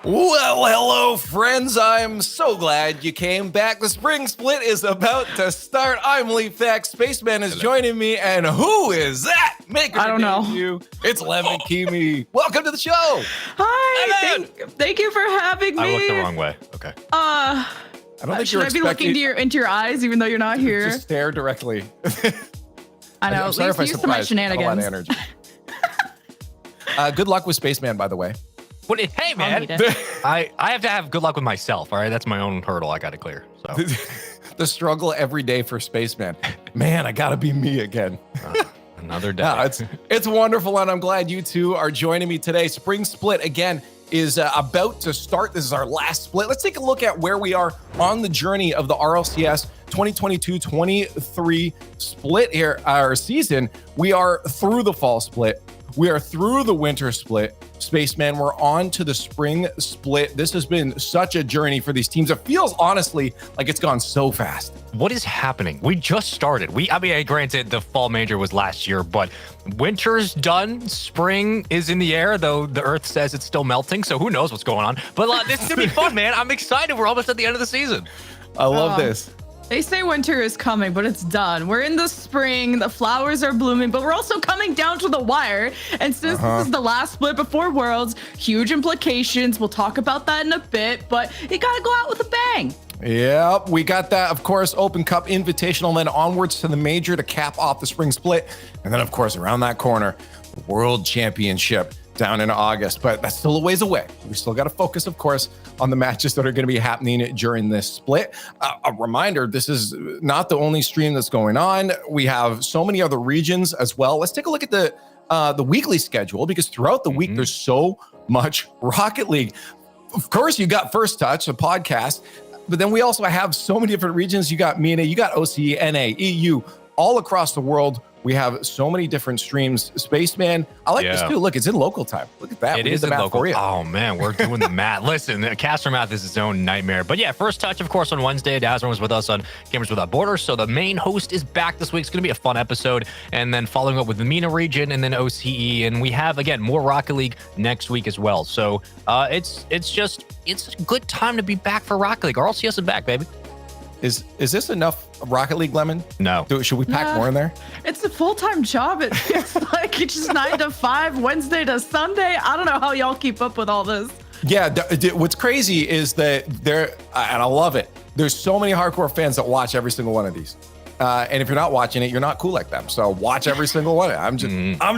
Well, hello, friends. I'm so glad you came back. The spring split is about to start. I'm LeafX. Spaceman is joining me, and who is that? I don't know. It's Lemon Kimi. Welcome to the show. Hi. Thank you for having me. I looked the wrong way. Okay. I don't think should I be looking into your eyes even though you're not here? Just stare directly. I know. I'm sorry if I used to my surprised. A lot of shenanigans. energy. Good luck with Spaceman, by the way. Hey, man. I have to have good luck with myself, all right? That's my own hurdle I got to clear. So The struggle every day for Spaceman. Man, I got to be me again. Another day. No, it's wonderful, and I'm glad you two are joining me today. Spring Split, again, is about to start. This is our last split. Let's take a look at where we are on the journey of the RLCS 2022-23 split here, our season. We are through the fall split. We are through the winter split. Spaceman, we're on to the spring split. This has been such a journey for these teams. It feels honestly like it's gone so fast. What is happening? We just started. I mean, granted, the fall major was last year, but winter's done. Spring is in the air, though the earth says it's still melting. So who knows what's going on? But this is going to be fun, man. I'm excited. We're almost at the end of the season. I love this. They say winter is coming, but it's done. We're in the spring, the flowers are blooming, but we're also coming down to the wire. And since this is the last split before Worlds, huge implications. We'll talk about that in a bit, but you gotta go out with a bang. Yep, we got that, of course, Open Cup Invitational, then onwards to the Major to cap off the spring split. And then, of course, around that corner, the World Championship down in August, but that's still a ways away. We still got to focus, of course, on the matches that are going to be happening during this split. A reminder, this is not the only stream that's going on. We have so many other regions as well. Let's take a look at the weekly schedule, because throughout the week, there's so much Rocket League. Of course, you got First Touch, a podcast, but then we also have so many different regions. You got MENA, you got OCE, NA, EU, all across the world. We have so many different streams. Spaceman, I like this too. Look, it's in local time. Look at that. It is in local. Oh man, we're doing the math. Listen, the caster math is its own nightmare. But yeah, First Touch, of course, on Wednesday. Dazzler was with us on Gamers Without Borders. So the main host is back this week. It's going to be a fun episode. And then following up with the MENA region and then OCE. And we have, again, more Rocket League next week as well. So it's a good time to be back for Rocket League. RLCS is back, baby. Is this enough Rocket League, Lemon? No. Should we pack more in there? It's a full-time job. It's like it's just 9 to 5, Wednesday to Sunday. I don't know how y'all keep up with all this. Yeah, what's crazy is that and I love it, there's so many hardcore fans that watch every single one of these. And if you're not watching it, you're not cool like them. So watch every single one. I'm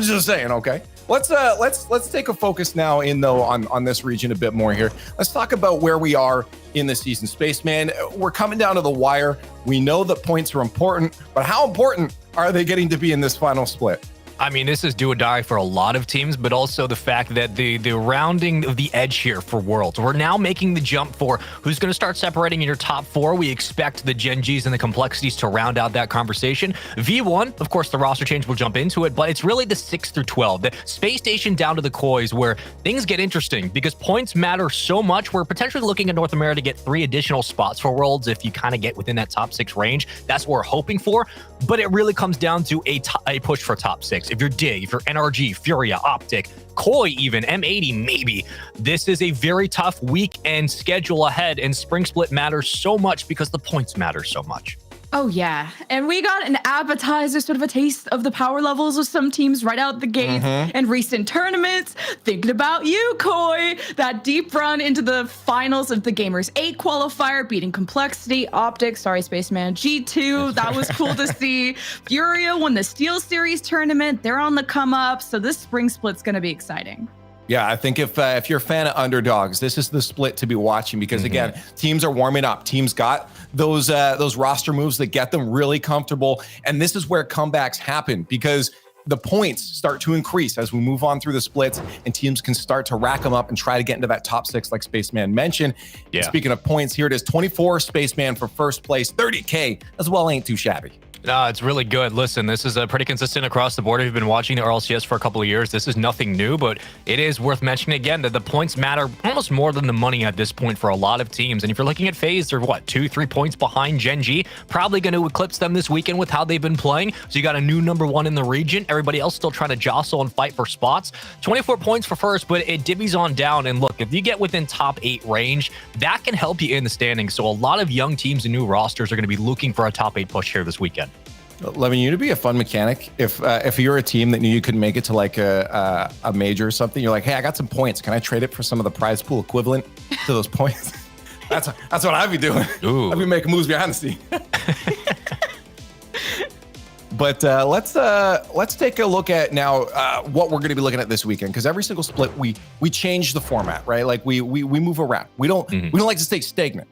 just saying, okay? Let's take a focus now on this region a bit more here. Let's talk about where we are in the season. Spaceman, we're coming down to the wire. We know that points are important, but how important are they getting to be in this final split? I mean, this is do or die for a lot of teams, but also the fact that the rounding of the edge here for Worlds. We're now making the jump for who's going to start separating in your top 4. We expect the Gen.Gs and the complexities to round out that conversation. V1, of course, the roster change will jump into it, but it's really the 6 through 12, the Space Station down to the Kois, where things get interesting because points matter so much. We're potentially looking at North America to get 3 additional spots for Worlds if you kind of get within that top 6 range. That's what we're hoping for, but it really comes down to a push for top 6. If you're Dig, if you're NRG, Furia, Optic, Koi even, M80 maybe. This is a very tough weekend schedule ahead, and Spring Split matters so much because the points matter so much. Oh, yeah. And we got an appetizer, sort of a taste of the power levels of some teams right out the gate in recent tournaments. Thinking about you, Koi. That deep run into the finals of the Gamers 8 qualifier, beating Complexity, Optic, sorry, Spaceman, G2. That was cool to see. Furia won the Steel Series tournament. They're on the come up. So this Spring Split's going to be exciting. Yeah, I think if you're a fan of underdogs, this is the split to be watching because, again, teams are warming up. Teams got those roster moves that get them really comfortable. And this is where comebacks happen because the points start to increase as we move on through the splits and teams can start to rack them up and try to get into that top 6 like Spaceman mentioned. Yeah. Speaking of points, here it is, 24 Spaceman for first place, 30K as well, ain't too shabby. No, it's really good. Listen, this is pretty consistent across the board. If you've been watching the RLCS for a couple of years, this is nothing new, but it is worth mentioning again that the points matter almost more than the money at this point for a lot of teams. And if you're looking at FaZe, they're 2-3 points behind Gen.G, probably going to eclipse them this weekend with how they've been playing. So you got a new number 1 in the region. Everybody else still trying to jostle and fight for spots. 24 points for first, but it divvies on down. And look, if you get within top 8 range, that can help you in the standings. So a lot of young teams and new rosters are going to be looking for a top 8 push here this weekend. Levin, you'd be a fun mechanic if you're a team that knew you could make it to like a major or something. You're like, hey, I got some points. Can I trade it for some of the prize pool equivalent to those points? That's what I'd be doing. Ooh. I'd be making moves behind the scene. But let's take a look at now what we're going to be looking at this weekend, because every single split we change the format, right? Like we move around. We don't like to stay stagnant.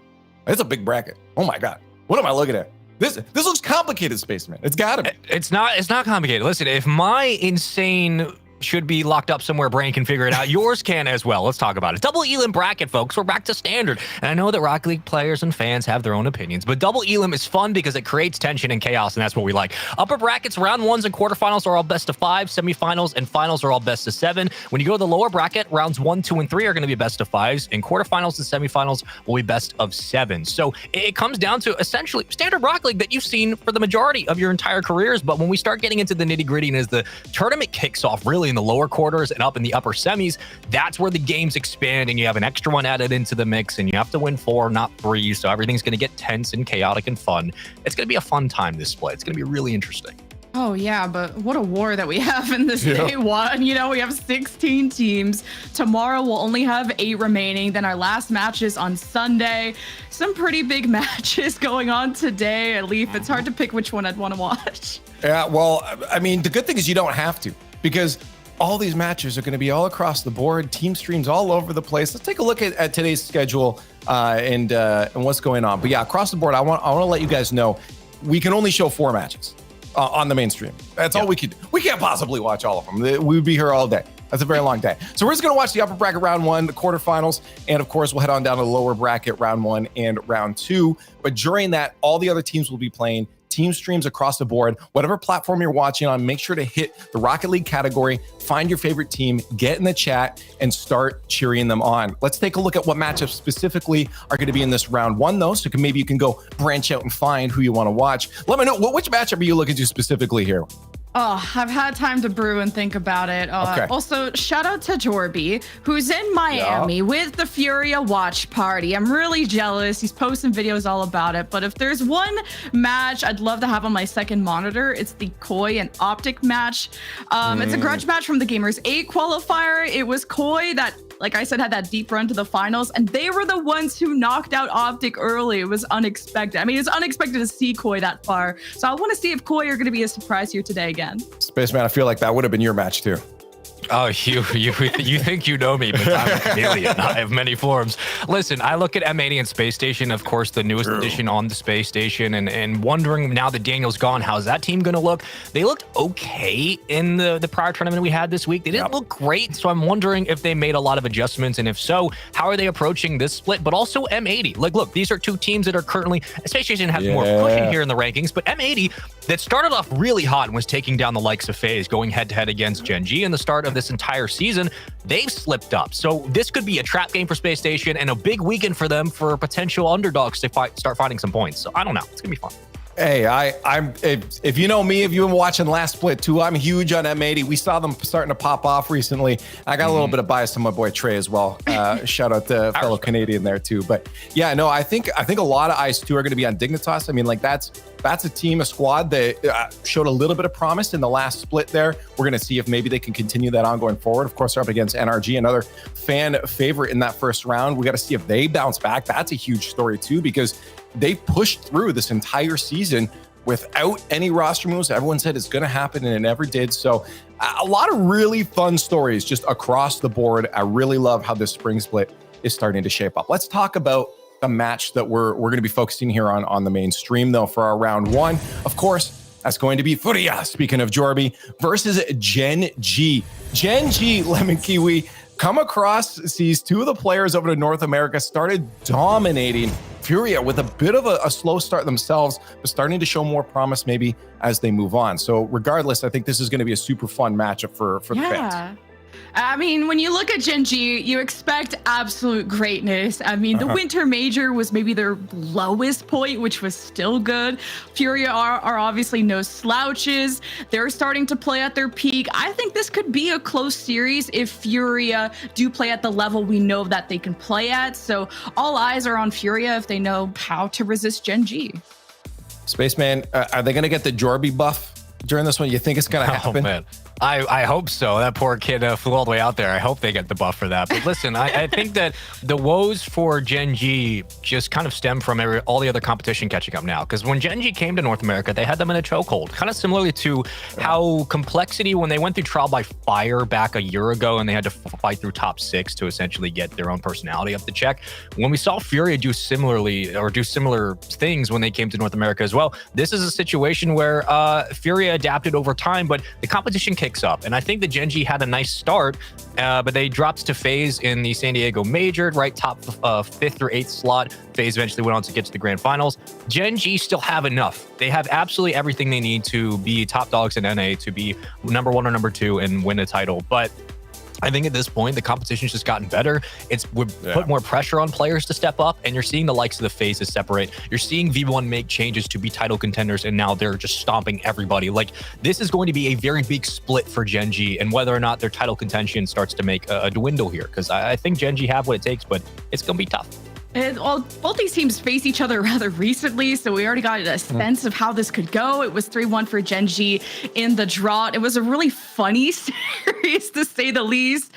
It's a big bracket. Oh my god, what am I looking at? This looks complicated, Spaceman. It's got to be. It's not complicated. Listen, if my insane should be locked up somewhere, brain can figure it out, yours can as well. Let's talk about it. Double elim bracket, folks. We're back to standard. And I know that Rocket League players and fans have their own opinions, but double elim is fun because it creates tension and chaos, and that's what we like. Upper brackets, round 1s and quarterfinals are all best of 5. Semifinals and finals are all best of 7. When you go to the lower bracket, rounds 1, 2, and 3 are going to be best of 5s, and quarterfinals and semifinals will be best of 7. So it comes down to essentially standard Rocket League that you've seen for the majority of your entire careers. But when we start getting into the nitty-gritty and as the tournament kicks off really in the lower quarters and up in the upper semis, that's where the games expand and you have an extra one added into the mix and you have to win 4, not 3. So everything's going to get tense and chaotic and fun. It's going to be a fun time, this split. It's going to be really interesting. Oh, yeah, but what a war that we have in this day one. You know, we have 16 teams. Tomorrow we'll only have 8 remaining. Then our last match is on Sunday. Some pretty big matches going on today. At least it's hard to pick which one I'd want to watch. Yeah, well, I mean, the good thing is you don't have to, because all these matches are going to be all across the board, team streams all over the place. Let's take a look at today's schedule and what's going on. But yeah, across the board, I want to let you guys know we can only show 4 matches on the mainstream. That's all we could do. We can't possibly watch all of them. We'd be here all day. That's a very long day. So we're just going to watch the upper bracket round 1, the quarterfinals, and of course, we'll head on down to the lower bracket round 1 and round 2. But during that, all the other teams will be playing team streams across the board. Whatever platform you're watching on, make sure to hit the Rocket League category, find your favorite team, get in the chat, and start cheering them on. Let's take a look at what matchups specifically are going to be in this round 1, though, so maybe you can go branch out and find who you want to watch. Let me know, which matchup are you looking to specifically here? Oh, I've had time to brew and think about it. Okay. Also, shout out to Jorby, who's in Miami with the Furia watch party. I'm really jealous. He's posting videos all about it. But if there's one match I'd love to have on my second monitor, it's the Koi and Optic match. It's a grudge match from the Gamers 8 qualifier. It was Koi that, like I said, had that deep run to the finals, and they were the ones who knocked out Optic early. It was unexpected. I mean, it's unexpected to see Koi that far. So I want to see if Koi are going to be a surprise here today again. Spaceman, I feel like that would have been your match too. Oh, you think you know me, but I'm a chameleon. I have many forms. Listen, I look at M80 and Space Station, of course, the newest addition on the Space Station, and wondering now that Daniel's gone, how's that team going to look? They looked okay in the prior tournament we had this week. They didn't look great, so I'm wondering if they made a lot of adjustments, and if so, how are they approaching this split? But also M80. Like, look, these are 2 teams that are currently, Space Station has more pushing here in the rankings, but M80 that started off really hot and was taking down the likes of FaZe, going head-to-head against Gen.G in the start of this entire season, they've slipped up. So this could be a trap game for Space Station and a big weekend for them for potential underdogs to start finding some points. So I don't know. It's gonna be fun. Hey, if you know me, if you've been watching last split too, I'm huge on M80. We saw them starting to pop off recently. I got a little bit of bias to my boy Trey as well. Shout out to fellow Canadian there too. But yeah, no, I think a lot of eyes too are going to be on Dignitas. I mean, like that's a team, a squad that showed a little bit of promise in the last split there. We're going to see if maybe they can continue that on going forward. Of course, they're up against NRG, another fan favorite in that first round. We got to see if they bounce back. That's a huge story too, because they pushed through this entire season without any roster moves. Everyone said it's going to happen, and it never did. So a lot of really fun stories just across the board. I really love how this spring split is starting to shape up. Let's talk about the match that we're going to be focusing here on the mainstream, though, for our round 1. Of course, that's going to be Furia, speaking of Jorby, versus Gen.G. Gen.G, Lemon Kiwi, come across, sees 2 of the players over to North America, started dominating Furia with a bit of a slow start themselves, but starting to show more promise maybe as they move on. So regardless, I think this is going to be a super fun matchup for the fans. I mean, when you look at Gen.G, you expect absolute greatness. I mean, the Winter Major was maybe their lowest point, which was still good. Furia are obviously no slouches. They're starting to play at their peak. I think this could be a close series if Furia do play at the level we know that they can play at. So all eyes are on Furia if they know how to resist Gen.G. Spaceman, are they going to get the Jorby buff during this one? You think it's going to happen? Oh, man. I hope so. That poor kid flew all the way out there. I hope they get the buff for that. But listen, I think that the woes for Gen.G just kind of stem from all the other competition catching up now. Because when Gen.G came to North America, they had them in a chokehold. Kind of similarly to how Complexity, when they went through Trial by Fire back a year ago and they had to fight through top 6 to essentially get their own personality up the check. When we saw Furia do similar things when they came to North America as well, this is a situation where Furia adapted over time, but the competition kicks up. And I think the Gen.G had a nice start, but they dropped to FaZe in the San Diego Major, right top 5th or 8th slot. FaZe eventually went on to get to the grand finals. Gen.G still have enough. They have absolutely everything they need to be top dogs in NA, to be number 1 or number 2 and win a title. But I think at this point, the competition's just gotten better. We've put more pressure on players to step up, and you're seeing the likes of the FaZes separate. You're seeing V1 make changes to be title contenders, and now they're just stomping everybody. Like, this is going to be a very big split for Gen.G, and whether or not their title contention starts to make a dwindle here, because I think Gen.G have what it takes, but it's going to be tough. And, well, both these teams faced each other rather recently, so we already got a sense of how this could go. It was 3-1 for Gen.G in the drought. It was a really funny series, to say the least.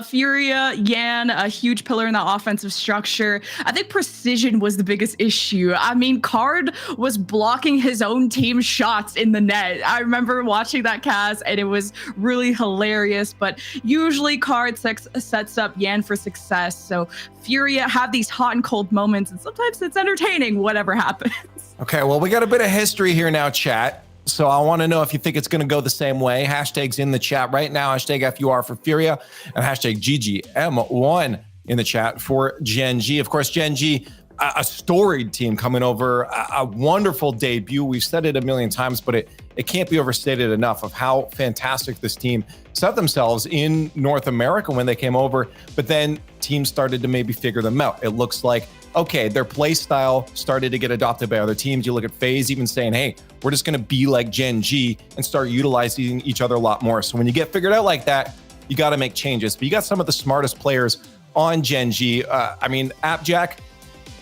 Furia, Yan, a huge pillar in the offensive structure. I think precision was the biggest issue. I mean, Card was blocking his own team's shots in the net. I remember watching that cast, and it was really hilarious. But usually Card sets up Yan for success. So Furia have these hot and cold moments, and sometimes it's entertaining, whatever happens. Okay, well, we got a bit of history here now, chat. So I want to know if you think it's going to go the same way. Hashtags in the chat right now. Hashtag FUR for Furia and hashtag GGM1 in the chat for Gen.G. Of course, Gen.G, a storied team coming over, a wonderful debut. We've said it a million times, but it can't be overstated enough of how fantastic this team set themselves in North America when they came over. But then teams started to maybe figure them out. It looks like, okay, their play style started to get adopted by other teams. You look at FaZe even saying, hey, we're just going to be like Gen.G and start utilizing each other a lot more. So when you get figured out like that, you got to make changes. But you got some of the smartest players on Gen.G. I mean, AppJack,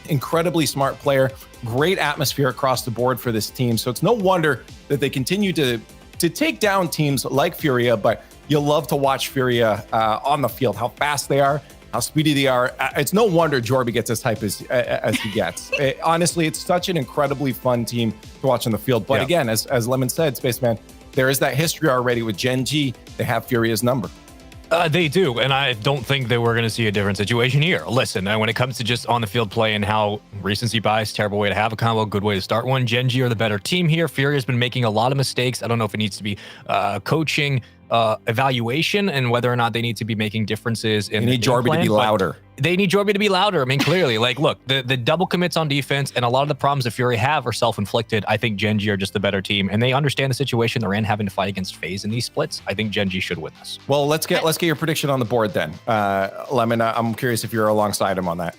incredibly smart player, great atmosphere across the board for this team. So it's no wonder that they continue to take down teams like Furia, but you'll love to watch Furia on the field, how fast they are, how speedy they are. It's no wonder Jorby gets as hype as he gets. Honestly, it's such an incredibly fun team to watch on the field. But again, as Lemon said, Spaceman, there is that history already with Gen.G. They have Furia's number. They do, and I don't think that we're going to see a different situation here. Listen, when it comes to just on-the-field play and how recency bias, terrible way to have a combo, good way to start one, Gen.G are the better team here. Furia's been making a lot of mistakes. I don't know if it needs to be coaching, evaluation, and whether or not they need to be making differences in the Jorby to be louder. They need Jorby to be louder. I mean, clearly, like, look, the double commits on defense and a lot of the problems that Furia have are self-inflicted. I think Gen.G are just the better team, and they understand the situation they're in, having to fight against FaZe in these splits. I think Gen.G should win this. Well, let's get your prediction on the board then. Lemon, I'm curious if you're alongside him on that.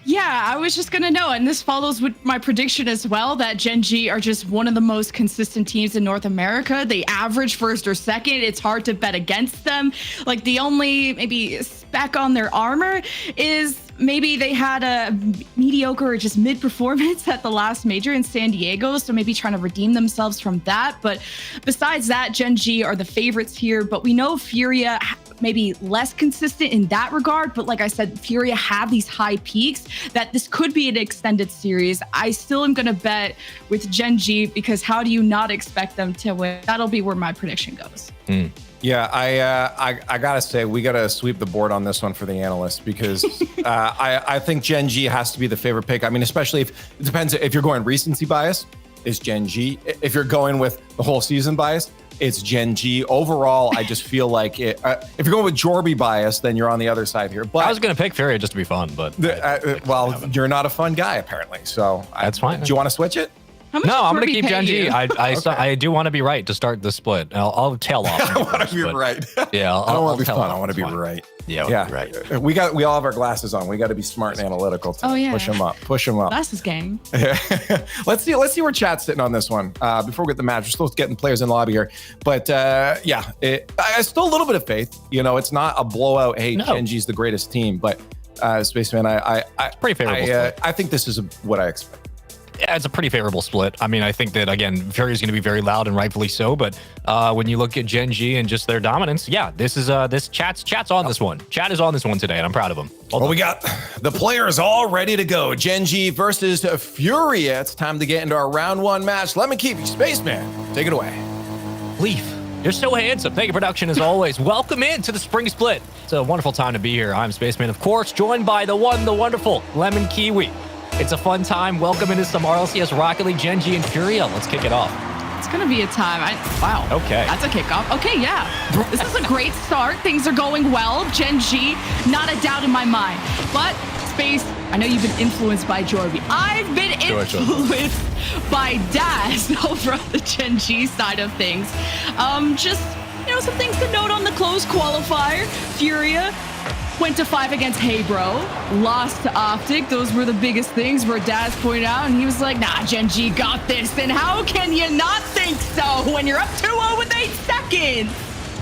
Yeah, I was just going to know, and this follows with my prediction as well, that Gen.G are just one of the most consistent teams in North America. They average first or second. It's hard to bet against them. Like, the only maybe speck on their armor is maybe they had a mediocre or just mid-performance at the last major in San Diego, so maybe trying to redeem themselves from that. But besides that, Gen.G are the favorites here, but we know Furia maybe less consistent in that regard. But like I said, Furia have these high peaks that this could be an extended series. I still am going to bet with Gen.G because how do you not expect them to win? That'll be where my prediction goes. Yeah, I gotta say, we gotta sweep the board on this one for the analysts because I think Gen.G has to be the favorite pick. I mean, especially if it depends if you're going recency bias, it's Gen.G. If you're going with the whole season bias, it's Gen.G. Overall, I just feel like it. If you're going with Jorby bias, then you're on the other side here. But I was gonna pick Furia just to be fun, but you're not a fun guy apparently. So that's fine. Do you want to switch it? No, I'm going to keep Gen.G. I do want to be right to start the split. I'll tail off. I want to be right. Yeah, I don't want to be fun. I want to be right. Yeah, right. We all have our glasses on. We got to be smart and analytical. Push them up. Glasses gang. Let's see where chat's sitting on this one. Before we get the match, we're still getting players in the lobby here. But I still a little bit of faith. You know, it's not a blowout. Hey, Gen.G's the greatest team, but Spaceman, it's pretty favorable. I think this is what I expect. Yeah, it's a pretty favorable split. I mean, I think that, again, Furia is going to be very loud and rightfully so. But when you look at Gen.G and just their dominance, yeah, this is chat's on this one. Chat is on this one today, and I'm proud of them. Well, we got the players all ready to go. Gen.G versus Furia. It's time to get into our round one match. Let me keep you, Spaceman. Take it away. Leaf, you're so handsome. Thank you, production, as always. Welcome into the Spring Split. It's a wonderful time to be here. I'm Spaceman, of course, joined by the one, the wonderful Lemon Kiwi. It's a fun time. Welcome into some RLCS Rocket League, Gen.G and Furia. Let's kick it off. It's going to be a time. Wow. Okay. That's a kickoff. Okay, yeah. This is a great start. Things are going well. Gen.G, not a doubt in my mind. But, Space, I know you've been influenced by Jorby. I've been influenced by Daz over on the Gen.G side of things. Just some things to note on the close qualifier. Furia went to 5 against Hey Bro, lost to Optic. Those were the biggest things where Daz pointed out, and he was like, nah, Gen.G got this. And how can you not think so when you're up 2-0 with 8 seconds?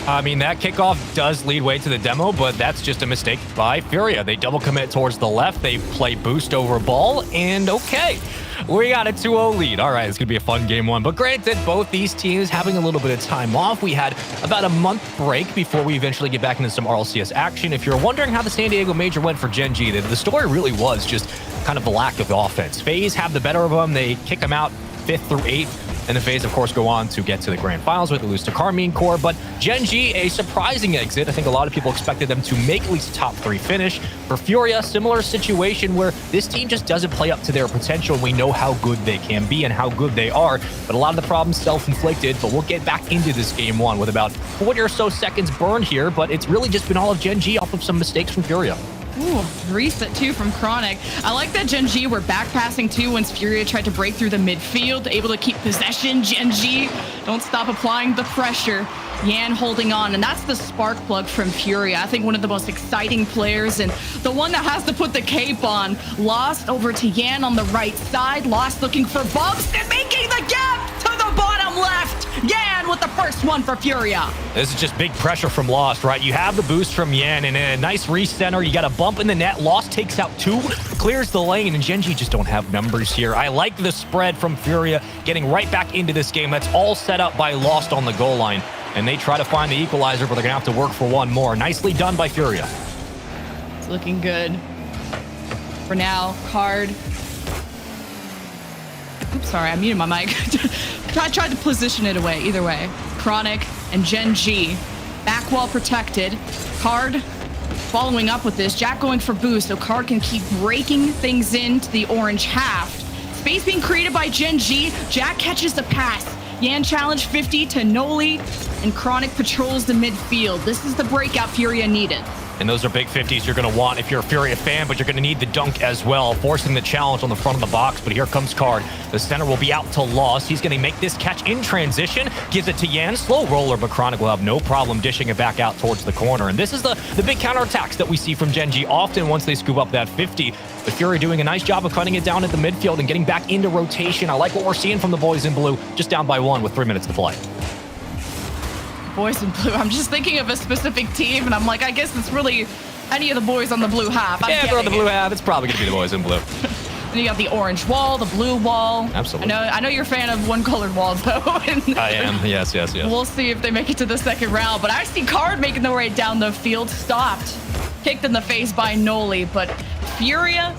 I mean, that kickoff does lead way to the demo, but that's just a mistake by Furia. They double commit towards the left. They play boost over ball, and okay. We got a 2-0 lead. All right, it's going to be a fun game one. But granted, both these teams having a little bit of time off. We had about a month break before we eventually get back into some RLCS action. If you're wondering how the San Diego Major went for Gen.G, the story really was just kind of the lack of offense. FaZe have the better of them. They kick them out 5th through 8th. And the FaZe, of course, go on to get to the grand finals with the lose to Carmine Core. But Gen.G, a surprising exit. I think a lot of people expected them to make at least a top 3 finish. For Furia, similar situation where this team just doesn't play up to their potential. We know how good they can be and how good they are. But a lot of the problems self-inflicted. But we'll get back into this game one with about 40 or so seconds burned here. But it's really just been all of Gen.G off of some mistakes from Furia. Ooh, reset too from Chronic. I like that Gen.G were back passing too once Furia tried to break through the midfield, able to keep possession. Gen.G don't stop applying the pressure. Yan holding on, and that's the spark plug from Furia. I think one of the most exciting players and the one that has to put the cape on. Lost over to Yan on the right side. Lost looking for bumps and making the gap to the bottom left. Yan with the first one for Furia. This is just big pressure from Lost, right? You have the boost from Yan and a nice recenter. You got a bump in the net. Lost takes out 2, clears the lane, and Gen.G just don't have numbers here. I like the spread from Furia getting right back into this game. That's all set up by Lost on the goal line. And they try to find the equalizer, but they're going to have to work for one more. Nicely done by Furia. It's looking good. For now, Card. Oops, sorry, I muted my mic. I tried to position it away, either way. Chronic and Gen.G. Back wall protected. Card following up with this. Jack going for boost, so Card can keep breaking things into the orange half. Space being created by Gen.G. Jack catches the pass. Yan challenge 50 to Noli, and Chronic patrols the midfield. This is the breakout Furia needed. And those are big 50s you're going to want if you're a Furia fan, but you're going to need the dunk as well, forcing the challenge on the front of the box. But here comes Card. The center will be out to Lost. He's going to make this catch in transition, gives it to Yan. Slow roller, but Chronic will have no problem dishing it back out towards the corner. And this is the big counterattacks that we see from Gen.G often once they scoop up that 50. But Furia doing a nice job of cutting it down at the midfield and getting back into rotation. I like what we're seeing from the boys in blue, just down by 1 with 3 minutes to play. Boys in blue. I'm just thinking of a specific team, and I'm like, I guess it's really any of the boys on the blue half. Yeah, if they're on the blue half, it's probably going to be the boys in blue. Then you got the orange wall, the blue wall. Absolutely. I know you're a fan of one-colored walls, though. I am. Yes. We'll see if they make it to the second round. But I see Card making their way down the field. Stopped. Kicked in the face by Noli. But Furia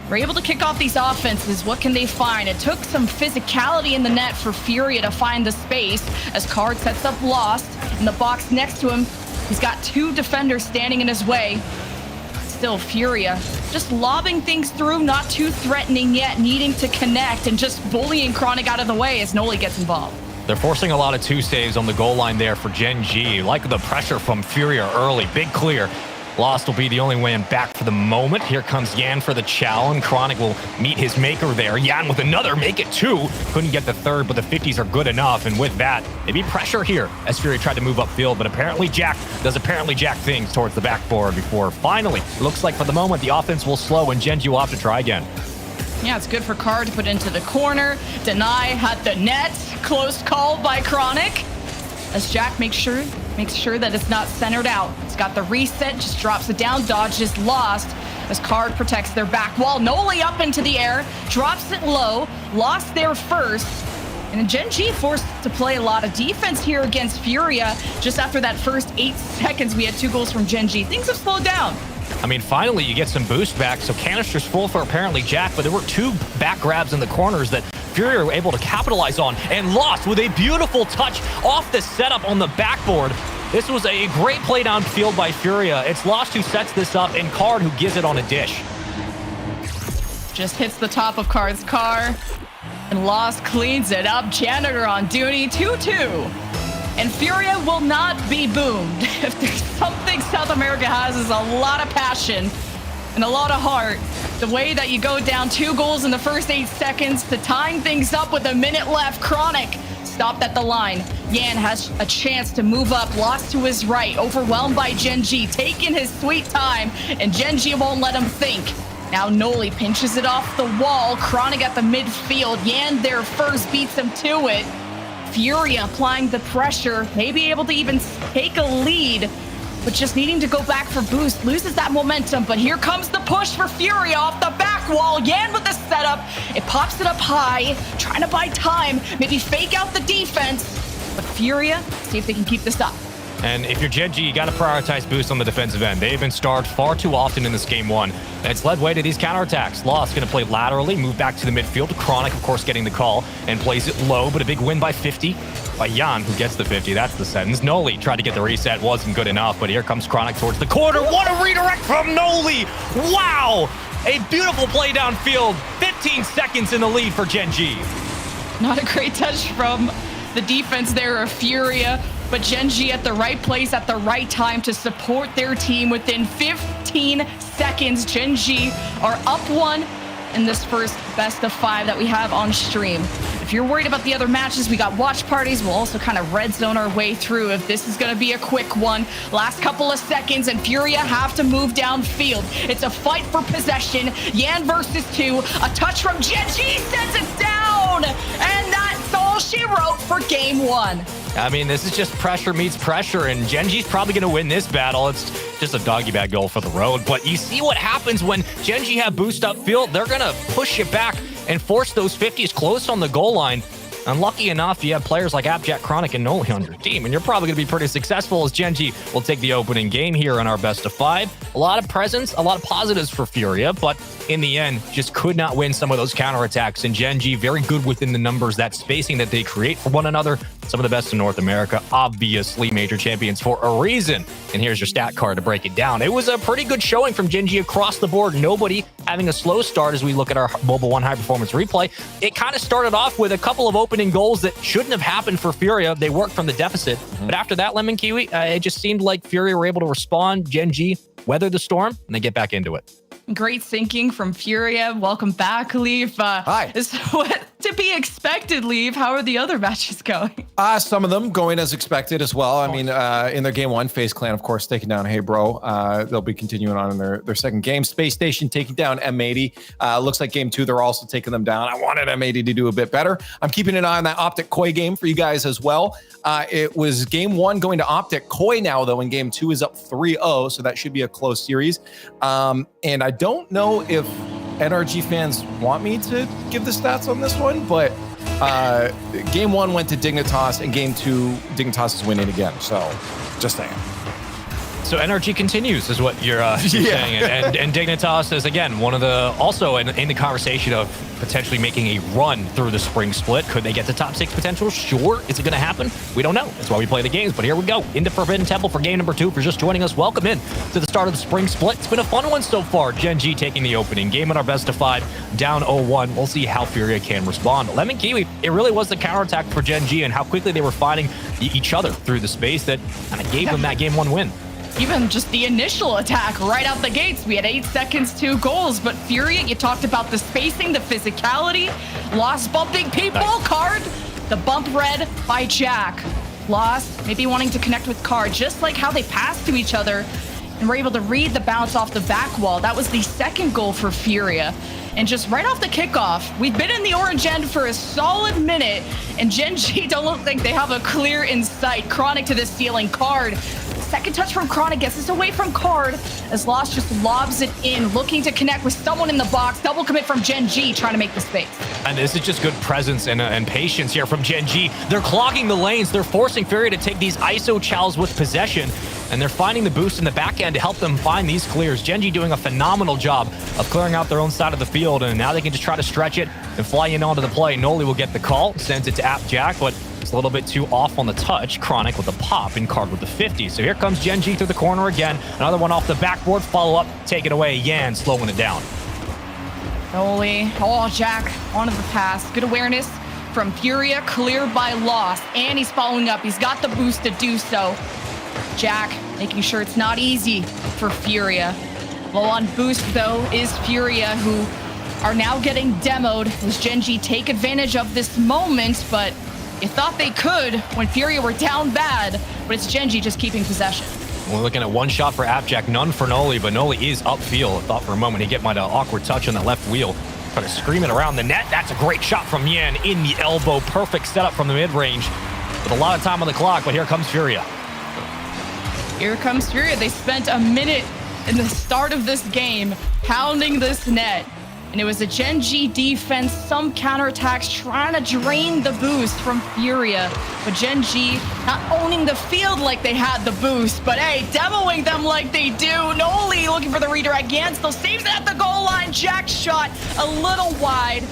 were able to kick off these offenses. What can they find? It took some physicality in the net for Furia to find the space as Card sets up Lost in the box next to him. He's got 2 defenders standing in his way. Still Furia just lobbing things through, not too threatening yet, needing to connect and just bullying Chronic out of the way as Noli gets involved. They're forcing a lot of 2 saves on the goal line there for Gen.G. Like the pressure from Furia early. Big clear. Lost will be the only way in back for the moment. Here comes Yan for the chow, and Chronic will meet his maker there. Yan with another, make it 2. Couldn't get the 3rd, but the 50s are good enough. And with that, maybe pressure here as Furia tried to move upfield, but apparently Jack things towards the backboard before finally, looks like for the moment, the offense will slow and Gen.G will have to try again. Yeah, it's good for Card to put into the corner. Deny had the net. Close call by Chronic. As Jack makes sure that it's not centered out. It's got the reset, just drops it down, dodges Lost as Card protects their back wall. Noli up into the air, drops it low, Lost there first. And Gen.G forced to play a lot of defense here against Furia. Just after that first 8 seconds, we had 2 goals from Gen.G. Things have slowed down. I mean, finally, you get some boost back. So canister's full for apparently Jack, but there were 2 back grabs in the corners that Furia were able to capitalize on, and Lost with a beautiful touch off the setup on the backboard. This was a great play downfield by Furia. It's Lost who sets this up, and Card who gives it on a dish. Just hits the top of Card's car, and Lost cleans it up. Janitor on duty, 2-2. And Furia will not be boomed. If there's something South America has is a lot of passion and a lot of heart. The way that you go down 2 goals in the first 8 seconds to tying things up with a minute left. Chronic stopped at the line. Yan has a chance to move up, lost to his right, overwhelmed by Gen.G, taking his sweet time, and Gen.G won't let him think. Now Noli pinches it off the wall, Chronic at the midfield. Yan there first beats him to it. Furia applying the pressure, may be able to even take a lead, but just needing to go back for boost, loses that momentum. But here comes the push for Furia off the back wall. Yan with the setup, it pops it up high, trying to buy time, maybe fake out the defense. But Furia, see if they can keep this up. And if you're Gen.G, you got to prioritize boost on the defensive end. They've been starved far too often in this game one. And it's led way to these counterattacks. Lost going to play laterally, move back to the midfield. Chronic, of course, getting the call and plays it low, but a big win by 50 by Yan, who gets the 50. That's the sentence. Noli tried to get the reset, wasn't good enough, but here comes Chronic towards the corner. What a redirect from Noli! Wow! A beautiful play downfield. 15 seconds in the lead for Gen.G. Not a great touch from the defense there of Furia, but Gen.G at the right place at the right time to support their team. Within 15 seconds, Gen.G are up 1 in this first best of 5 that we have on stream. If you're worried about the other matches, we got watch parties. We'll also kind of red zone our way through if this is going to be a quick one. Last couple of seconds, and Furia have to move downfield. It's a fight for possession. Yan versus 2. A touch from Gen.G sends it down, and that's all she wrote for game 1. I mean, this is just pressure meets pressure, and Gen.G's probably going to win this battle. It's just a doggy bag goal for the road. But you see what happens when Gen.G have boost upfield. They're going to push it back and force those 50s close on the goal line. Unlucky enough, you have players like Abjack, Chronic, and Noli on your team, and you're probably going to be pretty successful as Gen.G will take the opening game here in our best of 5. A lot of presence, a lot of positives for Furia, but in the end, just could not win some of those counterattacks. And Gen.G, very good within the numbers, that spacing that they create for one another. Some of the best in North America, obviously major champions for a reason. And here's your stat card to break it down. It was a pretty good showing from Gen.G across the board. Nobody having a slow start as we look at our Mobile 1 high performance replay. It kind of started off with a couple of opening goals that shouldn't have happened for Furia. They worked from the deficit. But after that, Lemon Kiwi, it just seemed like Furia were able to respond. Gen.G weather the storm, and they get back into it. Great sinking from Furia. Welcome back, Leaf. Hi. Is what to be expected, Leaf. How are the other matches going? Some of them going as expected as well. I mean, in their game 1, FaZe Clan, of course, taking down Hey Bro. They'll be continuing on in their second game. Space Station taking down M80. Looks like game 2, they're also taking them down. I wanted M80 to do a bit better. I'm keeping an eye on that Optic Koi game for you guys as well. It was game 1 going to Optic. Koi now, though, in game 2 is up 3-0, so that should be a close series. And I don't know if NRG fans want me to give the stats on this one, but game 1 went to Dignitas, and game 2, Dignitas is winning again. So just saying. So NRG continues is what you're saying. And Dignitas is, again, one of the, also in the conversation of potentially making a run through the spring split. Could they get to top 6 potential? Sure. Is it going to happen? We don't know. That's why we play the games. But here we go. Into Forbidden Temple for game number 2. For just joining us, welcome in to the start of the spring split. It's been a fun one so far. Gen.G taking the opening game in our best of 5, down 0-1. We'll see how Furia can respond. Lemon Kiwi, it really was the counterattack for Gen.G and how quickly they were finding each other through the space that kind of gave them that game 1 win. Even just the initial attack right out the gates, we had 8 seconds, 2 goals. But Furia, you talked about the spacing, the physicality, Lost bumping people, nice. Card, the bump red by Jack. Lost maybe wanting to connect with Card, just like how they passed to each other and were able to read the bounce off the back wall. That was the second goal for Furia. And just right off the kickoff, we've been in the orange end for a solid minute, and Gen.G don't look like they have a clear in sight. Chronic to the ceiling, Card. Second touch from Chronic gets this away from Card as Lost just lobs it in, looking to connect with someone in the box. Double commit from Gen.G, trying to make the space. And this is just good presence and patience here from Gen.G. They're clogging the lanes. They're forcing Furia to take these ISO chows with possession, and they're finding the boost in the back end to help them find these clears. Gen.G doing a phenomenal job of clearing out their own side of the field, and now they can just try to stretch it and fly in onto the play. Noli will get the call, sends it to Jack, but it's a little bit too off on the touch. Chronic with the pop and Card with the 50. So here comes Gen.G through the corner again. Another one off the backboard. Follow up. Take it away. Yan slowing it down. Noli. Oh, Jack onto the pass. Good awareness from Furia. Cleared by Lost. And he's following up. He's got the boost to do so. Jack making sure it's not easy for Furia. Low on boost, though, is Furia, who are now getting demoed as Gen.G take advantage of this moment, but You thought they could when Furia were down bad, but it's Gen.G just keeping possession. We're looking at one shot for Abjack, none for Noli, but Noli is upfield. I thought for a moment he might have awkward touch on that left wheel. Trying to scream it around the net. That's a great shot from Yan in the elbow. Perfect setup from the mid-range with a lot of time on the clock, but here comes Furia. Here comes Furia. They spent a minute in the start of this game pounding this net. And it was a Gen.G defense, some counterattacks trying to drain the boost from Furia. But Gen.G not owning the field like they had the boost, but hey, demoing them like they do. Noli looking for the redirect. Yan still saves it at the goal line. Jack shot a little wide.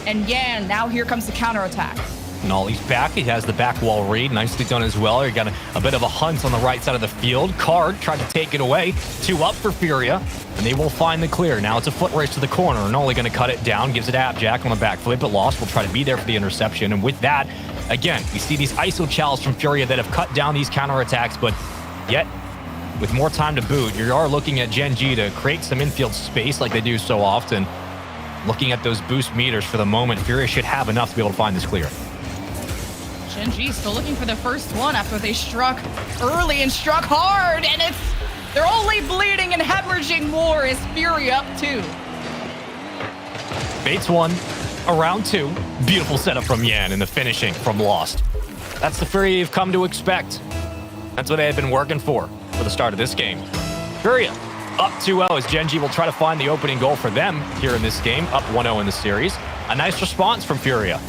And Yan, now here comes the counterattack. Nolly's back. He has the back wall read. Nicely done as well. He got a bit of a hunt on the right side of the field. Card tried to take it away. 2 up for Furia, and they will find the clear. Now it's a foot race to the corner. Nolly going to cut it down. Gives it to Abjack on the back flip, but Lost will try to be there for the interception. And with that, again, we see these ISO chows from Furia that have cut down these counterattacks, but yet, with more time to boot, you are looking at Gen.G to create some infield space like they do so often. Looking at those boost meters for the moment, Furia should have enough to be able to find this clear. Gen.G still looking for the first one after they struck early and struck hard, and they're only bleeding and hemorrhaging more as Furia up 2. Bates 1, around 2. Beautiful setup from Yan and the finishing from Lost. That's the Furia you've come to expect. That's what they had been working for the start of this game. Furia up 2-0 as Gen.G will try to find the opening goal for them here in this game, up 1-0 in the series. A nice response from Furia.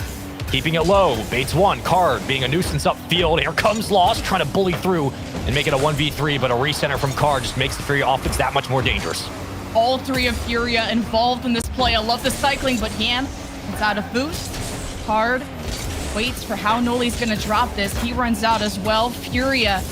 Keeping it low, Bates 1, Card being a nuisance upfield. Here comes Lost, trying to bully through and make it a 1v3, but a recenter from Card just makes the Furia offense that much more dangerous. All 3 of Furia involved in this play. I love the cycling, but Yan gets out of boost. Card waits for how Noli's gonna drop this. He runs out as well. Furia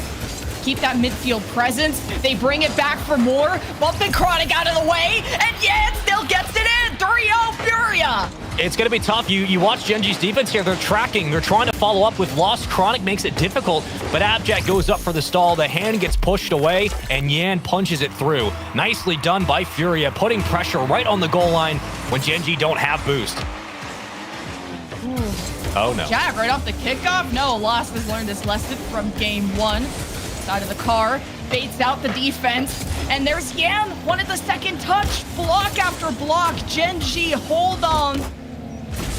keep that midfield presence. They bring it back for more. Bumping Chronic out of the way, and Yan still gets it in. 3-0 Furia. It's going to be tough. You watch Gen.G's defense here. They're tracking. They're trying to follow up with Lost. Chronic makes it difficult, but Abjack goes up for the stall. The hand gets pushed away, and Yan punches it through. Nicely done by Furia, putting pressure right on the goal line when Gen.G don't have boost. Ooh. Oh, no. Jack, right off the kickoff? No, Lost has learned his lesson from game 1. Side of the car, baits out the defense, and there's Yan, wanted the second touch, block after block. Gen.G hold on,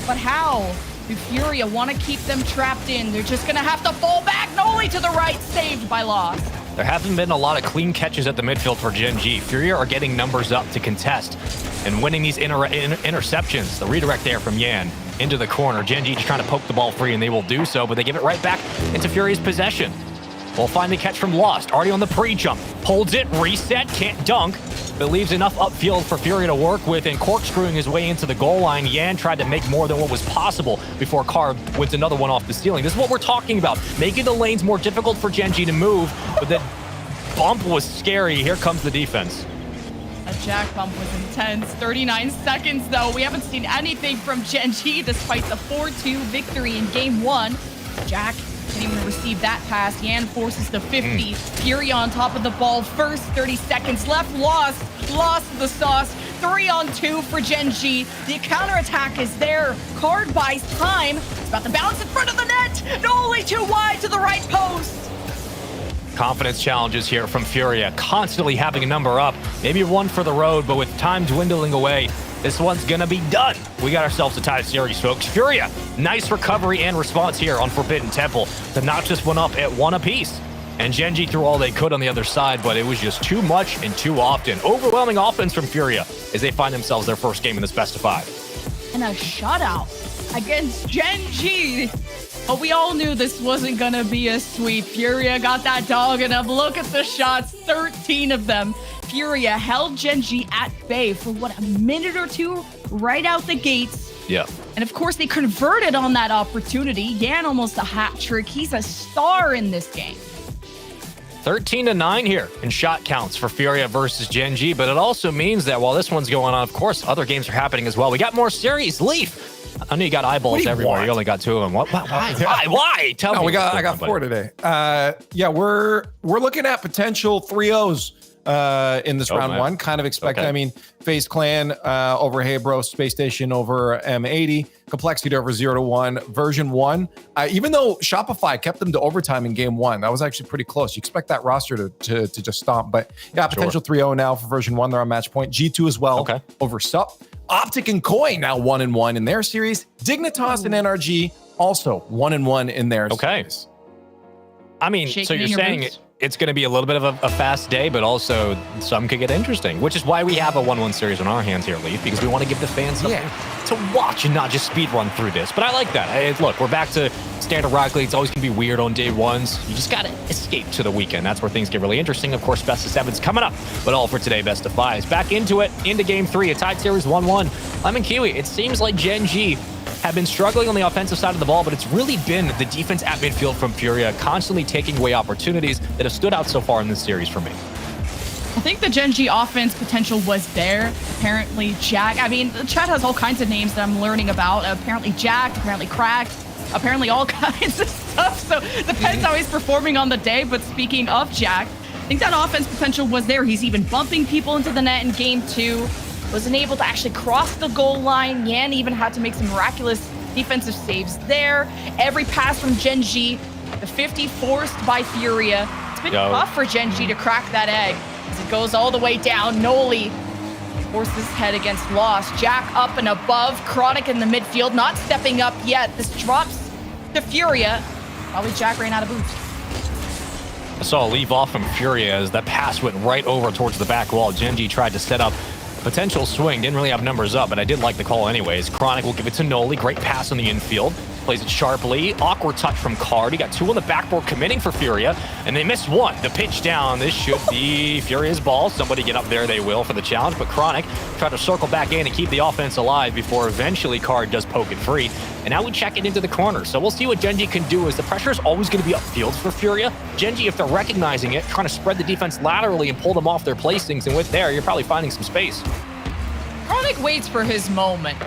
but how do Furia want to keep them trapped in? They're just gonna have to fall back. Noli to the right, saved by Lost. There haven't been a lot of clean catches at the midfield for Gen.G. Furia are getting numbers up to contest and winning these interceptions. The redirect there from Yan into the corner. Gen.G just trying to poke the ball free, and they will do so, but they give it right back into Furia's possession. We'll find the catch from Lost, already on the pre-jump. Holds it, reset, can't dunk, but leaves enough upfield for Furia to work with, and corkscrewing his way into the goal line. Yan tried to make more than what was possible before Carr wins another one off the ceiling. This is what we're talking about, making the lanes more difficult for Gen.G to move, but that bump was scary. Here comes the defense. A Jack bump was intense. 39 seconds, though. We haven't seen anything from Gen.G despite the 4-2 victory in game 1. Jack didn't even receive that pass. Yan forces the 50. Furia on top of the ball first. 30 seconds left. Lost the sauce. 3-on-2 for Gen.G. The counterattack is there. Card buys time. It's about to bounce in front of the net. Only too wide to the right post. Confidence challenges here from Furia, constantly having a number up. Maybe one for the road, but with time dwindling away, this one's gonna be done. We got ourselves a tie series, folks. Furia, nice recovery and response here on Forbidden Temple to knock this one up at 1 apiece. And Gen.G threw all they could on the other side, but it was just too much and too often. Overwhelming offense from Furia as they find themselves their first game in this best of 5. And a shutout against Gen.G. But we all knew this wasn't gonna be a sweep. Furia got that dog and look at the shots, 13 of them. Furia held Gen.G at bay for what, a minute or two right out the gates. Yeah. And of course they converted on that opportunity. Yan almost a hat trick. He's a star in this game. 13-9 here in shot counts for Furia versus Gen.G, but it also means that while this one's going on, of course, other games are happening as well. We got more series. Leaf, I know you got eyeballs everywhere. Want? You only got 2 of them. Why? Tell me. I got 4 today. Yeah, we're looking at potential 3-0s in this round one. Kind of expected. I mean, FaZe Clan over Hey Bro, Space Station over M80, Complexity over 0-1, version 1. Even though Shopify kept them to overtime in game 1, that was actually pretty close. You expect that roster to just stomp. But yeah, potential 3-0 now for version 1. They're on match point. G2 as well over Sup. Optic and Koi now 1-1 in their series. Dignitas and NRG also 1-1 in their series. I mean, so you're saying it's going to be a little bit of a fast day, but also some could get interesting, which is why we have a 1-1 series on our hands here, Leaf, because we want to give the fans something to watch and not just speed run through this. But I like that. Look, we're back to standard Rocket League. It's always going to be weird on day ones. You just got to escape to the weekend. That's where things get really interesting. Of course, best of 7's coming up, but all for today, best of 5s. Back into it, into game 3, a tied series 1-1. Lemon Kiwi, it seems like Gen.G have been struggling on the offensive side of the ball, but it's really been the defense at midfield from Furia constantly taking away opportunities that have stood out so far in this series for me. I think the Gen.G offense potential was there. Apparently Jack, I mean, the chat has all kinds of names that I'm learning about. Apparently Jack, apparently Cracked, apparently all kinds of stuff. So depends how he's performing on the day. But speaking of Jack, I think that offense potential was there. He's even bumping people into the net in game 2. Wasn't able to actually cross the goal line. Yan even had to make some miraculous defensive saves there. Every pass from Gen.G, the 50 forced by Furia. It's been tough for Gen.G to crack that egg as it goes all the way down. Noli forces his head against Lost. Jack up and above. Chronic in the midfield, not stepping up yet. This drops to Furia. Probably Jack ran out of boost. I saw a leave off from Furia as that pass went right over towards the back wall. Gen.G tried to set up potential swing, didn't really have numbers up, but I did like the call anyways. Chronic will give it to Noli. Great pass on the infield. Plays it sharply. Awkward touch from Card. He got 2 on the backboard committing for Furia, and they missed 1. The pitch down. This should be Furia's ball. Somebody get up there, they will, for the challenge, but Chronic tried to circle back in and keep the offense alive before eventually Card does poke it free. And now we check it into the corner. So we'll see what Gen.G can do, as the pressure is always going to be upfield for Furia. Gen.G, if they're recognizing it, trying to spread the defense laterally and pull them off their placings, and with there, you're probably finding some space. Chronic waits for his moment.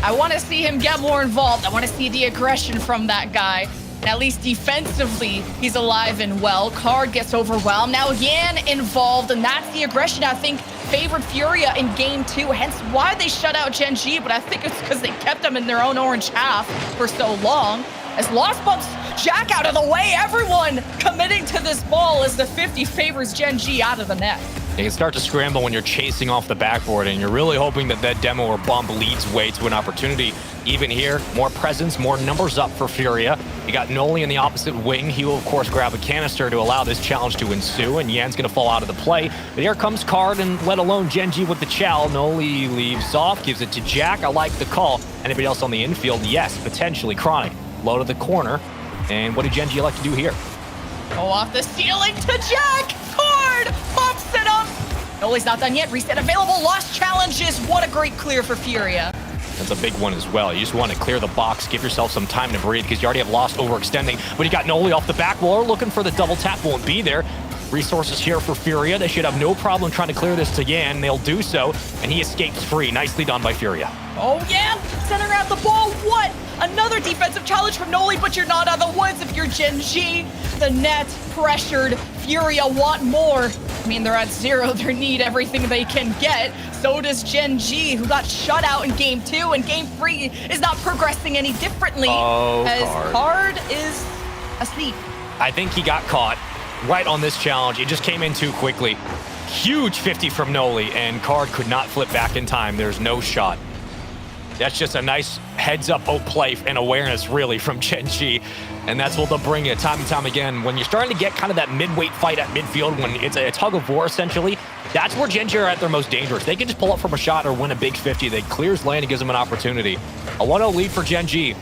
I want to see him get more involved. I want to see the aggression from that guy. And at least defensively, he's alive and well. Card gets overwhelmed. Now Yan involved, and that's the aggression I think favored Furia in game 2, hence why they shut out Gen.G, but I think it's because they kept them in their own orange half for so long. As Lost bumps Jack out of the way, everyone committing to this ball as the 50 favors Gen.G out of the net. You can start to scramble when you're chasing off the backboard, and you're really hoping that that demo or bump leads way to an opportunity. Even here, more presence, more numbers up for Furia. You got Noli in the opposite wing. He will, of course, grab a canister to allow this challenge to ensue, and Yan's going to fall out of the play. But here comes Card, and let alone Gen.G with the chow. Noli leaves off, gives it to Jack. I like the call. Anybody else on the infield? Yes, potentially. Chronic, low to the corner. And what did Gen.G like to do here? Go off the ceiling to Jack. Card pops it up. Noli's not done yet. Reset available. Lost challenges. What a great clear for Furia. That's a big one as well. You just want to clear the box, give yourself some time to breathe, because you already have Lost overextending. But you got Noli off the back wall, looking for the double tap, won't be there. Resources here for Furia. They should have no problem trying to clear this to Yan. They'll do so, and he escapes free. Nicely done by Furia. Oh, Yan centering out the ball. What? Another defensive challenge from Noli, but you're not out of the woods if you're Gen.G. The net pressured. Furia want more. I mean, they're at 0. They need everything they can get. So does Gen.G, who got shut out in game 2, and game 3 is not progressing any differently. Oh, as Card is asleep. I think he got caught right on this challenge. It just came in too quickly. Huge 50 from Noli, and Card could not flip back in time. There's no shot. That's just a nice heads-up play and awareness, really, from Gen.G. And that's what they'll bring you time and time again. When you're starting to get kind of that mid-weight fight at midfield, when it's a tug of war, essentially, that's where Gen.G are at their most dangerous. They can just pull up from a shot or win a big 50. They clears lane and gives them an opportunity. A 1-0 lead for Gen.G.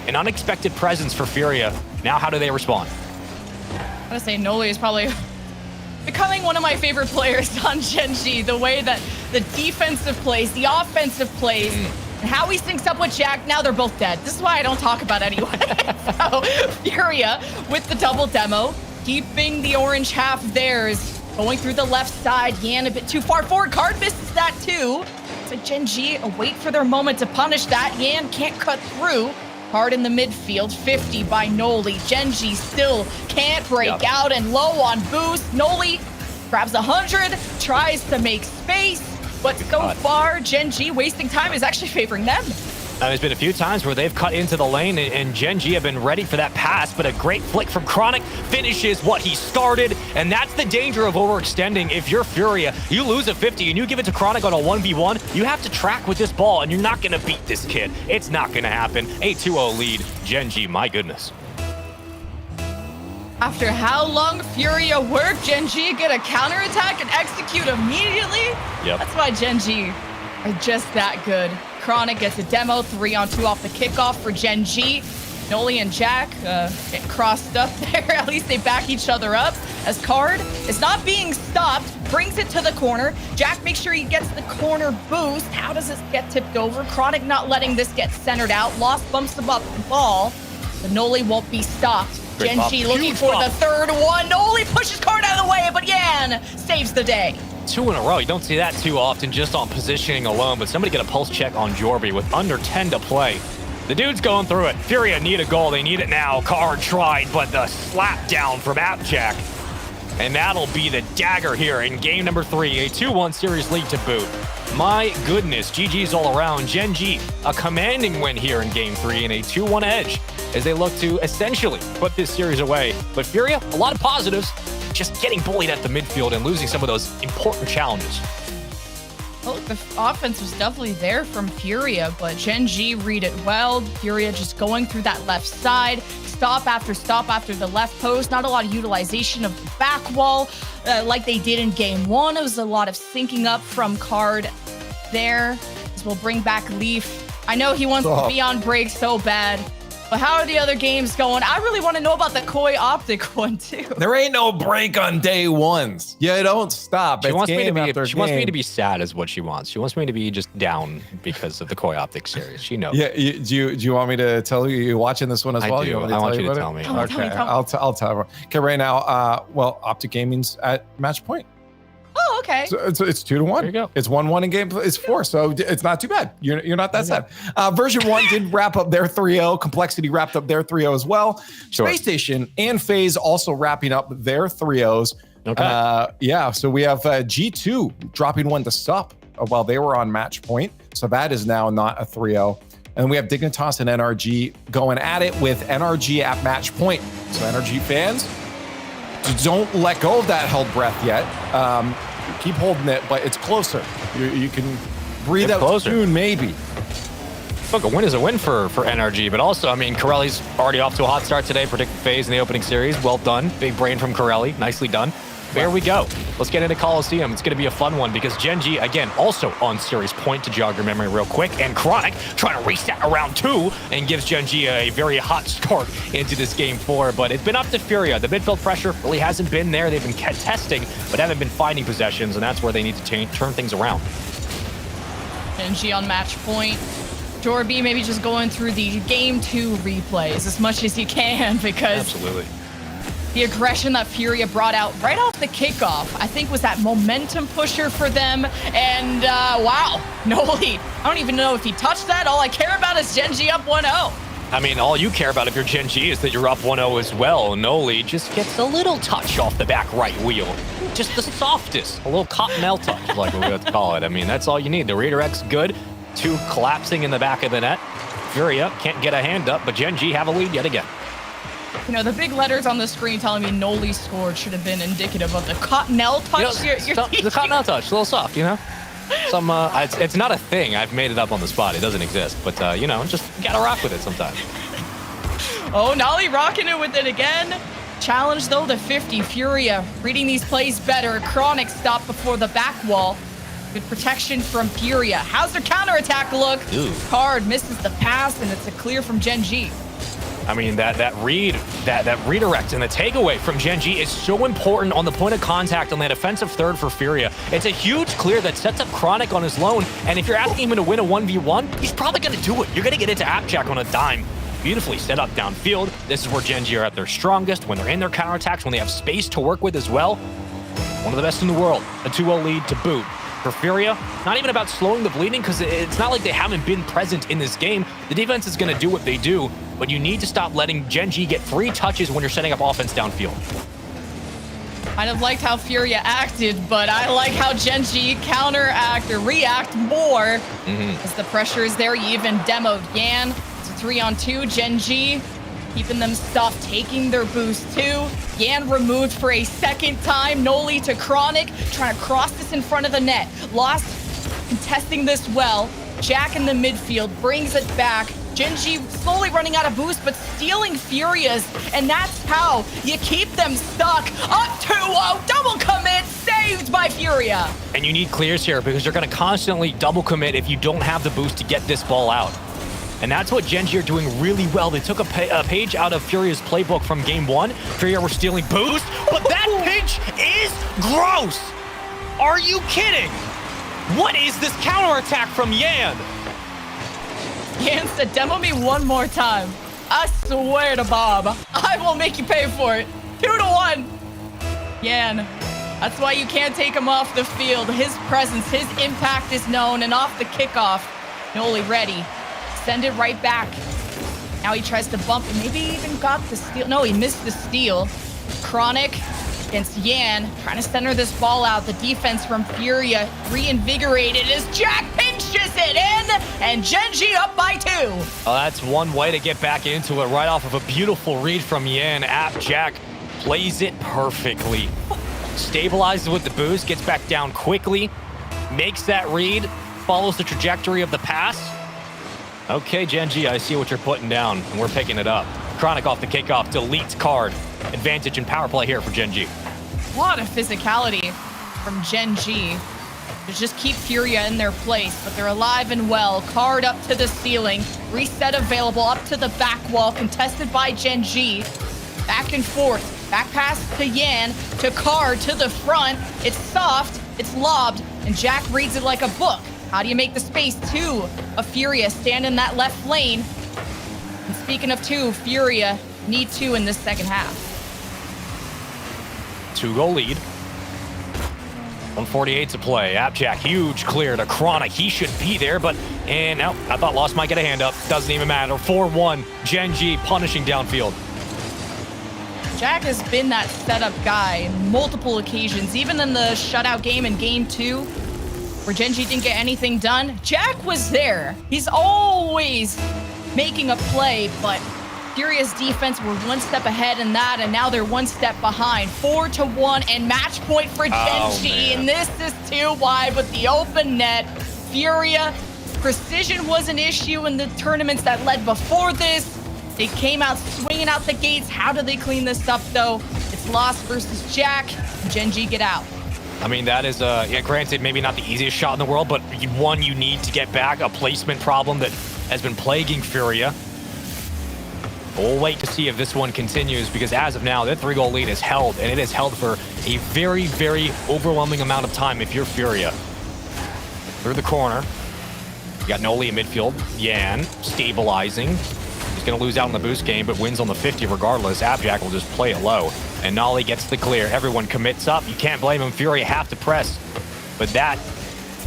An unexpected presence for Furia. Now, how do they respond? I'm gonna say Noli is probably becoming one of my favorite players on Gen.G. The way that the defensive plays, the offensive plays, and how he syncs up with Jack. Now they're both dead. This is why I don't talk about it anyway. So Furia with the double demo, keeping the orange half theirs, going through the left side. Yan a bit too far forward. Card misses that too. So Gen.G wait for their moment to punish that. Yan can't cut through. Card in the midfield, 50 by Noli. Gen.G still can't break out and low on boost. Noli grabs 100, tries to make space, but so far, Gen.G wasting time is actually favoring them. There's been a few times where they've cut into the lane and Gen.G have been ready for that pass, but a great flick from Chronic finishes what he started, and that's the danger of overextending. If you're Furia, you lose a 50 and you give it to Chronic on a 1v1, you have to track with this ball, and you're not going to beat this kid. It's not going to happen. A 2-0 lead. Gen.G, my goodness. After how long Furia worked, Gen.G get a counterattack and execute immediately? Yep. That's why Gen.G are just that good. Chronic gets a demo, 3-on-2 off the kickoff for Gen.G. Noli and Jack get crossed up there. At least they back each other up as Card is not being stopped, brings it to the corner. Jack makes sure he gets the corner boost. How does this get tipped over? Chronic not letting this get centered out. Lost bumps him up the ball, but Noli won't be stopped. Gen.G looking for the third one. Noli pushes Card out of the way, but Yan saves the day. 2 in a row. You don't see that too often just on positioning alone, but somebody get a pulse check on Jorby with under 10 to play. The dude's going through it. Furia need a goal. They need it now. Card tried, but the slap down from Appjack. And that'll be the dagger here in game number 3, a 2-1 series lead to boot. My goodness, GG's all around. Gen.G, a commanding win here in game 3 and a 2-1 edge as they look to essentially put this series away. But Furia, a lot of positives, just getting bullied at the midfield and losing some of those important challenges. Well, the offense was definitely there from Furia, but Gen.G read it well. Furia just going through that left side, stop after the left post. Not a lot of utilization of the back wall like they did in game 1. It was a lot of syncing up from Card there. As we'll bring back Leaf. I know he wants to be on break so bad. But how are the other games going? I really want to know about the Koi Optic one, too. There ain't no break on day ones. You don't stop. She wants me to be sad is what she wants. She wants me to be just down because of the Koi Optic series. She knows. Yeah, do you want me to tell you you're watching this one as well? I do. I want you to tell me. Okay, I'll tell her. Okay, right now, well, Optic Gaming's at match point. Oh, okay. So it's 2-1. There you go. It's 1-1 in game. It's 4, so it's not too bad. You're not that sad. Version 1 did wrap up their 3-0. Complexity wrapped up their 3-0 as well. Sure. Space Station and FaZe also wrapping up their 3-0s. Okay. Yeah, so we have G2 dropping one to Sup while they were on match point. So that is now not a 3-0. And we have Dignitas and NRG going at it with NRG at match point. So NRG fans, don't let go of that held breath yet. Keep holding it, but it's closer. You can breathe out soon, maybe. Look, a win is a win for NRG, but also, I mean, Corelli's already off to a hot start today, predicted FaZe in the opening series. Well done. Big brain from Corelli. Nicely done. There we go. Let's get into Coliseum. It's going to be a fun one because Gen.G, again, also on series point to jog your memory real quick. And Chronic trying to reset around 2 and gives Gen.G a very hot start into this game 4. But it's been up to Furia. The midfield pressure really hasn't been there. They've been testing, but haven't been finding possessions, and that's where they need to turn things around. Gen.G on match point. Jorby maybe just going through the game 2 replays as much as you can because absolutely. The aggression that Furia brought out right off the kickoff, I think, was that momentum pusher for them. And wow, Noli, I don't even know if he touched that. All I care about is Gen.G up 1-0. I mean, all you care about if you're Gen.G is that you're up 1-0 as well. Noli just gets a little touch off the back right wheel. Just the softest, a little cottonelle touch, like we have to call it. I mean, that's all you need. The redirect's good. 2 collapsing in the back of the net. Furia can't get a hand up, but Gen.G have a lead yet again. You know, the big letters on the screen telling me Noli scored should have been indicative of the cottonelle touch. You know, the cottonelle touch, a little soft, you know? Some, it's not a thing. I've made it up on the spot. It doesn't exist. But, you know, just gotta rock with it sometimes. Oh, Noli rocking it with it again. Challenge, though, the 50. Furia reading these plays better. Chronic stop before the back wall. Good protection from Furia. How's their counterattack look? Ooh. Card misses the pass, and it's a clear from Gen.G. I mean, that redirect and the takeaway from Gen.G is so important on the point of contact on that offensive third for Furia. It's a huge clear that sets up Chronic on his lone, and if you're asking him to win a 1v1, he's probably going to do it. You're going to get into Appjack on a dime. Beautifully set up downfield. This is where Gen.G are at their strongest, when they're in their counterattacks, when they have space to work with as well. One of the best in the world. A 2-0 lead to boot. For Furia, not even about slowing the bleeding, because it's not like they haven't been present in this game. The defense is going to do what they do, but you need to stop letting Gen.G get free touches when you're setting up offense downfield. Kind of liked how Furia acted, but I like how Gen.G counteract or react more as the pressure is there. You even demoed Yan. It's a 3-on-2. Gen.G keeping them stuffed, taking their boost too. Yan removed for a second time. Noli to Chronic, trying to cross this in front of the net. Lost contesting this well. Jack in the midfield brings it back. Gen.G slowly running out of boost, but stealing Furia's, and that's how you keep them stuck. Up 2-0, double commit, saved by Furia. And you need clears here because you're going to constantly double commit if you don't have the boost to get this ball out. And that's what Gen.G are doing really well. They took a page out of Furia's playbook from game 1. Furia were stealing boost, but that pitch is gross. Are you kidding? What is this counterattack from Yan? Yan said, demo me one more time. I swear to Bob, I will make you pay for it. 2-1. Yan, that's why you can't take him off the field. His presence, his impact is known, and off the kickoff, Noli ready. Send it right back. Now he tries to bump it. Maybe he even got the steal. No, he missed the steal. Chronic against Yan, trying to center this ball out. The defense from Furia reinvigorated as Jack pinches it in, and Gen.G up by 2. Well, that's one way to get back into it, right off of a beautiful read from Yan. Jack plays it perfectly. Stabilizes with the boost, gets back down quickly, makes that read, follows the trajectory of the pass. Okay, Gen.G, I see what you're putting down, and we're picking it up. Chronic off the kickoff, deletes card. Advantage in power play here for Gen.G. A lot of physicality from Gen.G to just keep Furia in their place, but they're alive and well. Card up to the ceiling, reset available up to the back wall, contested by Gen.G. Back and forth, back pass to Yan, to Card, to the front. It's soft, it's lobbed, and Jack reads it like a book. How do you make the space? 2 of Furia stand in that left lane. And speaking of 2, Furia need 2 in this second half. 2-goal lead. 148 to play. Jack, huge clear to Chronic. He should be there, but no, I thought Lost might get a hand up. Doesn't even matter. 4-1. Gen.G punishing downfield. Jack has been that setup guy in multiple occasions, even in the shutout game in game 2. Where Gen.G didn't get anything done, Jack was there. He's always making a play, but Furia's defense were one step ahead in that, and now they're one step behind. 4-1, and match point for Gen.G, and this is too wide with the open net. Furia, precision was an issue in the tournaments that led before this. They came out swinging out the gates. How do they clean this up, though? It's Lost versus Jack, and Gen.G get out. I mean, that is, granted, maybe not the easiest shot in the world, but one you need to get back, a placement problem that has been plaguing Furia. We'll wait to see if this one continues, because as of now, that 3-goal lead is held, and it is held for a very, very overwhelming amount of time if you're Furia. Through the corner. You got Noli in midfield. Yan stabilizing. He's going to lose out in the boost game, but wins on the 50 regardless. Jack will just play it low. And Nolly gets the clear. Everyone commits up. You can't blame him. Furia have to press. But that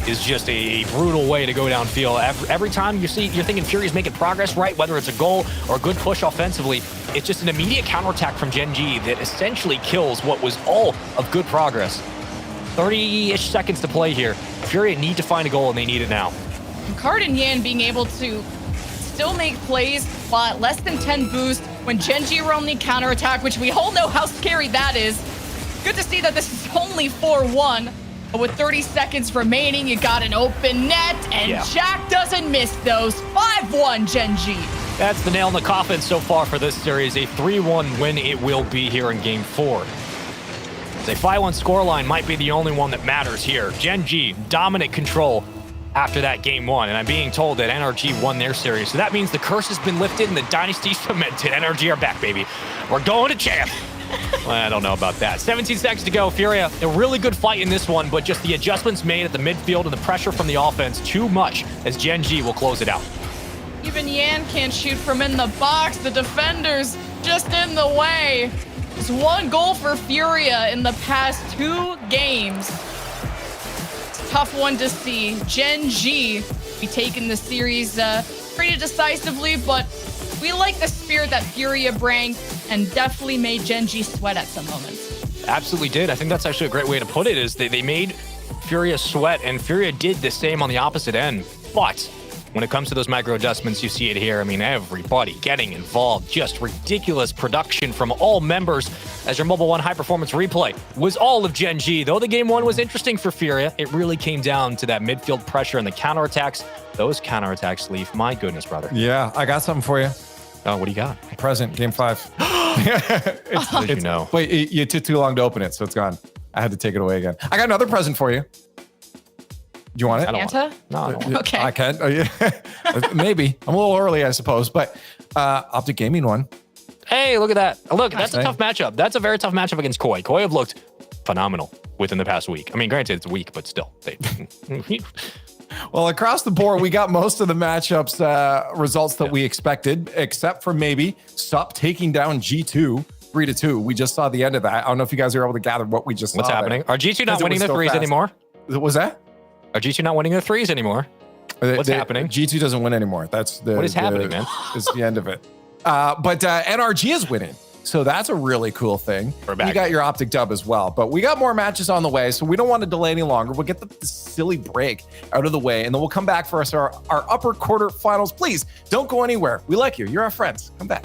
is just a brutal way to go downfield. Every time you're thinking Furia's making progress, right? Whether it's a goal or a good push offensively, it's just an immediate counterattack from Gen.G that essentially kills what was all of good progress. 30-ish seconds to play here. Furia need to find a goal, and they need it now. And Card and Yan being able to still make plays while at less than 10 boost when Gen.G were on the counterattack, which we all know how scary that is. Good to see that this is only 4-1. But with 30 seconds remaining, you got an open net, and Jack doesn't miss those. 5-1 Gen.G. That's the nail in the coffin so far for this series. A 3-1 win it will be here in Game 4. The 5-1 scoreline might be the only one that matters here. Gen.G, dominant control after that Game 1, and I'm being told that NRG won their series. So that means the curse has been lifted and the dynasty's cemented. NRG are back, baby. We're going to champ. Well, I don't know about that. 17 seconds to go. Furia, a really good fight in this one, but just the adjustments made at the midfield and the pressure from the offense, too much, as Gen.G will close it out. Even Yan can't shoot from in the box. The defenders just in the way. It's 1 goal for Furia in the past 2 games. It's a tough one to see. Gen.G be taking the series pretty decisively, but we like the spirit that Furia bring and definitely made Gen.G sweat at some moments. Absolutely did. I think that's actually a great way to put it, is they made Furia sweat, and Furia did the same on the opposite end. But when it comes to those micro adjustments, you see it here. I mean, everybody getting involved. Just ridiculous production from all members, as your Mobile 1 high-performance replay was all of Gen.G. Though the game one was interesting for Furia, it really came down to that midfield pressure and the counterattacks. Those counterattacks, Leaf, my goodness, brother. Yeah, I got something for you. Oh, what do you got? Present, game 5. How did you know? Wait, you took too long to open it, so it's gone. I had to take it away again. I got another present for you. Do you want it? I don't want it. No, I don't want it. Okay. I can. Oh, yeah. Maybe. I'm a little early, I suppose, but Optic Gaming won. Hey, look at that. Look, that's a tough matchup. That's a very tough matchup against Koi. Koi have looked phenomenal within the past week. I mean, granted, it's a week, but still. Well, across the board, we got most of the matchups results that we expected, except for maybe Sup taking down G2 3-2. We just saw the end of that. I don't know if you guys are able to gather what we just saw. What's happening? Are G2 not winning the threes anymore? Was that? Are G2 not winning the threes anymore? What's happening? G2 doesn't win anymore. That's the what is happening, man? It's the end of it. But NRG is winning. So that's a really cool thing. We're back. You got your Optic dub as well. But we got more matches on the way, so we don't want to delay any longer. We'll get the silly break out of the way, and then we'll come back for us our upper quarter finals. Please don't go anywhere. We like you. You're our friends. Come back.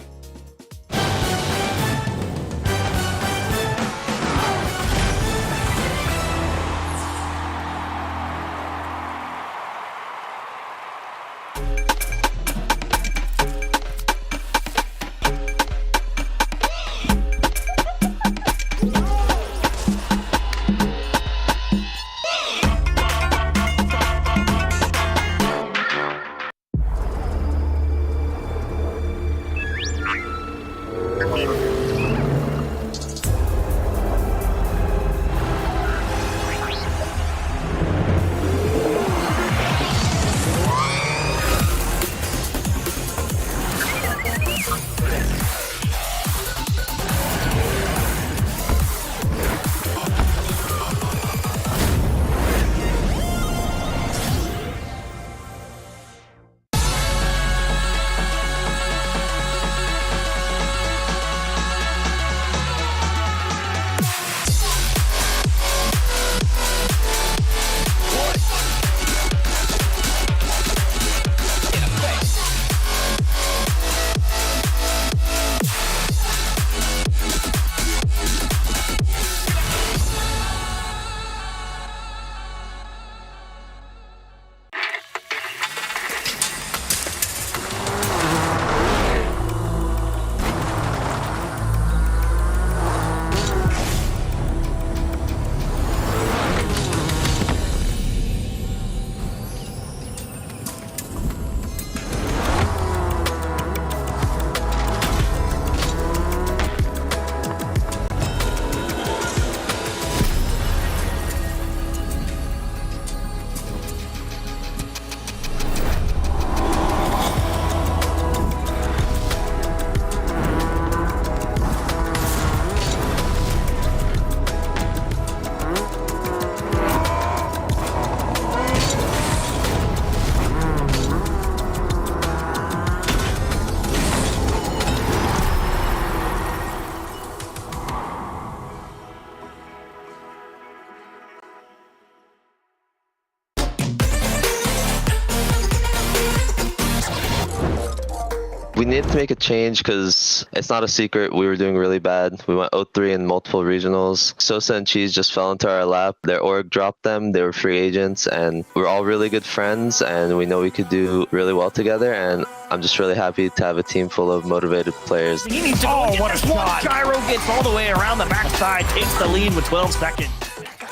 We needed to make a change because it's not a secret we were doing really bad. We went 0-3 in multiple regionals. Sosa and Cheese just fell into our lap. Their org dropped them. They were free agents, and we're all really good friends, and we know we could do really well together, and I'm just really happy to have a team full of motivated players. He needs to what a shot. Gyro gets all the way around the backside, takes the lead with 12 seconds.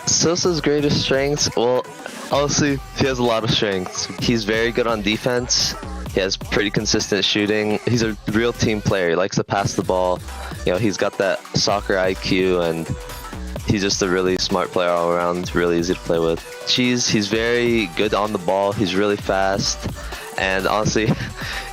Sosa's greatest strengths, well, honestly, he has a lot of strengths. He's very good on defense. He has pretty consistent shooting. He's a real team player. He likes to pass the ball. You know, he's got that soccer IQ, and he's just a really smart player all around, really easy to play with. Cheese, he's very good on the ball. He's really fast. And honestly,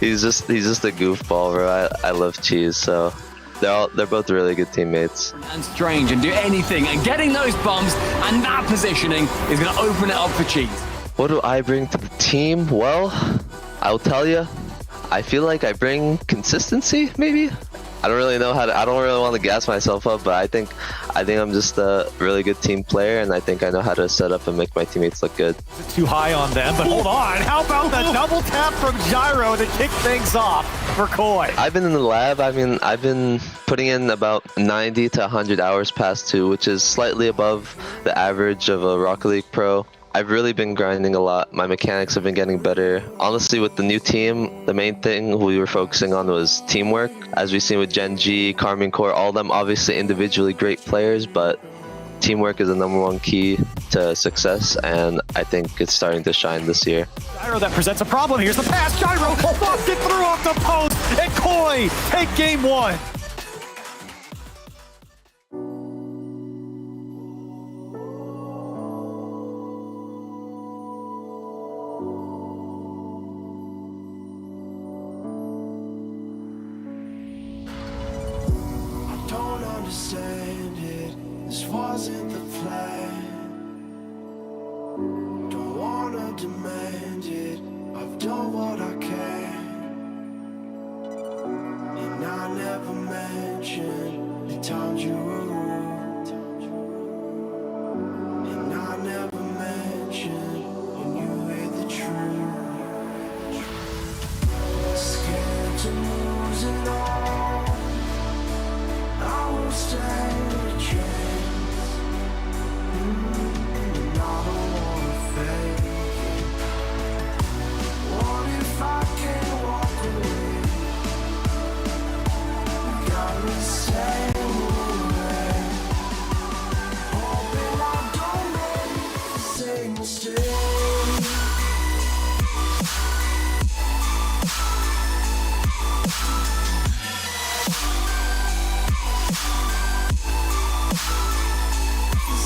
he's just a goofball, bro. I love Cheese, so they're both really good teammates. And Strange and do anything, and getting those bumps and that positioning is going to open it up for Cheese. What do I bring to the team? Well, I'll tell you, I feel like I bring consistency, maybe. I don't really know how to. I don't really want to gas myself up, but I think I'm just a really good team player, and I think I know how to set up and make my teammates look good. Too high on them, but hold on. How about the double tap from Gyro to kick things off for Koi? I've been in the lab. I mean, I've been putting in about 90 to 100 hours past 2, which is slightly above the average of a Rocket League pro. I've really been grinding a lot. My mechanics have been getting better. Honestly, with the new team, the main thing we were focusing on was teamwork. As we've seen with Gen.G, Carmine Core, all of them obviously individually great players, but teamwork is the #1 key to success, and I think it's starting to shine this year. Gyro, that presents a problem. Here's the pass. Gyro buffed it through off the post, and Koi take game 1. Don't understand it, this wasn't the plan. Don't wanna demand it, I've done what I can. And I never mentioned the times you were rude. And I never mentioned when you hid the truth. Scared to lose it all, I won't stand a chance. And I don't wanna fake it. What if I can't walk away? You got me saying away. Hoping I don't make the same mistake.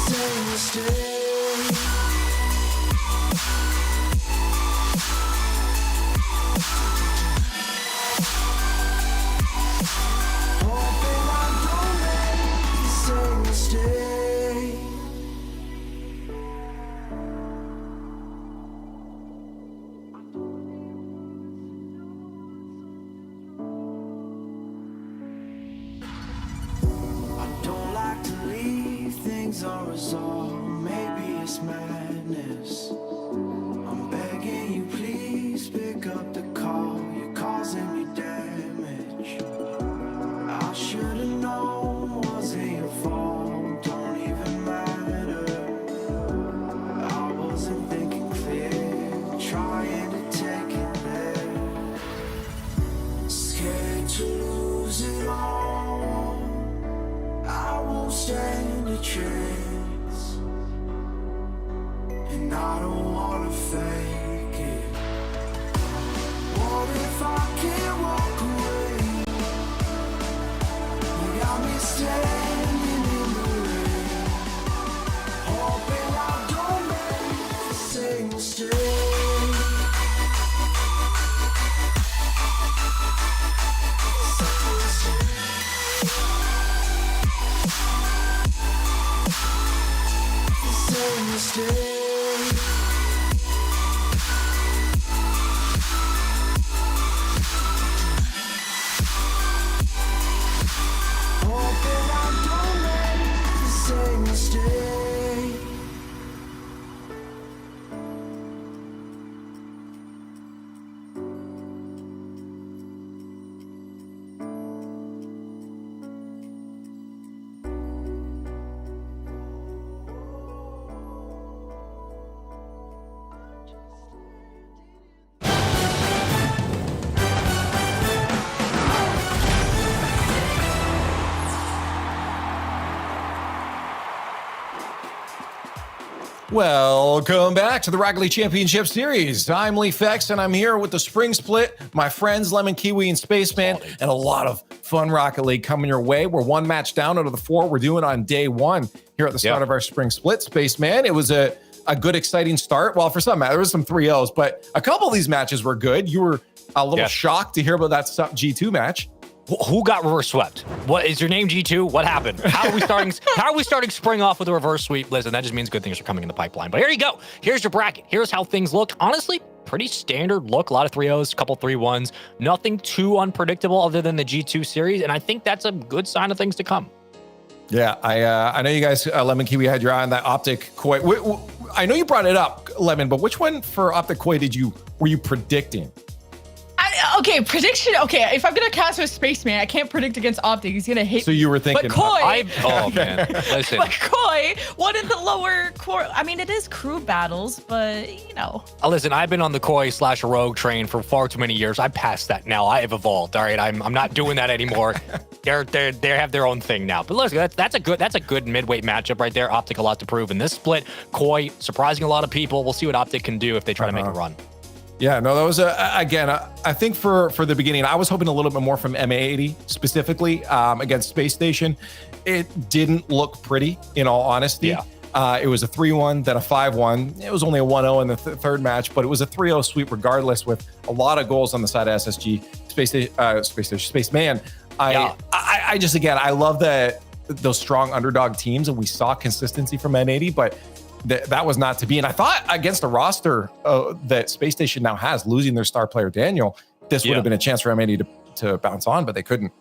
Same mistake. Hoping I don't make the same mistake. I don't like to leave things unresolved. Maybe it's madness. I'm begging you, please pick up the call. You're causing me damage. I should've known, wasn't your fault. Don't even matter. I wasn't thinking clear, trying to take it there. Scared to lose it all, I won't stand a chance. And I don't wanna fake it. What if I can't walk away? You got me standing in the rain, hoping I don't make the same mistake. Same mistake. Hoping I don't make the same mistake. Welcome back to the Rocket League Championship Series. I'm Lee Fex, and I'm here with the Spring Split, my friends Lemon Kiwi and Spaceman, and a lot of fun Rocket League coming your way. We're 1 match down out of the 4 we're doing on day 1 here at the start of our Spring Split. Spaceman, it was a good, exciting start. Well, for some, there was some 3-0s, but a couple of these matches were good. You were a little shocked to hear about that G2 match. Who got reverse swept? What is your name? G2? What happened? How are we starting? How are we starting spring off with a reverse sweep? Listen, that just means good things are coming in the pipeline. But here you go. Here's your bracket. Here's how things look. Honestly, pretty standard look. A lot of 3-0s, a couple 3-1s. Nothing too unpredictable other than the G2 series, and I think that's a good sign of things to come. Yeah, I know you guys, Lemon Kiwi, had your eye on that Optic Koi. I know you brought it up, Lemon, but which one for Optic Koi were you predicting? Okay, prediction. Okay, if I'm gonna cast with Spaceman, I can't predict against Optic. He's gonna hate. So you were thinking, but Koi. Man, listen. But Koi, one of the lower core. I mean, it is crew battles, but you know. Listen, I've been on the Koi/Rogue train for far too many years. I passed that now. I have evolved. All right, I'm not doing that anymore. They have their own thing now. But look, that's a good midweight matchup right there. Optic a lot to prove in this split. Koi surprising a lot of people. We'll see what Optic can do if they try to make a run. Yeah, no, that was again. I think for the beginning, I was hoping a little bit more from MA80 specifically against Space Station. It didn't look pretty, in all honesty. Yeah. It was a 3-1, then a 5-1. It was only a 1-0 in the third match, but it was a 3-0 sweep regardless, with a lot of goals on the side of SSG. Spaceman. I just, again, I love those strong underdog teams, and we saw consistency from N80, but that was not to be. And I thought against the roster that Space Station now has, losing their star player Daniel, this would have been a chance for M80 to bounce on, but they couldn't.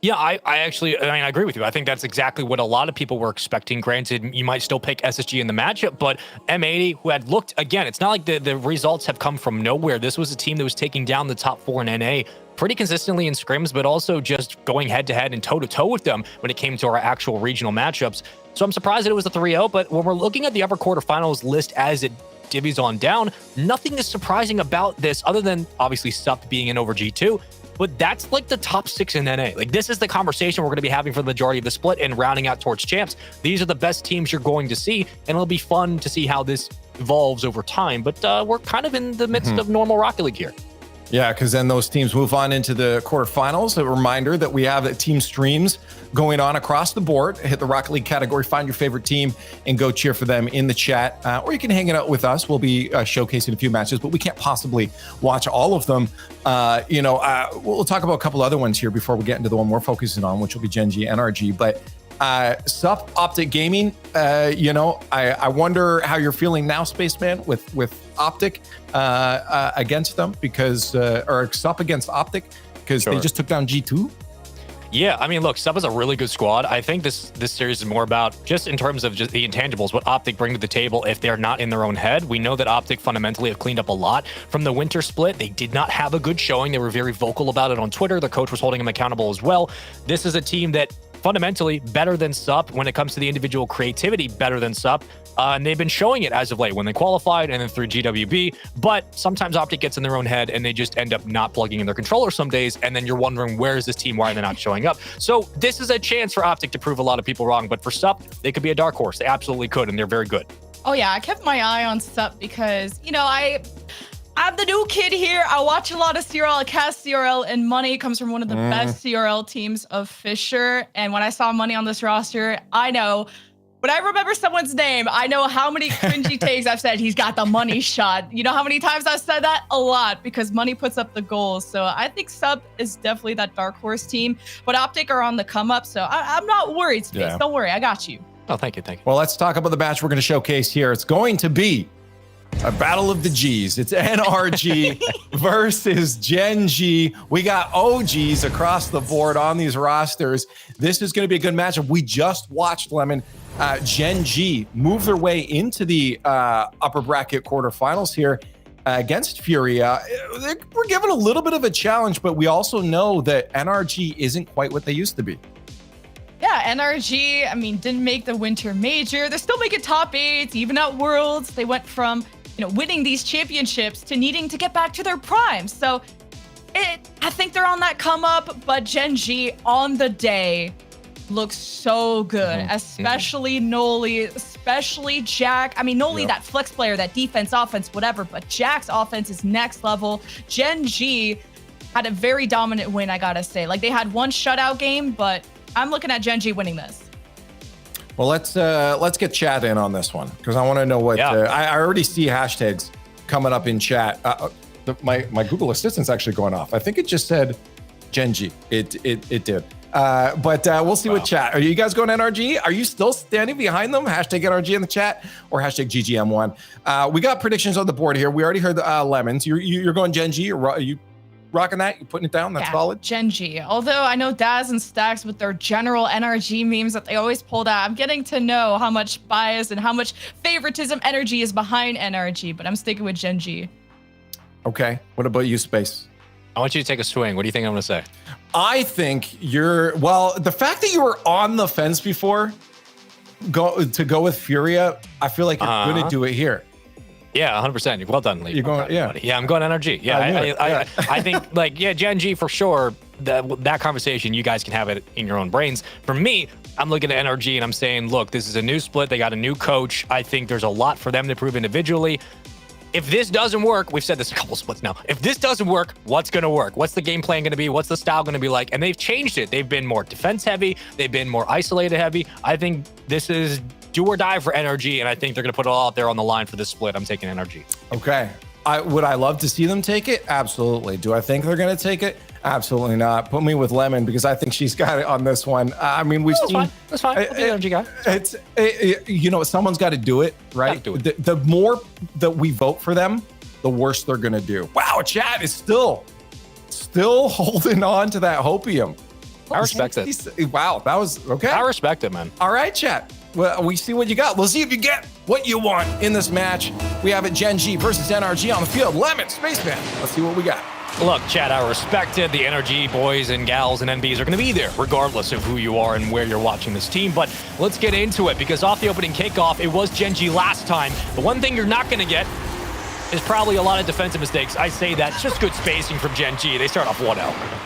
Yeah, I agree with you. I think that's exactly what a lot of people were expecting. Granted, you might still pick SSG in the matchup, but M80, who had looked, again, it's not like the results have come from nowhere. This was a team that was taking down the top 4 in NA pretty consistently in scrims, but also just going head-to-head and toe-to-toe with them when it came to our actual regional matchups. So I'm surprised that it was a 3-0, but when we're looking at the upper quarterfinals list as it divvies on down, nothing is surprising about this other than obviously SUP being in over G2, but that's like the top 6 in NA. Like, this is the conversation we're going to be having for the majority of the split and rounding out towards champs. These are the best teams you're going to see, and it'll be fun to see how this evolves over time, but we're kind of in the midst of normal Rocket League here. Yeah, because then those teams move on into the quarterfinals. A reminder that we have team streams going on across the board. Hit the Rocket League category, find your favorite team, and go cheer for them in the chat. Or you can hang it out with us. We'll be showcasing a few matches, but we can't possibly watch all of them. We'll talk about a couple other ones here before we get into the one we're focusing on, which will be Gen.G and NRG. But SUP Optic Gaming, I wonder how you're feeling now, Spaceman, with Optic against them, because or SUP against Optic, because they just took down G2. Yeah, I mean, look, SUP is a really good squad. I think this series is more about, just in terms of just the intangibles, what Optic bring to the table if they're not in their own head. We know that Optic fundamentally have cleaned up a lot from the winter split. They did not have a good showing. They were very vocal about it on Twitter. The coach was holding them accountable as well. This is a team that fundamentally better than SUP when it comes to the individual creativity, better than SUP. And they've been showing it as of late when they qualified and then through GWB. But sometimes Optic gets in their own head and they just end up not plugging in their controller some days. And then you're wondering, where is this team? Why are they not showing up? So this is a chance for Optic to prove a lot of people wrong. But for SUP, they could be a dark horse. They absolutely could. And they're very good. Oh, yeah. I kept my eye on SUP because, I'm the new kid here. I watch a lot of CRL. I cast CRL, and Money comes from one of the best CRL teams of Fisher. And when I saw Money on this roster, I know, when I remember someone's name, I know how many cringy takes I've said, he's got the money shot. You know how many times I've said that? A lot, because Money puts up the goals. So I think SUP is definitely that dark horse team. But Optic are on the come up, so I'm not worried, Space. Yeah. Don't worry, I got you. Oh, thank you. Well, let's talk about the match we're going to showcase here. It's going to be a battle of the G's. It's NRG versus Gen.G. We got OGs across the board on these rosters. This is going to be a good matchup. We just watched Lemon Gen.G move their way into the upper bracket quarterfinals here against Furia. We're given a little bit of a challenge, but we also know that NRG isn't quite what they used to be. Yeah, NRG, didn't make the winter major. They're still making top 8s, even at Worlds. They went from winning these championships to needing to get back to their prime. So I think they're on that come up, but Gen.G on the day looks so good, especially Noli, especially Jack. Noli, that flex player, that defense, offense, whatever, but Jack's offense is next level. Gen.G had a very dominant win, I gotta say. Like, they had one shutout game, but I'm looking at Gen.G winning this. Well, let's get chat in on this one, because I want to know what I already see hashtags coming up in chat. My Google Assistant's actually going off. I think it just said Gen.G. It did. But we'll see what chat. Are you guys going NRG? Are you still standing behind them? Hashtag NRG in the chat or hashtag GGM1. We got predictions on the board here. We already heard the Lemons. You're going Gen.G. Are you rocking that? You putting it down? That's solid. Gen.G. Although I know Daz and Stacks with their general NRG memes that they always pulled out, I'm getting to know how much bias and how much favoritism energy is behind NRG, but I'm sticking with Gen.G. Okay. What about you, Space? I want you to take a swing. What do you think I'm going to say? I think the fact that you were on the fence before go with Furia, I feel like you're going to do it here. Yeah, 100%. Well done, Lee. You're going, yeah. Buddy. Yeah, I'm going NRG. Yeah, I think, like, yeah, Gen.G for sure. That conversation, you guys can have it in your own brains. For me, I'm looking at NRG and I'm saying, look, this is a new split. They got a new coach. I think there's a lot for them to prove individually. If this doesn't work, we've said this a couple splits now. If this doesn't work, what's going to work? What's the game plan going to be? What's the style going to be like? And they've changed it. They've been more defense heavy. They've been more isolated heavy. I think this is do or die for NRG, and I think they're going to put it all out there on the line for this split. I'm taking NRG. Okay. Would I love to see them take it? Absolutely. Do I think they're going to take it? Absolutely not. Put me with Lemon because I think she's got it on this one. I mean, we've seen. That's fine. I'll be the NRG guy. Someone's got to do it, right? Do it. The more that we vote for them, the worse they're going to do. Wow, chat is still holding on to that hopium. I respect it. Wow, that was okay. I respect it, man. All right, chat. Well, we see what you got. We'll see if you get what you want in this match. We have it Gen.G versus NRG on the field. Lemon, Spaceman. Let's see what we got. Look, Chad, I respect it. The NRG boys and gals and NBs are going to be there, regardless of who you are and where you're watching this team. But let's get into it, because off the opening kickoff, it was Gen.G last time. The one thing you're not going to get is probably a lot of defensive mistakes. I say that. It's just good spacing from Gen.G. They start off 1-0.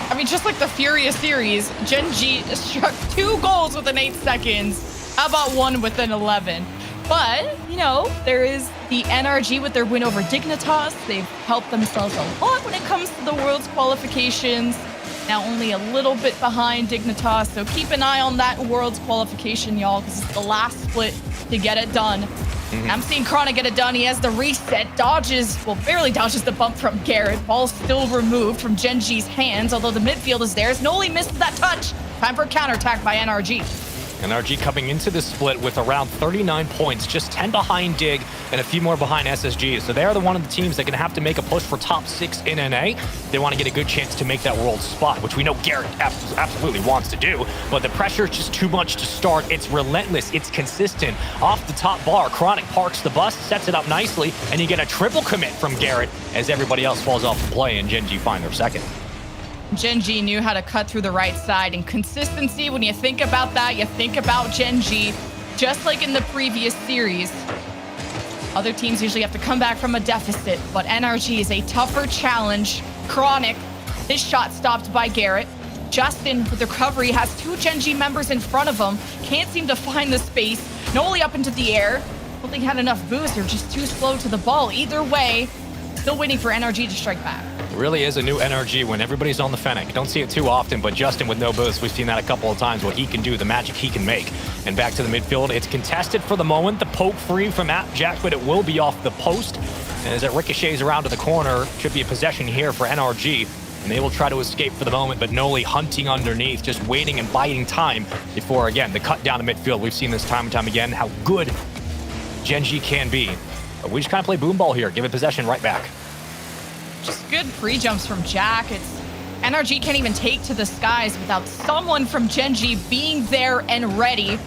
I mean, just like the Furia series, Gen.G struck 2 goals within 8 seconds. How about 1 within 11? But, you know, there is the NRG with their win over Dignitas. They've helped themselves a lot when it comes to the Worlds qualifications. Now only a little bit behind Dignitas, so keep an eye on that Worlds qualification, y'all, because it's the last split to get it done. I'm seeing Chronic get it done. He has the reset, barely dodges the bump from Garrett. Ball still removed from Gen.G's hands, although the midfield is there. Noli misses that touch. Time for a counterattack by NRG. NRG coming into this split with around 39 points, just 10 behind Dig and a few more behind SSG. So they are one of the teams that are going to have to make a push for top 6 in NA. They want to get a good chance to make that world spot, which we know Garrett absolutely wants to do. But the pressure is just too much to start. It's relentless. It's consistent. Off the top bar, Chronic parks the bus, sets it up nicely, and you get a triple commit from Garrett as everybody else falls off the play and Gen.G find their second. Gen.G knew how to cut through the right side, and consistency, when you think about that, you think about Gen.G. Just like in the previous series, other teams usually have to come back from a deficit, but NRG is a tougher challenge. Chronic, his shot stopped by Garrett. Justin, with the recovery, has 2 Gen.G members in front of him, can't seem to find the space. Noli up into the air. Don't think he had enough boost, they're just too slow to the ball. Either way, still waiting for NRG to strike back. It really is a new NRG when everybody's on the Fennec. Don't see it too often, but Justin with no boost, we've seen that a couple of times, what he can do, the magic he can make. And back to the midfield, it's contested for the moment. The poke free from Jack, but it will be off the post. And as it ricochets around to the corner, should be a possession here for NRG. And they will try to escape for the moment, but Noli hunting underneath, just waiting and biding time before, again, the cut down the midfield. We've seen this time and time again, how good Gen.G can be. But we just kind of play boom ball here, give it possession right back. Just good pre-jumps from Jack. NRG can't even take to the skies without someone from Gen.G being there and ready.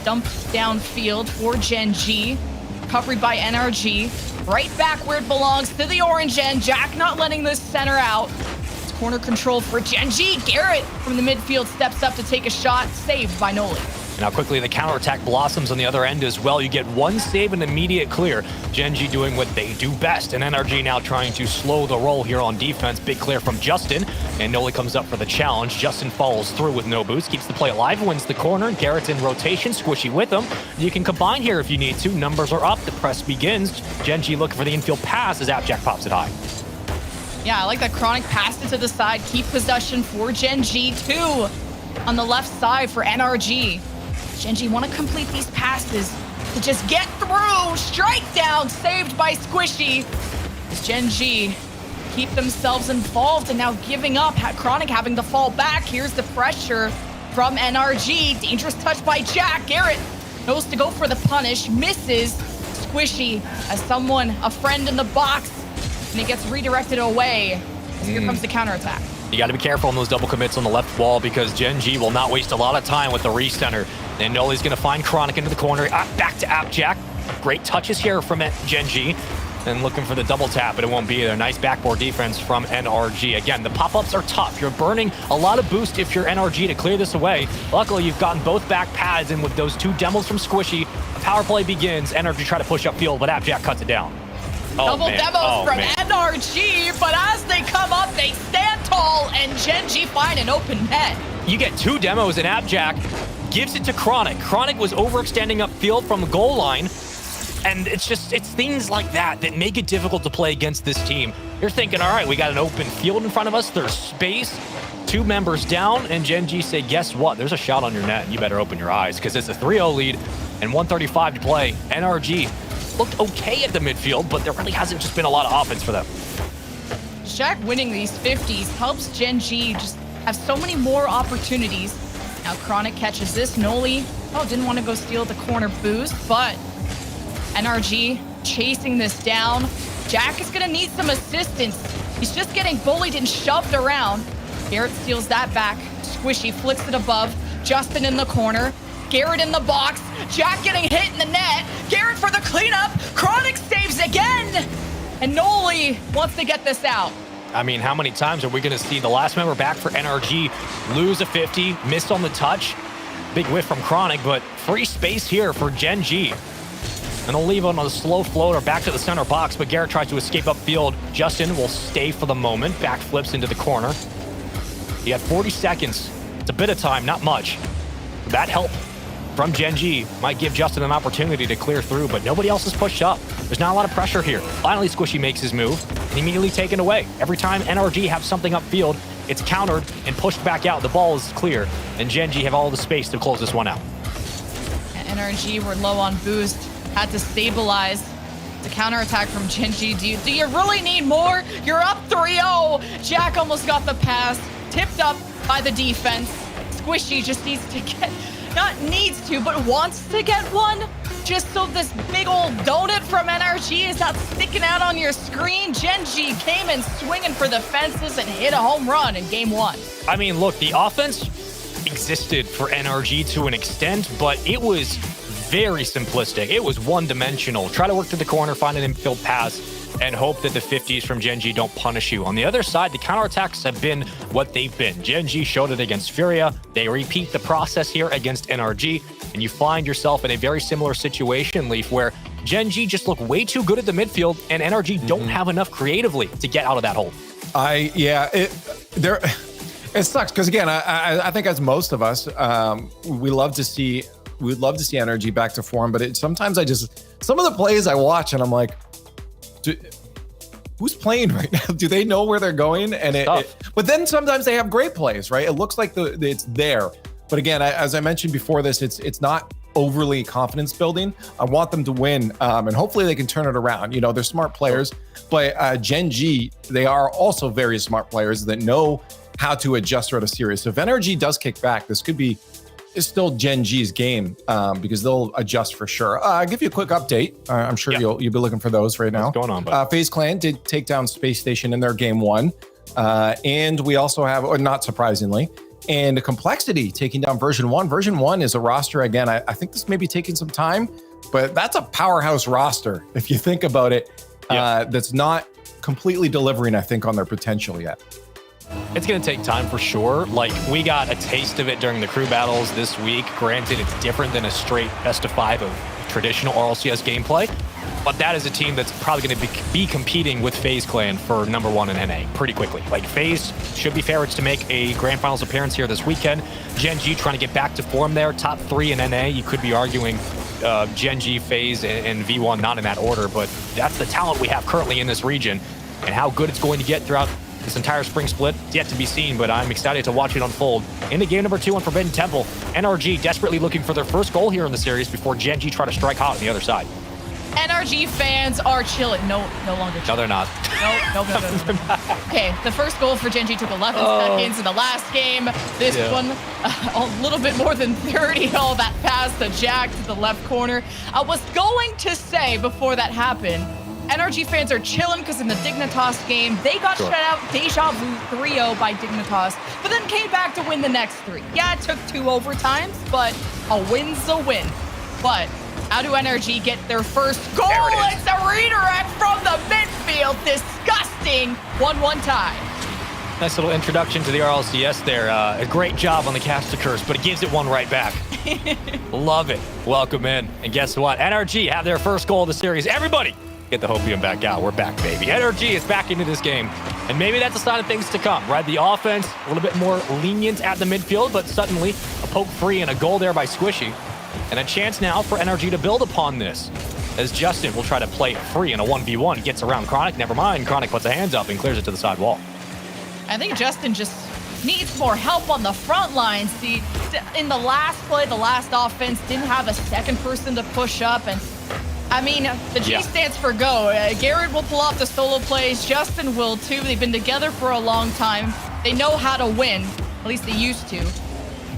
Dumped downfield for Gen.G. Recovery by NRG. Right back where it belongs, to the orange end. Jack not letting this center out. It's corner control for Gen.G. Garrett from the midfield steps up to take a shot. Saved by Noli. Now quickly the counterattack blossoms on the other end as well. You get 1 save and immediate clear. Gen.G doing what they do best, and NRG now trying to slow the roll here on defense. Big clear from Justin, and Noli comes up for the challenge. Justin follows through with no boost, keeps the play alive, wins the corner. Garrett's in rotation, Squishy with him. You can combine here if you need to. Numbers are up, the press begins. Gen.G looking for the infield pass as Appjack pops it high. Yeah, I like that Chronic passed it to the side. Keep possession for Gen.G. 2 on the left side for NRG. Gen.G want to complete these passes to just get through. Strike down, saved by Squishy. As Gen.G keep themselves involved, and now giving up. Chronic having to fall back. Here's the pressure from NRG. Dangerous touch by Jack. Garrett knows to go for the punish, misses. Squishy as a friend in the box, and it gets redirected away. Here comes the counterattack. You got to be careful on those double commits on the left wall because Gen.G will not waste a lot of time with the recenter. And Noli's going to find Chronic into the corner. Back to Appjack. Great touches here from Gen.G. And looking for the double tap, but it won't be there. Nice backboard defense from NRG. Again, the pop-ups are tough. You're burning a lot of boost if you're NRG to clear this away. Luckily, you've gotten both back pads, and with those 2 demos from Squishy, the power play begins. NRG try to push up field, but Appjack cuts it down. Double demos from NRG, but as they come up, they stand tall, and Gen.G find an open net. You get 2 demos, and Appjack gives it to Chronic. Chronic was overextending up field from the goal line, and it's things like that that make it difficult to play against this team. You're thinking, all right, we got an open field in front of us. There's space, 2 members down, and Gen.G say, guess what? There's a shot on your net. You better open your eyes because it's a 3-0 lead and 1:35 to play. NRG looked okay at the midfield, but there really hasn't just been a lot of offense for them. Jack winning these 50s helps Gen.G just have so many more opportunities. Now Chronic catches this. Noli, didn't want to go steal the corner boost, but NRG chasing this down. Jack is going to need some assistance. He's just getting bullied and shoved around. Garrett steals that back. Squishy flicks it above. Justin in the corner. Garrett in the box. Jack getting hit in the net. Garrett for the cleanup. Chronic saves again. And Noli wants to get this out. I mean, how many times are we going to see the last member back for NRG lose a 50, miss on the touch? Big whiff from Chronic, but free space here for Gen.G. And they'll leave on a slow floater back to the center box, but Garrett tries to escape upfield. Justin will stay for the moment. Back flips into the corner. He had 40 seconds. It's a bit of time, not much. That help from Gen.G might give Justin an opportunity to clear through, but nobody else is pushed up. There's not a lot of pressure here. Finally, Squishy makes his move and immediately taken away. Every time NRG have something upfield, it's countered and pushed back out. The ball is clear, and Gen.G have all the space to close this one out. NRG were low on boost, had to stabilize the counterattack from Gen.G. Do you really need more? You're up 3-0. Jack almost got the pass, tipped up by the defense. Squishy just needs to get, not needs to, but wants to get one. Just so this big old donut from NRG is not sticking out on your screen. Gen.G came in swinging for the fences and hit a home run in game 1. I mean, look, the offense existed for NRG to an extent, but it was very simplistic. It was one-dimensional. Try to work to the corner, find an infield pass, and hope that the 50s from Gen.G don't punish you. On the other side, the counterattacks have been what they've been. Gen.G showed it against Furia. They repeat the process here against NRG, and you find yourself in a very similar situation, Leaf, where Gen.G just look way too good at the midfield, and NRG don't have enough creatively to get out of that hole. It sucks because again, I think as most of us, we'd love to see NRG back to form, but sometimes some of the plays I watch and I'm like, who's playing right now? Do they know where they're going? But then sometimes they have great plays, right? It looks like it's there. But again, as I mentioned before this, it's not overly confidence building. I want them to win, and hopefully they can turn it around. You know, they're smart players, but Gen.G, they are also very smart players that know how to adjust throughout a series. So if NRG does kick back, this could be still Gen.G's game because they'll adjust for sure. I'll give you a quick update. I'm sure you'll be looking for those right now. What's going on, bud? FaZe Clan did take down Space Station in their game 1. And we also have, or not surprisingly, and Complexity taking down Version 1. Version 1 is a roster, again, I think this may be taking some time, but that's a powerhouse roster, if you think about it, that's not completely delivering, I think, on their potential yet. It's going to take time for sure. Like, we got a taste of it during the crew battles this week. Granted, it's different than a straight best of 5 of traditional RLCS gameplay, but that is a team that's probably going to be competing with FaZe Clan for number 1 in NA pretty quickly. Like, FaZe should be favorites to make a grand finals appearance here this weekend. Gen.G trying to get back to form there. Top 3 in NA. You could be arguing Gen.G, FaZe, and V1 not in that order, but that's the talent we have currently in this region, and how good it's going to get throughout this entire spring split, it's yet to be seen, but I'm excited to watch it unfold. Into game number 2 on Forbidden Temple, NRG desperately looking for their first goal here in the series before Gen.G try to strike hot on the other side. NRG fans are chilling. No longer chilling. No, they're not. No. Okay, the first goal for Gen.G took 11 seconds in the last game. This one, a little bit more than 30. Oh, that pass to Jack to the left corner. I was going to say before that happened, NRG fans are chilling because in the Dignitas game, they got shut out Deja Vu 3-0 by Dignitas, but then came back to win the next 3. Yeah, it took 2 overtimes, but a win's a win. But how do NRG get their first goal? It's a redirect from the midfield. Disgusting 1-1 tie. Nice little introduction to the RLCS there. A great job on the cast to curse, but it gives it one right back. Love it. Welcome in. And guess what? NRG have their first goal of the series. Everybody, get the hopium back out. We're back, baby. NRG is back into this game. And maybe that's a sign of things to come, right? The offense, a little bit more lenient at the midfield, but suddenly a poke free and a goal there by Squishy. And a chance now for NRG to build upon this. As Justin will try to play it free in a 1v1. He gets around Chronic. Never mind. Chronic puts a hands up and clears it to the side wall. I think Justin just needs more help on the front lines. See, in the last play, the last offense didn't have a second person to push up. And I mean, the G stands for go. Garrett will pull off the solo plays. Justin will too. They've been together for a long time. They know how to win. At least they used to.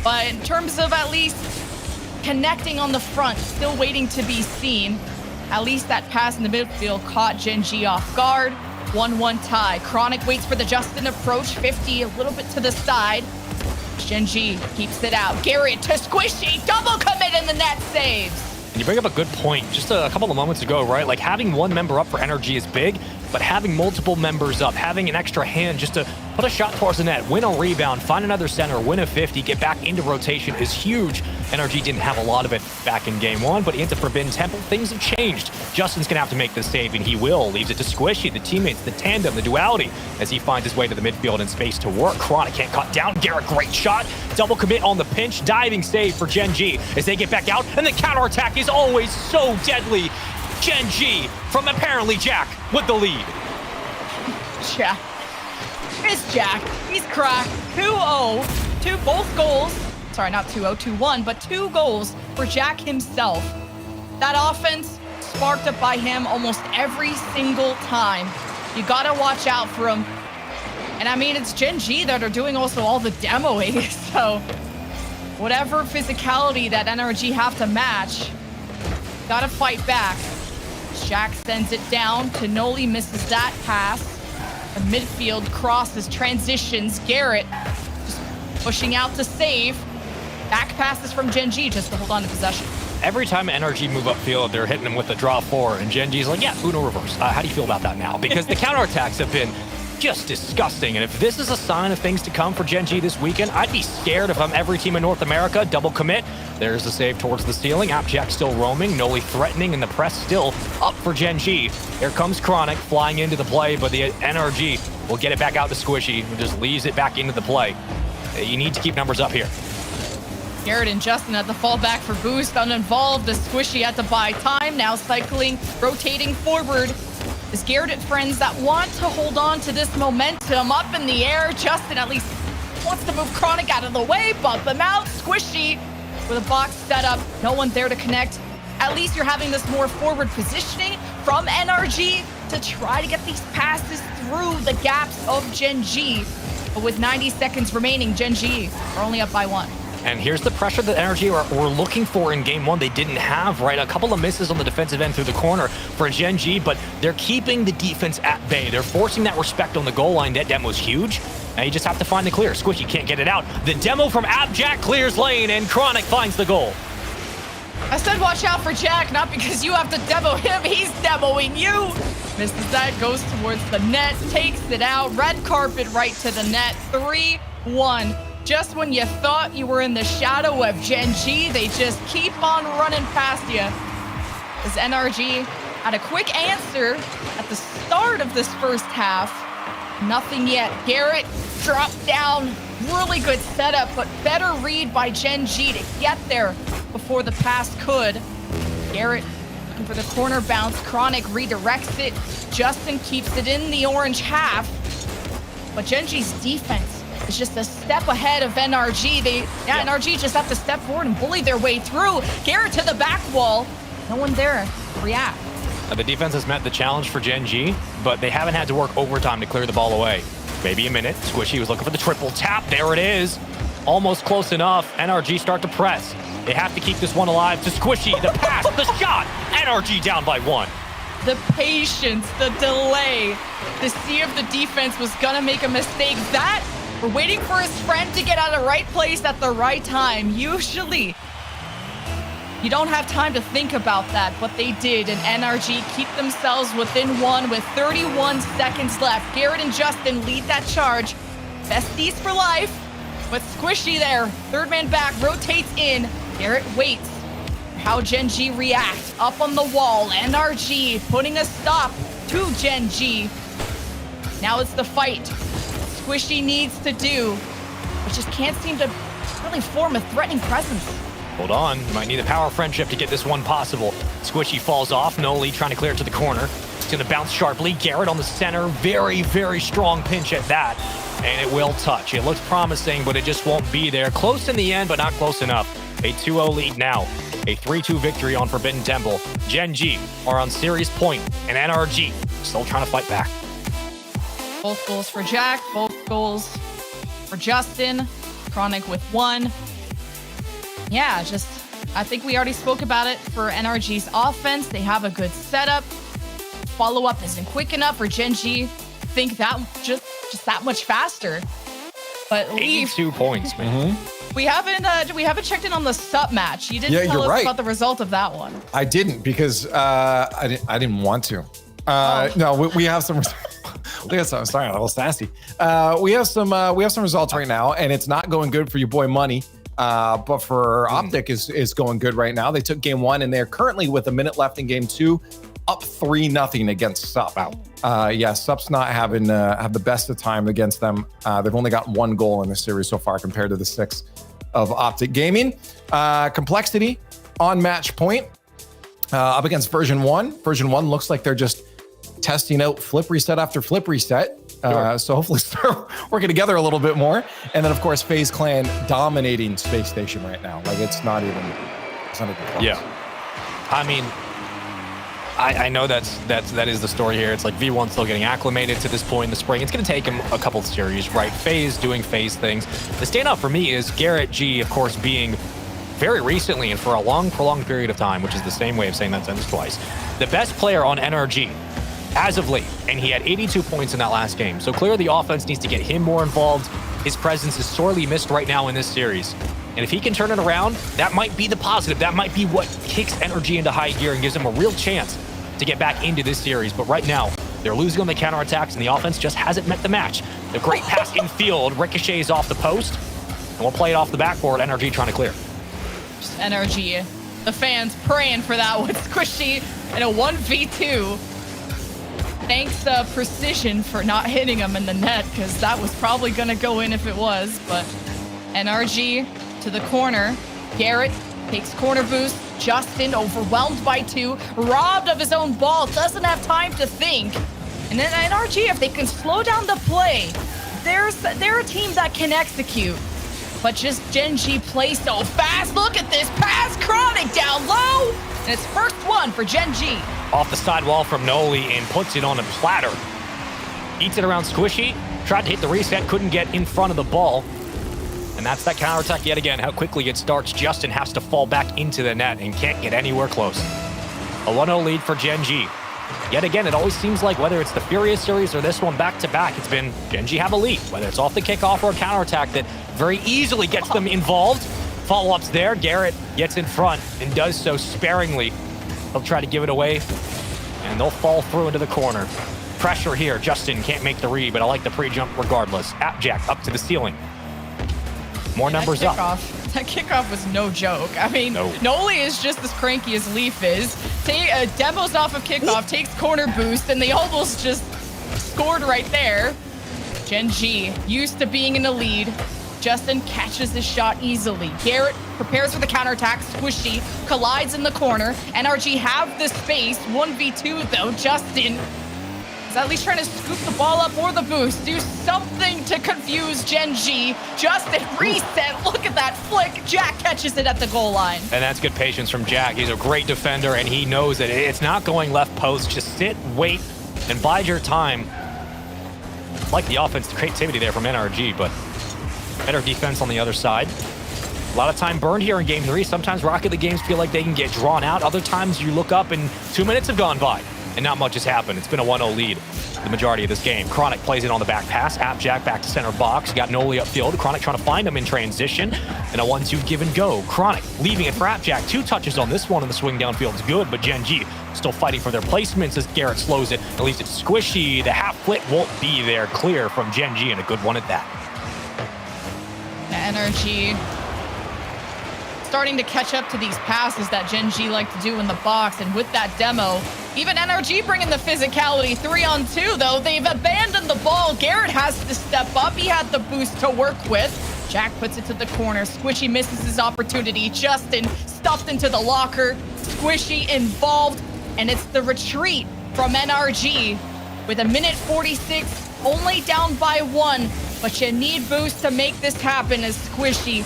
But in terms of at least connecting on the front, still waiting to be seen. At least that pass in the midfield caught Gen.G off guard. 1-1 tie. Chronic waits for the Justin approach. 50 a little bit to the side. Gen.G keeps it out. Garrett to Squishy. Double commit in the net saves. And you bring up a good point just a couple of moments ago, right? Like having one member up for NRG is big, but having multiple members up, having an extra hand just to put a shot towards the net, win a rebound, find another center, win a 50, get back into rotation is huge. NRG didn't have a lot of it back in game 1, but into Forbidden Temple, things have changed. Justin's gonna have to make the save, and he will. Leaves it to Squishy, the teammates, the tandem, the duality, as he finds his way to the midfield and space to work. Chronic can't cut down. Garrett, great shot. Double commit on the pinch. Diving save for Gen.G as they get back out, and the counterattack is always so deadly. Gen.G from apparently Jack with the lead. Jack. It's Jack. He's cracked. 2-0. Both goals. Sorry, not 2-0, 2-1, but 2 goals for Jack himself. That offense sparked up by him almost every single time. You gotta watch out for him. And I mean, it's Gen.G that are doing also all the demoing, so whatever physicality that NRG have to match, gotta fight back. Jack sends it down. Tenoli misses that pass. The midfield crosses, transitions. Garrett just pushing out to save. Back passes from Gen.G just to hold on to possession. Every time NRG move upfield, they're hitting them with a draw 4, and Gen.G's like, yeah, Uno reverse. How do you feel about that now? Because the counterattacks have been just disgusting, and if this is a sign of things to come for Gen.G this weekend, I'd be scared if I'm every team in North America. Double commit. There's the save towards the ceiling. Appjack still roaming. Noli threatening, and the press still up for Gen.G. Here comes Chronic flying into the play, but the NRG will get it back out to Squishy, who just leaves it back into the play. You need to keep numbers up here. Garrett and Justin at the fallback for boost, uninvolved. The Squishy had to buy time, now cycling, rotating forward. Is Garrett and friends that want to hold on to this momentum up in the air. Justin at least wants to move Chronic out of the way, bump him out. Squishy with a box set up, no one there to connect. At least you're having this more forward positioning from NRG to try to get these passes through the gaps of Gen.G. But with 90 seconds remaining, Gen.G are only up by 1. And here's the pressure that NRG were looking for in game 1. They didn't have, right? A couple of misses on the defensive end through the corner for Gen.G, but they're keeping the defense at bay. They're forcing that respect on the goal line. That demo's huge. Now you just have to find the clear. Squishy can't get it out. The demo from Appjack clears lane, and Chronic finds the goal. I said watch out for Jack, not because you have to demo him. He's demoing you. Misses that, goes towards the net, takes it out. Red carpet right to the net. 3-1. Just when you thought you were in the shadow of Gen.G, they just keep on running past you. As NRG had a quick answer at the start of this first half. Nothing yet. Garrett dropped down. Really good setup, but better read by Gen.G to get there before the pass could. Garrett looking for the corner bounce. Chronic redirects it. Justin keeps it in the orange half. But Gen.G's defense is just a step ahead of NRG. NRG just have to step forward and bully their way through. Garrett to the back wall. No one there to react. The defense has met the challenge for Gen.G, but they haven't had to work overtime to clear the ball away. Maybe a minute. Squishy was looking for the triple tap. There it is. Almost close enough. NRG start to press. They have to keep this one alive to Squishy. The pass, the shot. NRG down by 1. The patience, the delay, to see if the defense was gonna make a mistake. That, we're waiting for his friend to get out of the right place at the right time. Usually, you don't have time to think about that, but they did, and NRG keep themselves within 1 with 31 seconds left. Garrett and Justin lead that charge. Besties for life, but Squishy there, third man back, rotates in. Garrett waits. How Gen.G reacts up on the wall. NRG putting a stop to Gen.G. Now it's the fight Squishy needs to do, but just can't seem to really form a threatening presence. Hold on, you might need a power friendship to get this one possible. Squishy falls off, Noli trying to clear it to the corner. It's gonna bounce sharply. Garrett on the center, very, very strong pinch at that. And it will touch. It looks promising, but it just won't be there. Close in the end, but not close enough. A 2-0 lead now. A 3-2 victory on Forbidden Temple. Gen.G are on series point, and NRG still trying to fight back. Both goals for Jack, both goals for Justin. Chronic with 1. Yeah, just, I think we already spoke about it for NRG's offense. They have a good setup. Follow-up isn't quick enough for Gen.G. Think that just that much faster. But Leaf, 82 points, man. we haven't checked in on the sub match. You didn't tell us about the result of that one. I didn't because I didn't want to. No, we have some. Sorry, I'm a little sassy. We have some results right now, and it's not going good for your boy Money. But for Optic is going good right now. They took game 1, and they're currently with a minute left in game 2, up 3-0 against Sup. Wow. Yeah, Sup's not having have the best of time against them. They've only got 1 goal in this series so far compared to the 6 of Optic Gaming. Complexity on match point up against version 1. Version 1 looks like they're just testing out flip reset after flip reset. So hopefully start working together a little bit more. And then of course, FaZe Clan dominating Space Station right now. Like it's not even close. Yeah. I mean, I know that is the story here. It's like V1 still getting acclimated to this point in the spring. It's going to take him a couple of series, right? FaZe doing FaZe things. The standout for me is Garrett G, of course, being very recently and for a long, prolonged period of time, which is the same way of saying that sentence twice, the best player on NRG as of late, and he had 82 points in that last game. So clearly the offense needs to get him more involved. His presence is sorely missed right now in this series. And if he can turn it around, that might be the positive. That might be what kicks NRG into high gear and gives him a real chance to get back into this series. But right now, they're losing on the counterattacks, and the offense just hasn't met the match. The great pass in field ricochets off the post, and we'll play it off the backboard. NRG trying to clear. Just NRG. The fans praying for that with Squishy in a 1v2. Thanks Precision for not hitting him in the net, because that was probably going to go in if it was. But NRG to the corner. Garrett takes corner boost. Justin overwhelmed by 2, robbed of his own ball, doesn't have time to think. And then NRG, if they can slow down the play, they're a team that can execute. But just Gen.G plays so fast. Look at this pass, Chronic down low. And it's first one for Gen.G. Off the sidewall from Noli and puts it on a platter. Eats it around Squishy. Tried to hit the reset, couldn't get in front of the ball. And that's that counterattack yet again. How quickly it starts. Justin has to fall back into the net and can't get anywhere close. A 1-0 lead for Gen.G. Yet again, it always seems like whether it's the Furia series or this one back-to-back, it's been Gen.G have a lead. Whether it's off the kickoff or a counterattack that very easily gets them involved. Follow-ups there. Garrett gets in front and does so sparingly. He'll try to give it away, and they'll fall through into the corner. Pressure here. Justin can't make the read, but I like the pre-jump regardless. Appjack up to the ceiling. More numbers up. That kickoff was no joke. I mean, Noli is just as cranky as Leaf is. Demos off of kickoff, takes corner boost, and they almost just scored right there. Gen.G used to being in the lead. Justin catches his shot easily. Garrett prepares for the counterattack. Squishy collides in the corner. NRG have the space. 1v2 though. Justin is at least trying to scoop the ball up or the boost. Do something to confuse Gen.G. Justin, reset. Look at that flick. Jack catches it at the goal line. And that's good patience from Jack. He's a great defender, and he knows that it's not going left post. Just sit, wait, and bide your time. Like the offensive creativity there from NRG, but better defense on the other side. A lot of time burned here in Game 3. Sometimes Rocket League games feel like they can get drawn out. Other times you look up and 2 minutes have gone by and not much has happened. It's been a 1-0 lead the majority of this game. Chronic plays it on the back pass. Appjack back to center box. You got Noli upfield. Chronic trying to find him in transition. And a 1-2 give and go. Chronic leaving it for Appjack. 2 touches on this one, and the swing downfield is good, but Gen.G still fighting for their placements as Garrett slows it. At least it's squishy. The half flip won't be there. Clear from Gen.G, and a good one at that. NRG starting to catch up to these passes that Gen.G like to do in the box, and with that demo, even NRG bringing the physicality. 3-on-2 though, they've abandoned the ball. Garrett has to step up. He had the boost to work with. Jack puts it to the corner. Squishy misses his opportunity. Justin stuffed into the locker. Squishy involved, and it's the retreat from NRG with a minute 46, only down by 1, but you need boost to make this happen as Squishy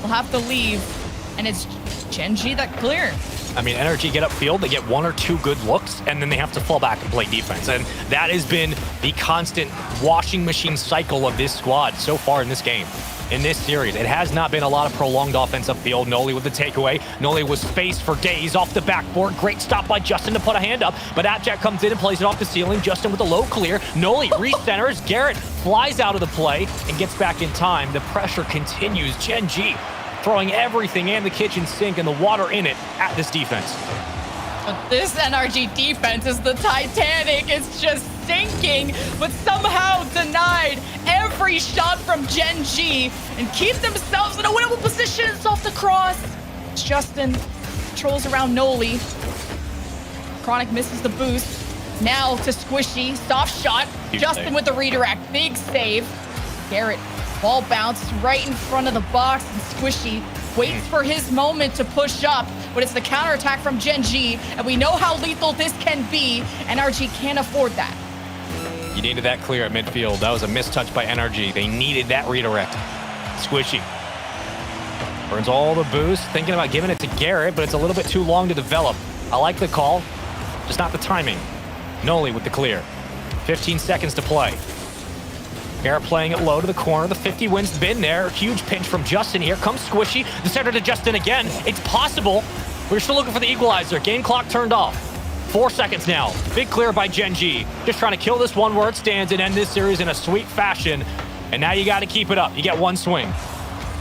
will have to leave. And it's Gen.G that clear. I mean, NRG get upfield, they get 1 or 2 good looks, and then they have to fall back and play defense. And that has been the constant washing machine cycle of this squad so far in this game. In this series, it has not been a lot of prolonged offense upfield. Noli with the takeaway. Noli was spaced for days off the backboard. Great stop by Justin to put a hand up, but Appjack comes in and plays it off the ceiling. Justin with a low clear. Noli recenters. Garrett flies out of the play and gets back in time. The pressure continues. Gen.G throwing everything and the kitchen sink and the water in it at this defense. But this NRG defense is the Titanic. It's just sinking, but somehow denied every shot from Gen.G and keep themselves in a winnable position. It's off the cross. Justin controls around Noli. Chronic misses the boost. Now to Squishy. Soft shot. Huge Justin save. with the redirect. Big save. Garrett, ball bounced right in front of the box, and Squishy waits for his moment to push up, but it's the counterattack from Gen.G, and we know how lethal this can be. NRG can't afford that. You needed that clear at midfield. That was a mistouch by NRG. They needed that redirect. Squishy burns all the boost, thinking about giving it to Garrett, but it's a little bit too long to develop. I like the call, just not the timing. Noli with the clear. 15 seconds to play. Garrett playing it low to the corner. The 50 win's been there. Huge pinch from Justin. Here comes Squishy. The center to Justin again. It's possible. We're still looking for the equalizer. Game clock turned off. 4 seconds now. Big clear by Gen.G. Just trying to kill this one where it stands and end this series in a sweet fashion. And now you got to keep it up. You get one swing.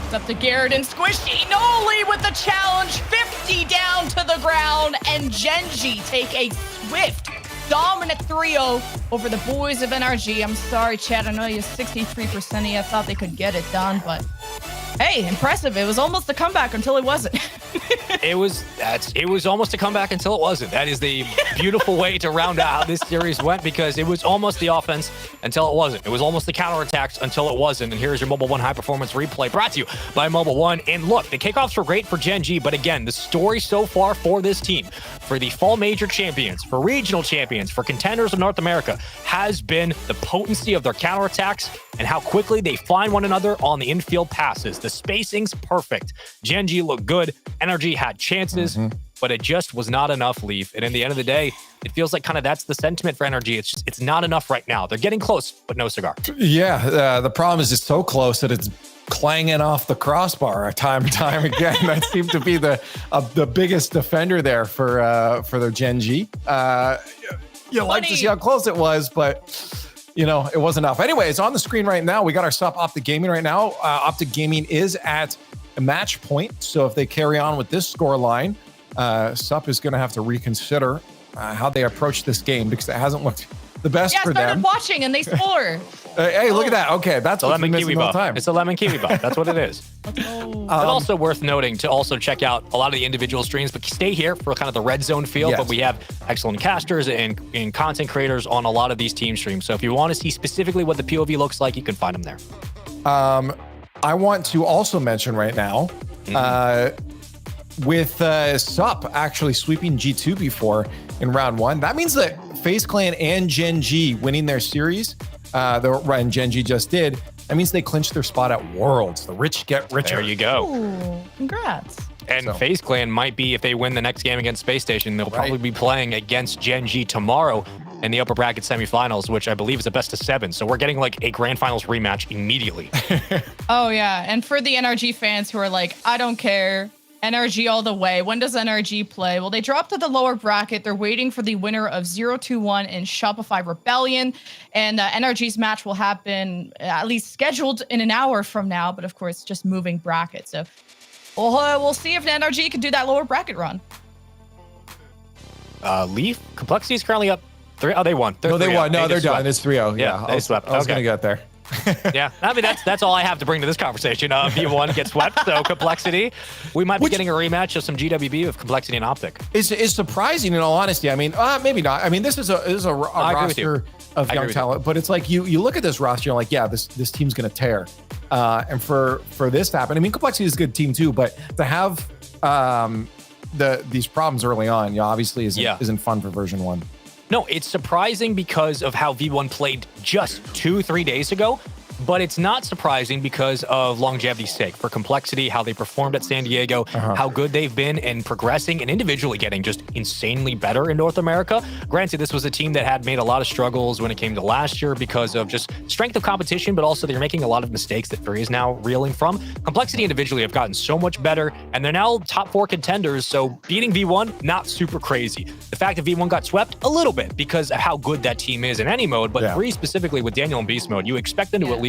It's up to Garrett and Squishy. Noli with the challenge. 50 down to the ground. And Gen.G take a swift, dominant 3-0 over the boys of NRG. I'm sorry, Chad. I know you're 63% of you thought they could get it done, but hey, impressive. It was almost a comeback until it wasn't. It was almost a comeback until it wasn't. That is the beautiful way to round out how this series went, because it was almost the offense until it wasn't. It was almost the counterattacks until it wasn't. And here's your Mobile One high performance replay brought to you by Mobile One. And look, the kickoffs were great for Gen.G, but again, the story so far for this team, for the fall major champions, for regional champions, for contenders of North America, has been the potency of their counterattacks and how quickly they find one another on the infield passes. The spacing's perfect. Gen.G looked good. NRG had chances, but it just was not enough, Leaf. And in the end of the day, it feels like kind of that's the sentiment for NRG. It's not enough right now. They're getting close, but no cigar. Yeah, the problem is it's so close that it's clanging off the crossbar time and time again. That seemed to be the biggest defender there for the Gen.G. You like to see how close it was, but you know, it wasn't enough. Anyways, on the screen right now, we got our Sup Optic Gaming right now. Optic Gaming is at a match point, so if they carry on with this score line, Sup is going to have to reconsider how they approach this game, because it hasn't looked the best for them. Yeah, I started watching and they score. Hey, look at that. Okay, that's a what's lemon missing kiwi the whole buff. time. It's a lemon kiwi buff. That's what it is. But also worth noting to also check out a lot of the individual streams, but stay here for kind of the red zone feel. Yes. But we have excellent casters and content creators on a lot of these team streams. So if you want to see specifically what the POV looks like, you can find them there. I want to also mention right now, with Sup actually sweeping G2 before in round 1, that means that FaZe Clan and Gen.G winning their series, the run Gen.G just did, that means they clinched their spot at Worlds. The rich get richer. There you go. Ooh, congrats. And So- FaZe Clan might be, if they win the next game against Space Station, they'll probably be playing against Gen.G tomorrow in the upper bracket semifinals, which I believe is a best of 7. So we're getting like a grand finals rematch immediately. Oh, yeah. And for the NRG fans who are like, I don't care, NRG all the way. When does NRG play? Well, they dropped to the lower bracket. They're waiting for the winner of 0-2-1 in Shopify Rebellion. And NRG's match will happen at least scheduled in an hour from now. But of course, just moving bracket. So we'll see if NRG can do that lower bracket run. Leaf, Complexity is currently up 3. Oh, they won. No, they won. No, they're done. swept. It's 3-0. Yeah, they swept. I was Okay. going to get there. Yeah, I mean, that's all I have to bring to this conversation. V1 gets swept, so Complexity. We might be getting a rematch of some GWB with Complexity and Optic. It's surprising in all honesty. I mean, maybe not. I mean, this is a roster of young talent, but it's like you look at this roster, you're like, yeah, this team's gonna tear. And for this to happen, I mean, Complexity is a good team too, but to have these problems early on, obviously isn't fun for version 1. No, it's surprising because of how V1 played just 2-3 days ago, but it's not surprising because of longevity's sake. For Complexity, how they performed at San Diego, how good they've been in progressing and individually getting just insanely better in North America. Granted, this was a team that had made a lot of struggles when it came to last year because of just strength of competition, but also they're making a lot of mistakes that Furia is now reeling from. Complexity individually have gotten so much better, and they're now top 4 contenders, so beating V1, not super crazy. The fact that V1 got swept, a little bit, because of how good that team is in any mode, but 3 specifically with Daniel in Beast mode, you expect them to at least,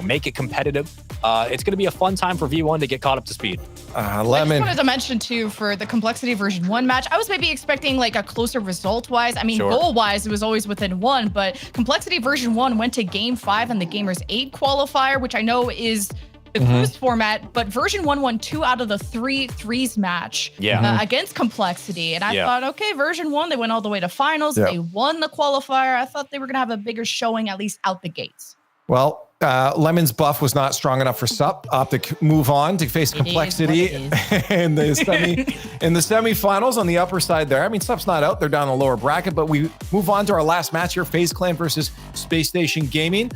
make it competitive. It's going to be a fun time for V1 to get caught up to speed. I just wanted to mention too, for the Complexity version 1 match, I was maybe expecting like a closer result wise. I mean, goal wise, it was always within 1, but Complexity version 1 went to game 5 in the Gamers 8 qualifier, which I know is the boost format, but version 1 won 2 out of the 3 threes match against Complexity. And I thought, okay, version 1, they went all the way to finals. They won the qualifier. I thought they were going to have a bigger showing, at least out the gates. Well, Lemon's buff was not strong enough for Sup. Optic move on to face Complexity in the semifinals on the upper side there. I mean, Sup's not out. They're down the lower bracket, but we move on to our last match here, FaZe Clan versus Space Station Gaming.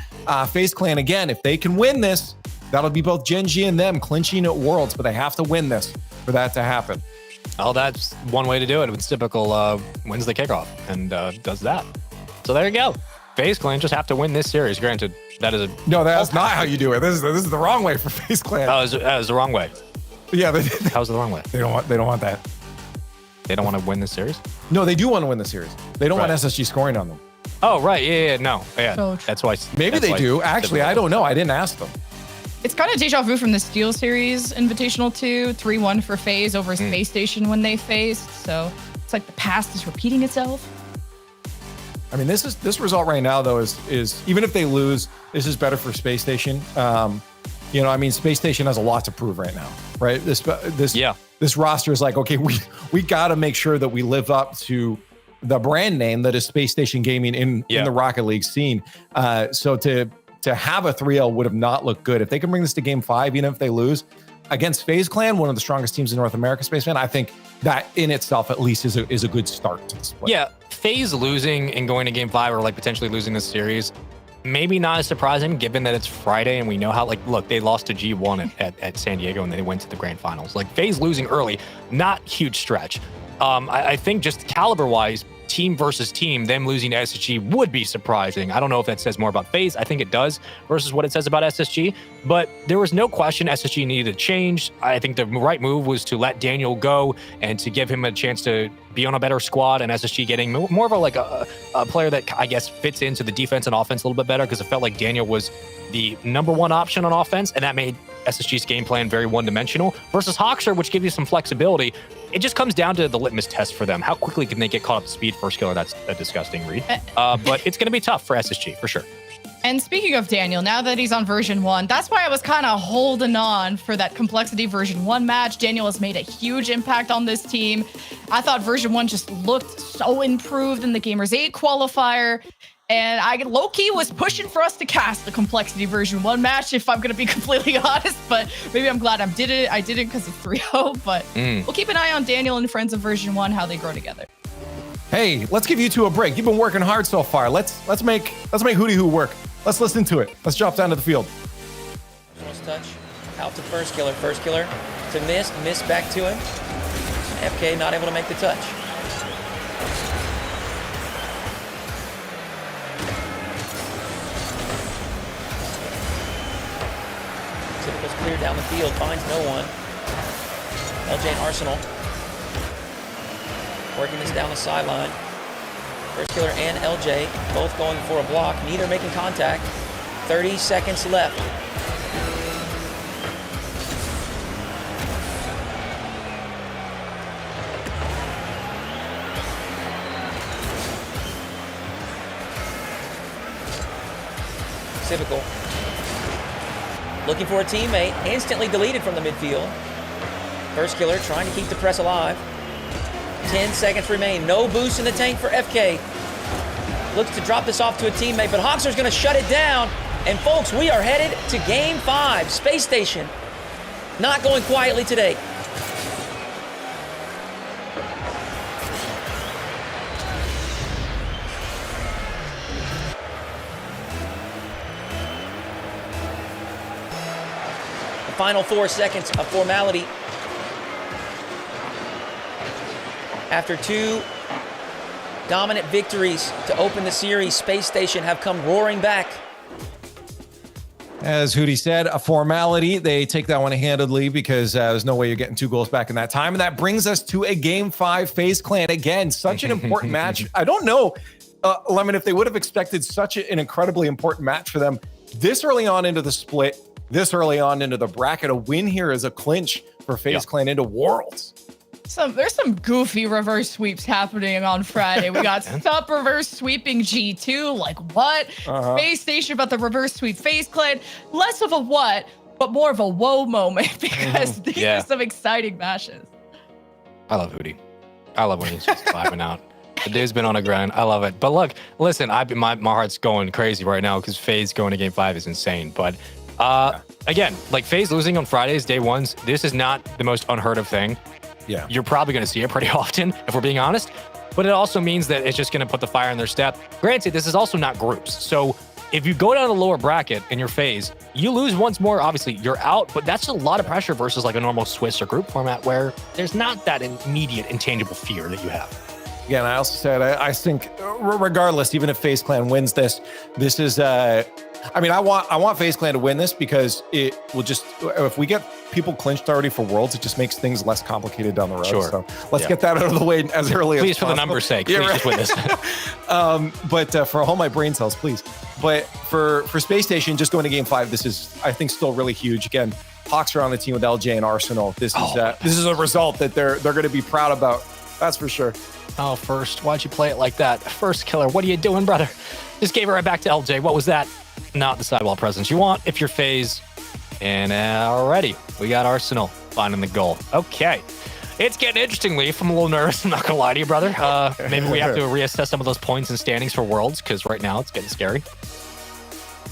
FaZe Clan, again, if they can win this, that'll be both Gen.G and them clinching at Worlds, but they have to win this for that to happen. Oh, that's one way to do it. It's typical wins the kickoff and does that. So there you go. FaZe Clan just have to win this series. Granted, that is that's not how you do it. This is the wrong way for FaZe Clan. That was the wrong way. Yeah, that was the wrong way. They don't want that. They don't want to win this series? No, they do want to win the series. They don't want SSG scoring on them. Oh, right. Yeah. No. Yeah. So that's why. Maybe they do. Actually, I don't know. I didn't ask them. It's kind of deja vu from the Steel Series Invitational 2, 3-1 for FaZe over Space Station when they faced. So it's like the past is repeating itself. I mean, this result right now though is even if they lose, this is better for Space Station. I mean, Space Station has a lot to prove right now, right? This roster is like, okay, we got to make sure that we live up to the brand name that is Space Station Gaming in the Rocket League scene. So to have a 3-0 would have not looked good. If they can bring this to game 5, even if they lose against FaZe Clan, one of the strongest teams in North America, Spaceman, I think that in itself at least is a good start to the split. Yeah, FaZe losing and going to game 5 or like potentially losing this series, maybe not as surprising given that it's Friday and we know how, look, they lost to G1 at San Diego and they went to the grand finals. Like FaZe losing early, not huge stretch. I think just caliber-wise, team versus team, them losing to SSG would be surprising. I don't know if that says more about FaZe. I think it does versus what it says about SSG, but there was no question SSG needed to change. I think the right move was to let Daniel go and to give him a chance to be on a better squad, and SSG getting more of a player that I guess fits into the defense and offense a little bit better, because it felt like Daniel was the number 1 option on offense, and that made SSG's game plan very one-dimensional versus Hawksher, which gives you some flexibility. It just comes down to the litmus test for them. How quickly can they get caught up to speed? First killer, that's a disgusting read. But it's going to be tough for SSG, for sure. And speaking of Daniel, now that he's on version 1, that's why I was kind of holding on for that Complexity version 1 match. Daniel has made a huge impact on this team. I thought version 1 just looked so improved in the Gamers 8 qualifier. And I low-key was pushing for us to cast the Complexity version 1 match, if I'm going to be completely honest. But maybe I'm glad I didn't because it's 3-0. But we'll keep an eye on Daniel and Friends of version 1, how they grow together. Hey, let's give you two a break. You've been working hard so far. Let's make Hootie Hoo work. Let's listen to it. Let's drop down to the field. First touch out to first killer to miss back to him. FK not able to make the touch. Typical's clear down the field, finds no one. LJ and Arsenal working this down the sideline. First killer and LJ both going for a block, neither making contact. 30 seconds left. Typical. Looking for a teammate, instantly deleted from the midfield. First killer trying to keep the press alive. 10 seconds remain. No boost in the tank for FK. Looks to drop this off to a teammate, but Hawkster's going to shut it down. And folks, we are headed to Game 5. Space Station. Not going quietly today. The final 4 seconds of formality. After 2 dominant victories to open the series, Space Station have come roaring back. As Hootie said, a formality. They take that one handedly because there's no way you're getting 2 goals back in that time. And that brings us to a Game 5 FaZe Clan. Again, such an important match. I don't know, Lemon, if they would have expected such an incredibly important match for them this early on into the split, this early on into the bracket. A win here is a clinch for FaZe Clan into Worlds. There's some goofy reverse sweeps happening on Friday. We got Sup reverse sweeping G2. Like what? FaZe Station about the reverse sweep FaZe Clan. Less of a what, but more of a whoa moment because these are some exciting matches. I love Hootie. I love when he's just vibing out. The dude's been on a grind. I love it. But look, listen, my heart's going crazy right now because FaZe going to Game 5 is insane. But again, like FaZe losing on Fridays, day ones, this is not the most unheard of thing. Yeah, you're probably going to see it pretty often, if we're being honest. But it also means that it's just going to put the fire in their step. Granted, this is also not groups. So if you go down the lower bracket in your FaZe, you lose once more, obviously, you're out. But that's a lot of pressure versus like a normal Swiss or group format where there's not that immediate, intangible fear that you have. Again, I also said, I think regardless, even if FaZe Clan wins this is, I want FaZe Clan to win this because it will just, if we get people clinched already for Worlds, it just makes things less complicated down the road. Sure. So let's get that out of the way as early as possible. Please, for the numbers' sake, please just win this. But for all my brain cells, please. But for Space Station, just going to Game 5, this is, I think, still really huge. Again, Hawks are on the team with LJ and Arsenal. This is a result that they're going to be proud about. That's for sure. Oh, first, why'd you play it like that? First killer, what are you doing, brother? Just gave it right back to LJ. What was that? Not the sidewall presence you want if you're FaZe. And already, we got Arsenal finding the goal. Okay. It's getting interesting, Leaf. I'm a little nervous. I'm not going to lie to you, brother. Maybe we have to reassess some of those points and standings for Worlds because right now it's getting scary.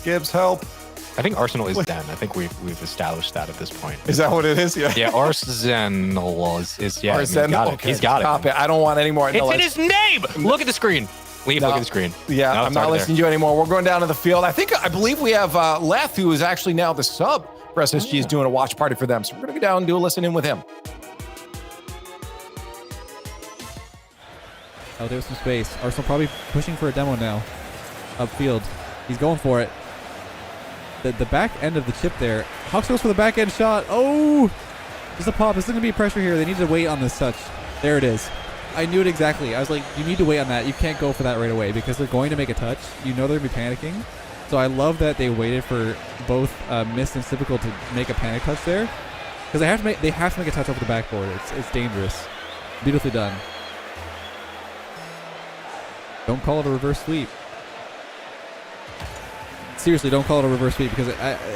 Gibbs, help. I think Arsenal is Zen. I think we've established that at this point. Is that what it is? Yeah. Yeah, Arsenal is yeah. Arsenal. He's got it. I don't want any more. It's in his name. Look at the screen. Leave, look at the screen. Yeah, no, I'm not listening to you anymore. We're going down to the field. I believe we have Leth, who is actually now the sub for SSG, is doing a watch party for them. So we're going to go down and do a listen in with him. Oh, there's some space. Arsenal probably pushing for a demo now. Upfield. He's going for it. The back end of the chip there. Hawks goes for the back end shot. Oh! Just a pop. There's going to be pressure here. They need to wait on this touch. There it is. I knew it exactly. I was like, you need to wait on that. You can't go for that right away because they're going to make a touch. You know they're going to be panicking. So I love that they waited for both Mist and Typical to make a panic touch there. Because they have to make a touch over the backboard. It's dangerous. Beautifully done. Don't call it a reverse sweep. Seriously, don't call it a reverse sweep because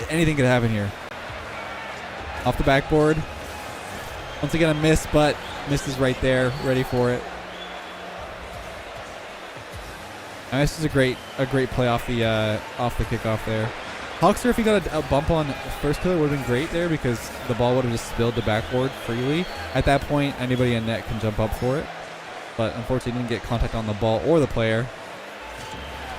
anything could happen here. Off the backboard. Once again, a miss, but Mist is right there, ready for it. And this is a great play off the kickoff there. Hawkster, if he got a bump on first killer, would have been great there because the ball would have just spilled the backboard freely. At that point, anybody in net can jump up for it. but unfortunately didn't get contact on the ball or the player.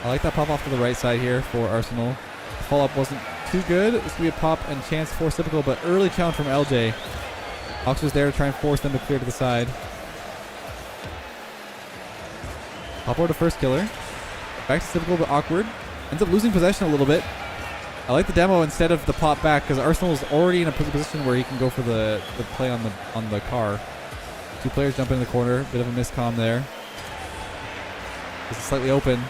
I like that pop off to the right side here for Arsenal. The follow-up wasn't too good. This could be a pop and chance for Typical, but early challenge from LJ. Hawks was there to try and force them to clear to the side. Pop over to first killer. Back to Typical, but awkward. Ends up losing possession a little bit. I like the demo instead of the pop back because Arsenal's already in a position where he can go for the play on the car. Two players jump in the corner. Bit of a miscomm there. This is slightly open.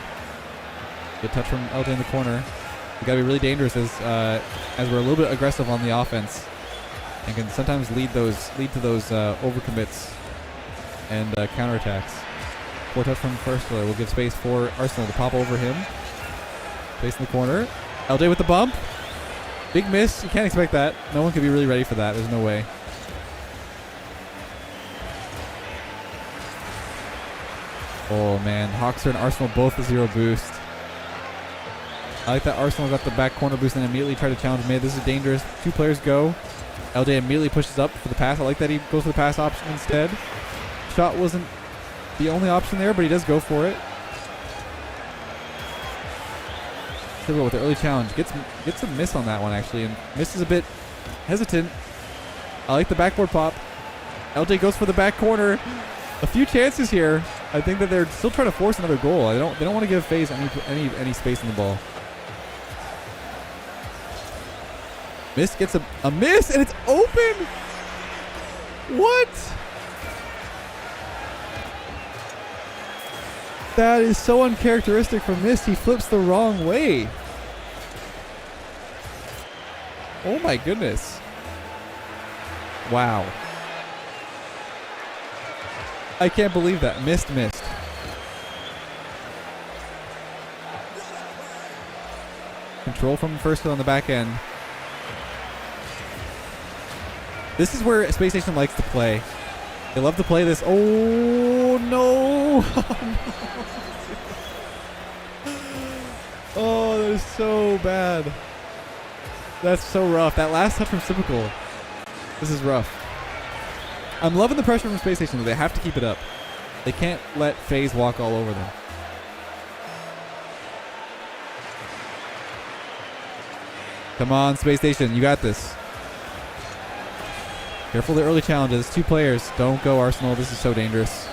Good touch from LJ in the corner. We gotta be really dangerous as we're a little bit aggressive on the offense, and can sometimes lead to those overcommits and counterattacks. Poor touch from first killer will give space for Arsenal to pop over him. Space in the corner. LJ with the bump. Big miss. You can't expect that. No one could be really ready for that. There's no way. Oh man, Hawks and Arsenal both a 0 boost. I like that Arsenal got the back corner boost and immediately tried to challenge mid. This is dangerous. Two players go. LJ immediately pushes up for the pass. I like that he goes for the pass option instead. Shot wasn't the only option there, but he does go for it. Typical with the early challenge. Gets a miss on that one actually, and misses a bit hesitant. I like the backboard pop. LJ goes for the back corner. A few chances here. I think that they're still trying to force another goal. They don't want to give FaZe any space in the ball. Miss gets a miss, and it's open. What? That is so uncharacteristic for Mist. He flips the wrong way. Oh my goodness. Wow. I can't believe that. Missed. Control from first kill on the back end. This is where Space Station likes to play. They love to play this. Oh no! Oh, that is so bad. That's so rough. That last touch from Typical. This is rough. I'm loving the pressure from Space Station, but they have to keep it up. They can't let FaZe walk all over them. Come on, Space Station. You got this. Careful the early challenges. Two players. Don't go, Arsenal. This is so dangerous.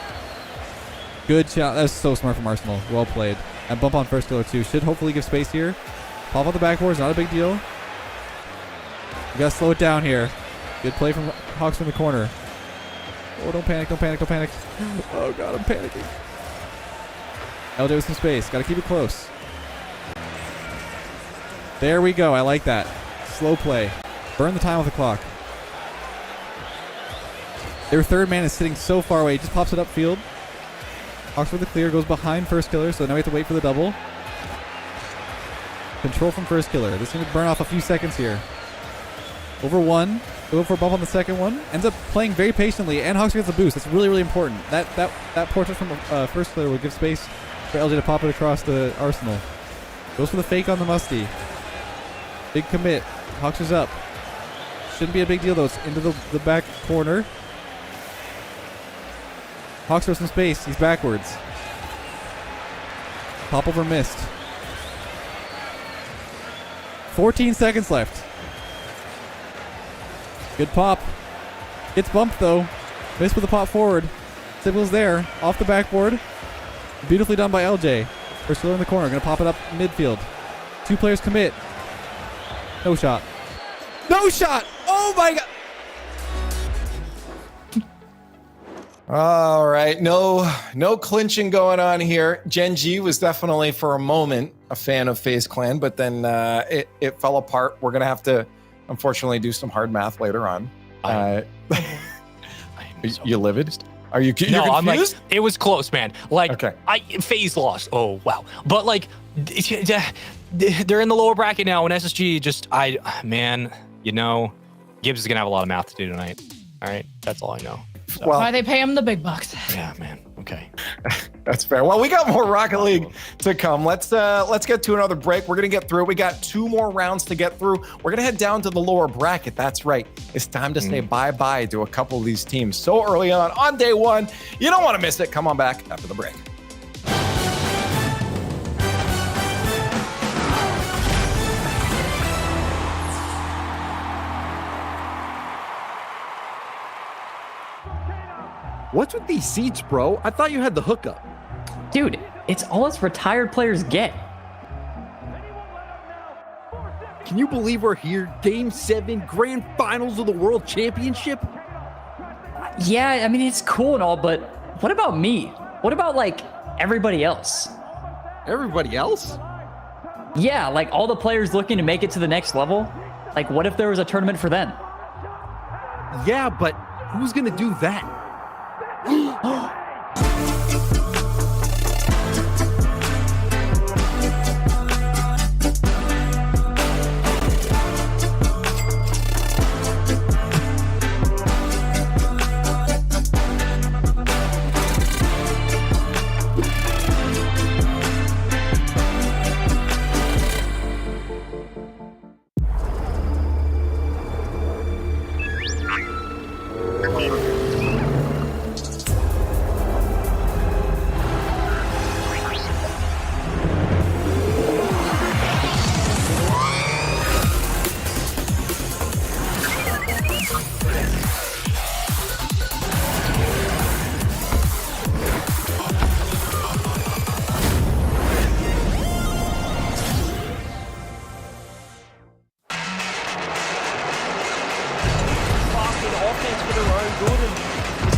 Good challenge. That's so smart from Arsenal. Well played. And bump on first killer too. Should hopefully give space here. Pop on the backboard is not a big deal. You gotta slow it down here. Good play from Hawks from the corner. Oh, don't panic. Oh god, I'm panicking. LJ with some space. Gotta keep it close. There we go. I like that. Slow play. Burn the time off the clock. Their third man is sitting so far away. He just pops it upfield. Hawks with the clear. Goes behind first killer. So now we have to wait for the double. Control from first killer. This is going to burn off a few seconds here. Over one. Go for a bump on the second one. Ends up playing very patiently. And Hawks gets a boost. That's really, really important. That portrait from first killer will give space for LJ to pop it across the Arsenal. Goes for the fake on the Musty. Big commit. Hawks is up. Shouldn't be a big deal though. It's into the back corner. Hawks for some space. He's backwards. Pop over missed. 14 seconds left. Good pop. Gets bumped though. Missed with a pop forward. Signal's there. Off the backboard. Beautifully done by LJ. First killer in the corner. Gonna pop it up midfield. Two players commit. No shot. No shot! Oh my god! All right, no clinching going on here. Gen.G was definitely for a moment a fan of FaZe Clan, but then it fell apart. We're gonna have to, unfortunately, do some hard math later on. You livid? Are you? No, confused? I'm like, it was close, man. Like, okay. FaZe lost. Oh wow, but like, they're in the lower bracket now, and SSG just, man, you know, Gibbs is gonna have a lot of math to do tonight. All right, that's all I know. So. Well, Why they pay him the big bucks. Yeah, man. Okay. That's fair. Well, we got more Rocket League to come. Let's get to another break. We're gonna get through it. We got 2 more rounds to get through. We're gonna head down to the lower bracket. That's right. It's time to say bye-bye to a couple of these teams so early on day 1. You don't want to miss it. Come on back after the break. What's with these seats, bro? I thought you had the hookup. Dude, it's all us retired players get. Can you believe we're here? Game 7, grand finals of the World Championship? Yeah, I mean, it's cool and all, but what about me? What about, like, everybody else? Everybody else? Yeah, like all the players looking to make it to the next level. Like, what if there was a tournament for them? Yeah, but who's gonna do that?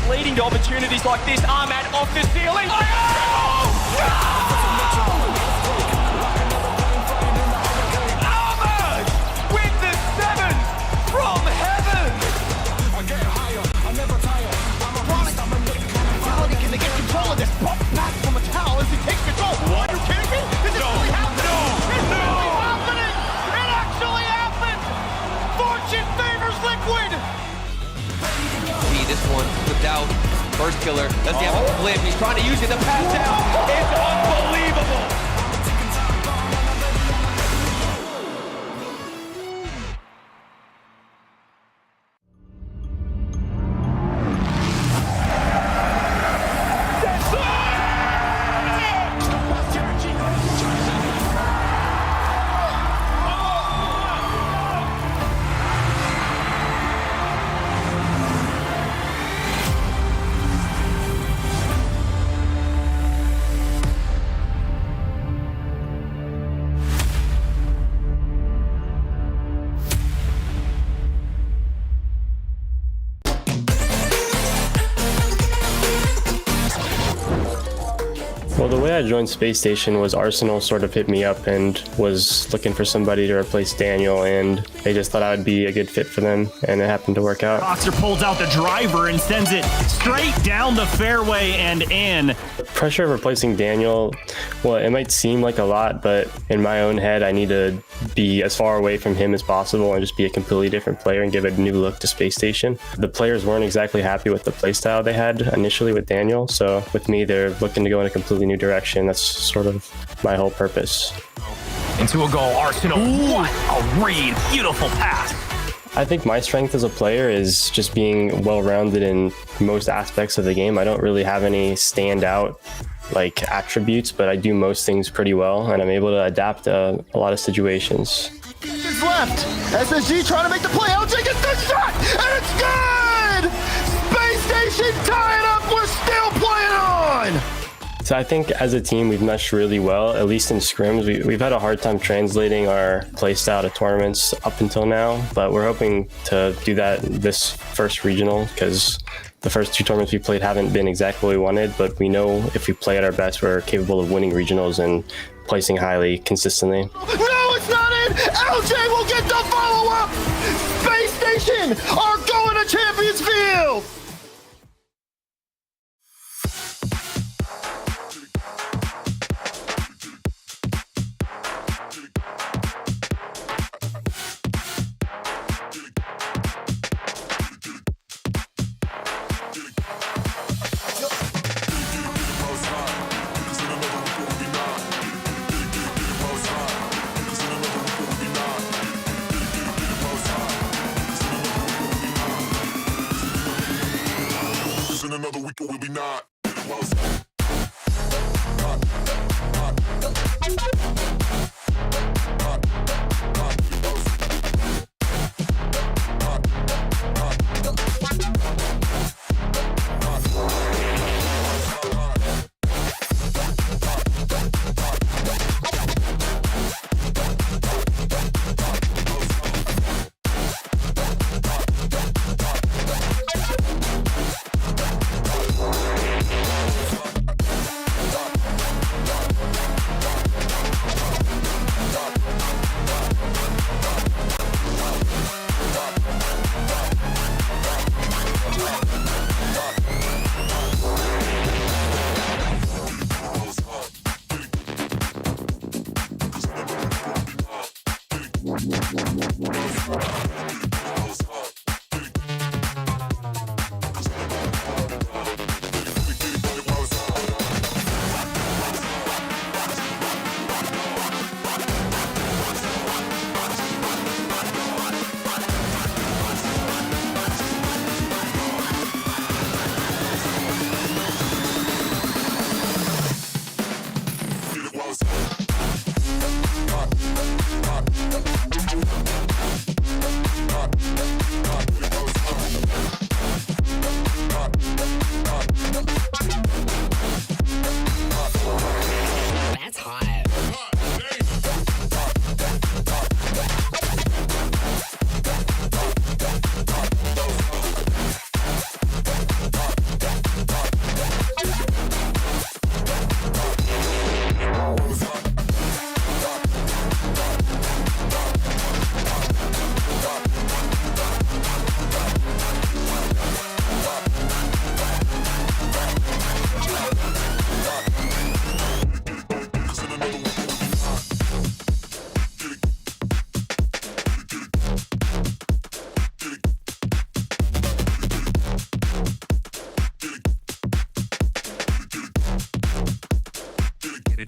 Leading to opportunities like this. Ahmad off the ceiling. Ahmad with the 7 from heaven. I get higher. I never tire. I'm a chronic. Reality can get control of this. Pop back from a towel as he takes control. What? Are you kidding me? This is really happening. It's really happening. It actually happened. Fortune favors Liquid. This one flipped out. First killer. Does he have a flip? He's trying to use it to pass out. It's unbelievable. Well, the way I joined Space Station was Arsenal sort of hit me up and was looking for somebody to replace Daniel, and they just thought I would be a good fit for them, and it happened to work out. Boxer pulls out the driver and sends it straight down the fairway and in. The pressure of replacing Daniel, well, it might seem like a lot, but in my own head, I need to be as far away from him as possible and just be a completely different player and give a new look to Space Station. The players weren't exactly happy with the playstyle they had initially with Daniel, so with me, they're looking to go in a completely new direction. That's sort of my whole purpose. Into a goal, Arsenal. What a read. Beautiful pass. I think my strength as a player is just being well-rounded in most aspects of the game. I don't really have any standout attributes, but I do most things pretty well, and I'm able to adapt to a lot of situations. Is left. SSG trying to make the play. LJ gets the shot, and it's good! Space Station tie it up. We're still playing on! So I think as a team, we've meshed really well, at least in scrims. We've had a hard time translating our playstyle to tournaments up until now, but we're hoping to do that this first regional, because the first 2 tournaments we played haven't been exactly what we wanted, but we know if we play at our best, we're capable of winning regionals and placing highly consistently. No, it's not in! LJ will get the follow-up! Space Station are going to Champions Field! another week or will be not.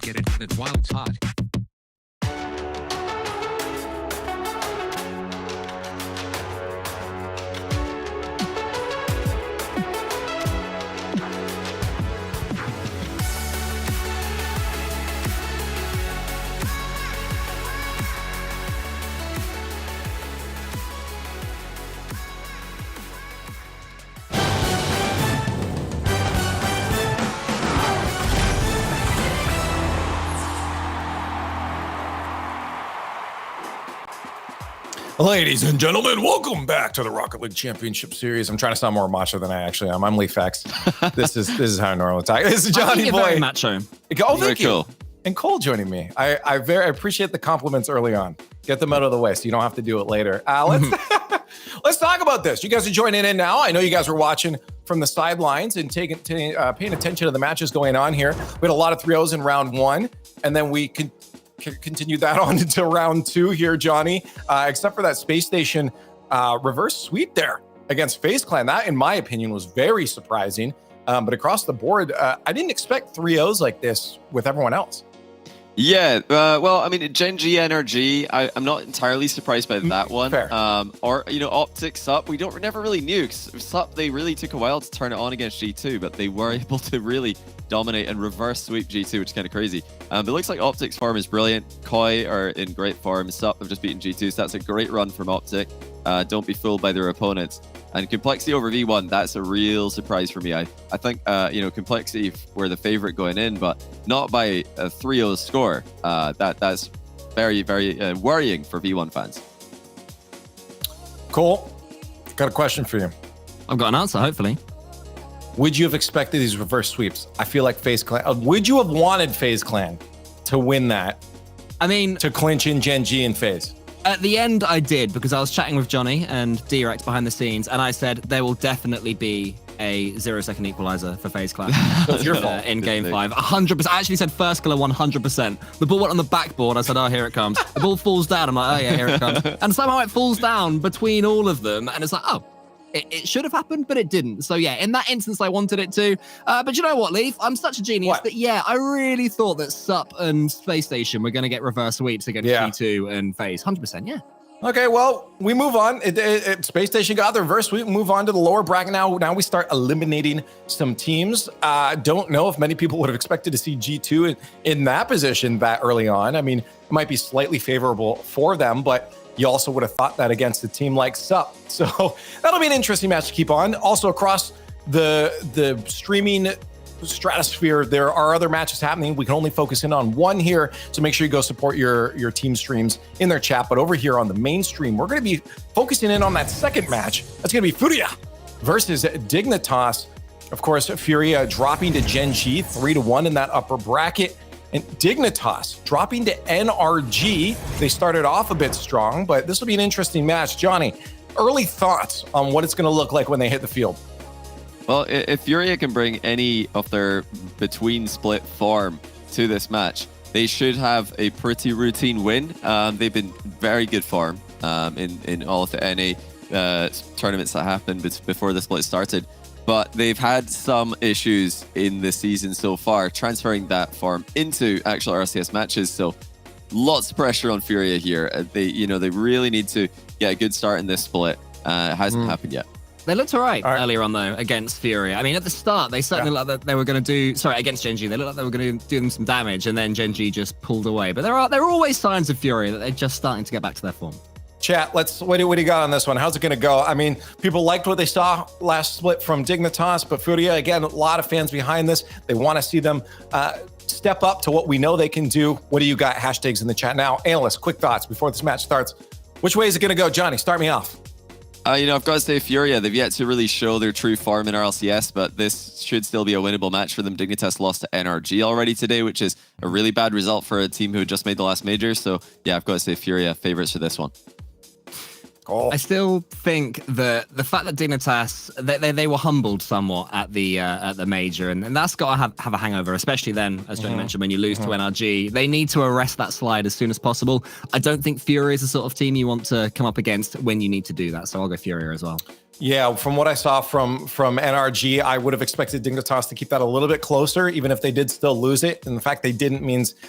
Get it while it's hot. Ladies and gentlemen, welcome back to the Rocket League Championship Series. I'm trying to sound more macho than I actually am. I'm Lee Fex. This is how I normally talk. This is Johnny Boy. Very macho. Oh, thank you. Cool. And Cole joining me. I very appreciate the compliments early on. Get them out of the way so you don't have to do it later. Let's talk about this. You guys are joining in now. I know you guys were watching from the sidelines and paying attention to the matches going on here. We had a lot of 3-0s in round one, and then we continued that on into round two here, Johnny, except for that space station reverse sweep there against FaZe Clan. That, in my opinion, was very surprising. But across the board, I didn't expect 3-0s like this with everyone else. Yeah, well, I mean, Gen.G NRG, I'm not entirely surprised by that one. Fair. Or, Optic Sup, we never really knew, because Sup, they really took a while to turn it on against G2, but they were able to really dominate and reverse sweep G2, which is kind of crazy. But it looks like Optic's form is brilliant. Koi are in great form. Sup have just beaten G2, so that's a great run from Optic. Don't be fooled by their opponents. And Complexity over V1, that's a real surprise for me. I think, Complexity were the favorite going in, but not by a 3-0 score. That's very, very worrying for V1 fans. Cole, got a question for you. I've got an answer, hopefully. Would you have expected these reverse sweeps? I feel like FaZe Clan. Would you have wanted FaZe Clan to win that? I mean, to clinch in Gen.G and FaZe? At the end, I did, because I was chatting with Johnny and Direct behind the scenes, and I said there will definitely be a 0-second equalizer for FaZe Clan. That's your fault. In Game 5. 100%. I actually said first killer 100%. The ball went on the backboard. I said, oh, here it comes. The ball falls down. I'm like, oh, yeah, here it comes. And somehow it falls down between all of them, and it's like, oh, it should have happened, but it didn't. So yeah, in that instance, I wanted it to. But you know what, Leaf? I'm such a genius that, yeah, I really thought that Sup and Space Station were going to get reverse sweeps against G2 and FaZe. 100%, yeah. Okay, well, we move on. Space Station got the reverse. We move on to the lower bracket now. Now we start eliminating some teams. Don't know if many people would have expected to see G2 in that position that early on. I mean, it might be slightly favorable for them, but you also would have thought that against a team like SUP. So that'll be an interesting match to keep on. Also, across the streaming stratosphere, there are other matches happening. We can only focus in on one here, so make sure you go support your team streams in their chat. But over here on the main stream, we're going to be focusing in on that second match. That's going to be Furia versus Dignitas. Of course, Furia dropping to Gen.G 3-1 in that upper bracket, and Dignitas dropping to NRG. They started off a bit strong, but this will be an interesting match. Johnny, early thoughts on what it's going to look like when they hit the field? Well, if Furia can bring any of their between split form to this match, they should have a pretty routine win. They've been very good form in all of the NA tournaments that happened before the split started. But they've had some issues in the season so far, transferring that form into actual RLCS matches. So lots of pressure on Furia here. They really need to get a good start in this split. It hasn't happened yet. They looked all right earlier on, though, against Furia. I mean, at the start, they certainly looked like they were going to do... Sorry, against Gen.G. They looked like they were going to do them some damage, and then Gen.G just pulled away. But there are always signs of Furia that they're just starting to get back to their form. Chat, what do you got on this one? How's it going to go? I mean, people liked what they saw last split from Dignitas, but Furia, again, a lot of fans behind this. They want to see them step up to what we know they can do. What do you got? Hashtags in the chat now. Analysts, quick thoughts before this match starts. Which way is it going to go? Johnny, start me off. I've got to say Furia, they've yet to really show their true form in RLCS, but this should still be a winnable match for them. Dignitas lost to NRG already today, which is a really bad result for a team who just made the last major. So yeah, I've got to say Furia favorites for this one. Oh. I still think that the fact that Dignitas, they were humbled somewhat at the major, and that's got to have a hangover, especially then, as Johnny mentioned, when you lose to NRG. They need to arrest that slide as soon as possible. I don't think Furia is the sort of team you want to come up against when you need to do that, so I'll go Furia as well. Yeah, from what I saw from NRG, I would have expected Dignitas to keep that a little bit closer, even if they did still lose it. And the fact they didn't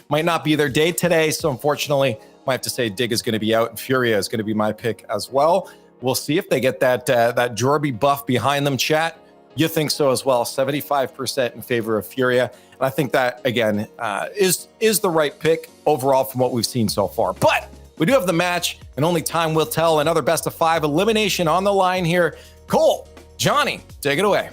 might not be their day today. So unfortunately, I have to say Dig is going to be out and Furia is going to be my pick as well. We'll see if they get that Jorby buff behind them, chat. You think so as well. 75% in favor of Furia. And I think that, again, is the right pick overall from what we've seen so far. But we do have the match, and only time will tell. Another best of 5 elimination on the line here. Cole, Johnny, take it away.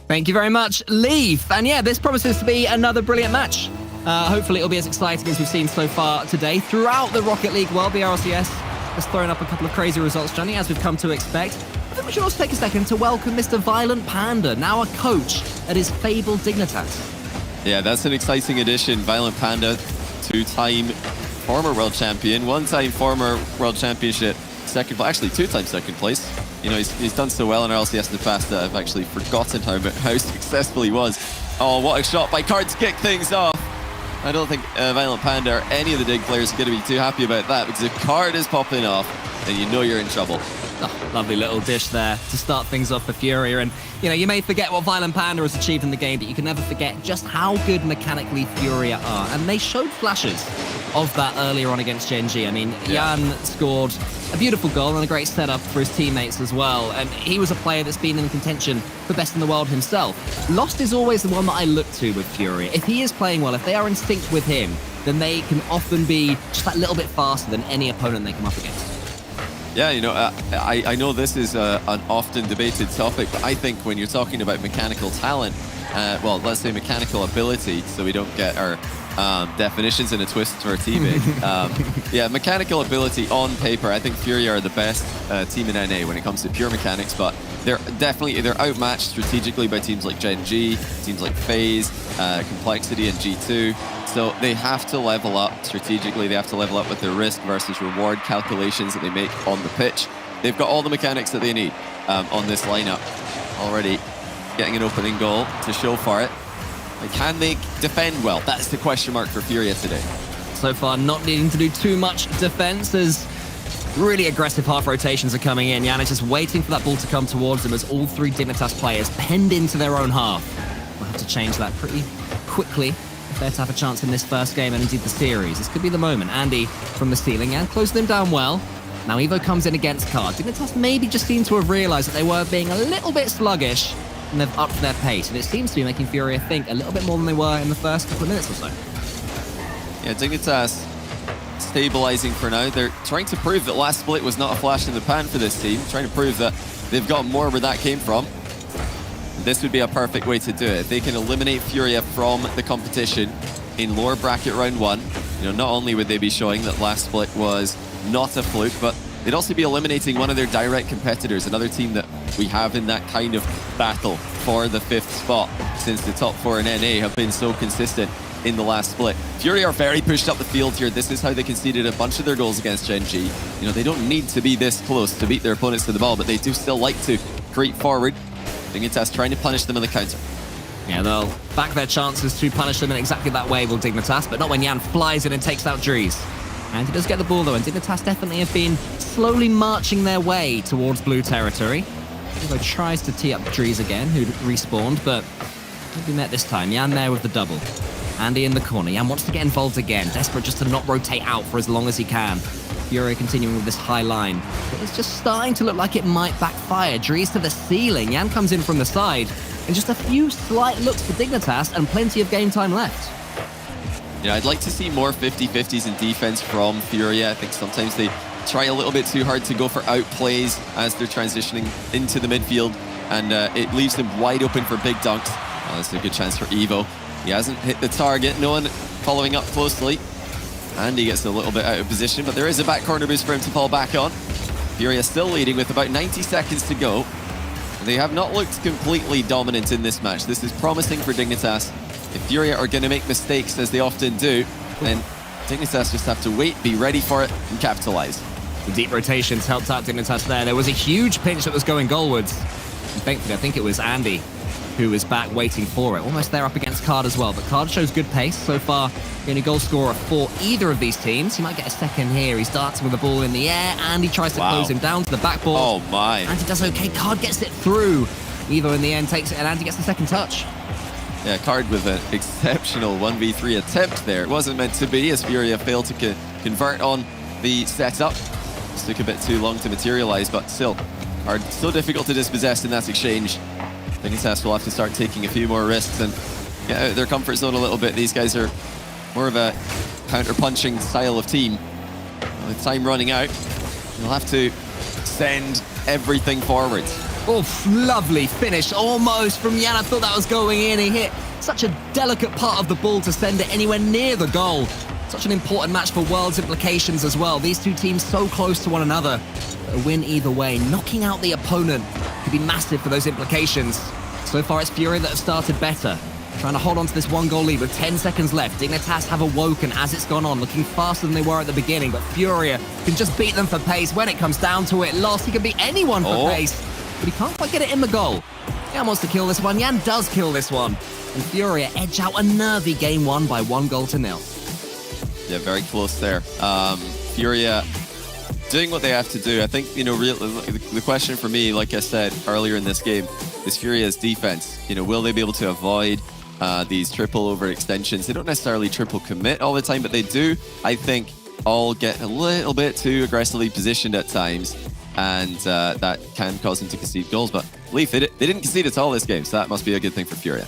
Thank you very much, Leaf. And yeah, this promises to be another brilliant match. Hopefully it'll be as exciting as we've seen so far today throughout the Rocket League world. The RLCS has thrown up a couple of crazy results, Johnny, as we've come to expect. I think we should also take a second to welcome Mr. Violent Panda, now a coach at his fabled Dignitas. Yeah, that's an exciting addition. Violent Panda, two-time former world champion, one-time former world championship second place, actually two-time second place. He's done so well in RLCS in the past that I've actually forgotten how successful he was. Oh, what a shot by Card to kick things off. I don't think Violent Panda or any of the Dig players are going to be too happy about that, because if Card is popping off, then you know you're in trouble. Oh, lovely little dish there to start things off for Furia. And, you may forget what Violent Panda has achieved in the game, but you can never forget just how good mechanically Furia are. And they showed flashes of that earlier on against Gen.G. I mean, Jan scored a beautiful goal and a great setup for his teammates as well. And he was a player that's been in contention for best in the world himself. Lost is always the one that I look to with Furia. If he is playing well, if they are in sync with him, then they can often be just that little bit faster than any opponent they come up against. Yeah, I know this is an often debated topic, but I think when you're talking about mechanical talent, well, let's say mechanical ability, so we don't get our definitions in a twist to our teaming. Yeah, mechanical ability on paper, I think Furia are the best team in NA when it comes to pure mechanics, but they're outmatched strategically by teams like Gen.G, teams like FaZe, Complexity, and G2. So they have to level up strategically. They have to level up with their risk versus reward calculations that they make on the pitch. They've got all the mechanics that they need on this lineup already. Getting an opening goal to show for it. Can they defend well? That's the question mark for Furia today. So far, not needing to do too much defense as really aggressive half rotations are coming in. Jan is just waiting for that ball to come towards him as all three Dignitas players penned into their own half. We'll have to change that pretty quickly if they're to have a chance in this first game and indeed the series. This could be the moment. Andy from the ceiling and closing him down well. Now Evo comes in against Card. Dignitas maybe just seem to have realized that they were being a little bit sluggish, and they've upped their pace, and it seems to be making Furia think a little bit more than they were in the first couple of minutes or so. Yeah, Dignitas stabilizing for now. They're trying to prove that last split was not a flash in the pan for this team, trying to prove that they've got more where that came from. This would be a perfect way to do it. If they can eliminate Furia from the competition in lower bracket round 1, not only would they be showing that last split was not a fluke, but they'd also be eliminating one of their direct competitors, another team that we have in that kind of battle for the 5th spot, since the top 4 in NA have been so consistent in the last split. Furia are very pushed up the field here. This is how they conceded a bunch of their goals against Gen.G. They don't need to be this close to beat their opponents to the ball, but they do still like to creep forward. Dignitas trying to punish them on the counter. Yeah, they'll back their chances to punish them in exactly that way, will Dignitas, but not when Yan flies in and takes out Dries. And he does get the ball though, and Dignitas definitely have been slowly marching their way towards blue territory. Evo tries to tee up Dries again, who respawned, but he'll be met this time. Yan there with the double. Andy in the corner. Yan wants to get involved again, desperate just to not rotate out for as long as he can. Furia continuing with this high line. But it's just starting to look like it might backfire. Dries to the ceiling. Yan comes in from the side. And just a few slight looks for Dignitas and plenty of game time left. I'd like to see more 50-50s in defense from Furia. I think sometimes they try a little bit too hard to go for outplays as they're transitioning into the midfield, and it leaves them wide open for big dunks. Oh, that's a good chance for Evo. He hasn't hit the target. No one following up closely. And he gets a little bit out of position, but there is a back corner boost for him to fall back on. Furia still leading with about 90 seconds to go. They have not looked completely dominant in this match. This is promising for Dignitas. If Furia are going to make mistakes, as they often do, then Dignitas just have to wait, be ready for it, and capitalize. The deep rotations helped out Dignitas there. There was a huge pinch that was going goalwards. And thankfully, I think it was Andy who was back waiting for it. Almost there up against Card as well, but Card shows good pace. So far, the only goal scorer for either of these teams. He might get a second here. He's dancing with the ball in the air, and he tries to close him down to the backboard. Oh my. Andy does okay. Card gets it through. Evo in the end takes it, and Andy gets the second touch. Yeah, Card with an exceptional 1v3 attempt there. It wasn't meant to be, as Furia failed to convert on the setup. Just took a bit too long to materialize, but still, Card so difficult to dispossess in that exchange. Dignitas will have to start taking a few more risks and get out of their comfort zone a little bit. These guys are more of a counter-punching style of team. With time running out, you'll have to send everything forward. Oh, lovely finish, almost from Yan. I thought that was going in. He hit such a delicate part of the ball to send it anywhere near the goal. Such an important match for Worlds implications as well. These two teams so close to one another. A win either way. Knocking out the opponent could be massive for those implications. So far, it's Furia that have started better. Trying to hold on to this 1-goal lead with 10 seconds left. Dignitas have awoken as it's gone on, looking faster than they were at the beginning, but Furia can just beat them for pace when it comes down to it. Lost, he can beat anyone for pace, but he can't quite get it in the goal. Yan wants to kill this one. Yan does kill this one. And Furia edge out a nervy game 1 by 1-0. Yeah, very close there. Furia doing what they have to do. I think, the question for me, like I said earlier in this game, is Furia's defense. Will they be able to avoid these triple overextensions? They don't necessarily triple commit all the time, but they do, I think, all get a little bit too aggressively positioned at times, and that can cause them to concede goals. But Leaf, they didn't concede at all this game, so that must be a good thing for Furia.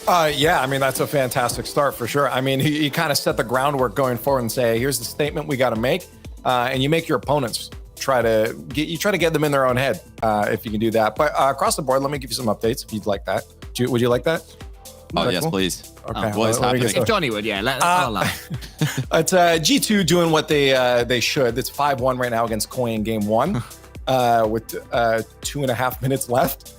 Yeah, that's a fantastic start for sure. He kind of set the groundwork going forward and say, here's the statement we got to make, and you make your opponents try to get them in their own head if you can do that. But across the board, let me give you some updates if you'd like that. Would you like that? Oh, yes, cool? Please. Okay. What is happening? If Johnny would, yeah. I'll allow. It's G2 doing what they should. It's 5-1 right now against Koi in game 1 with 2.5 minutes left.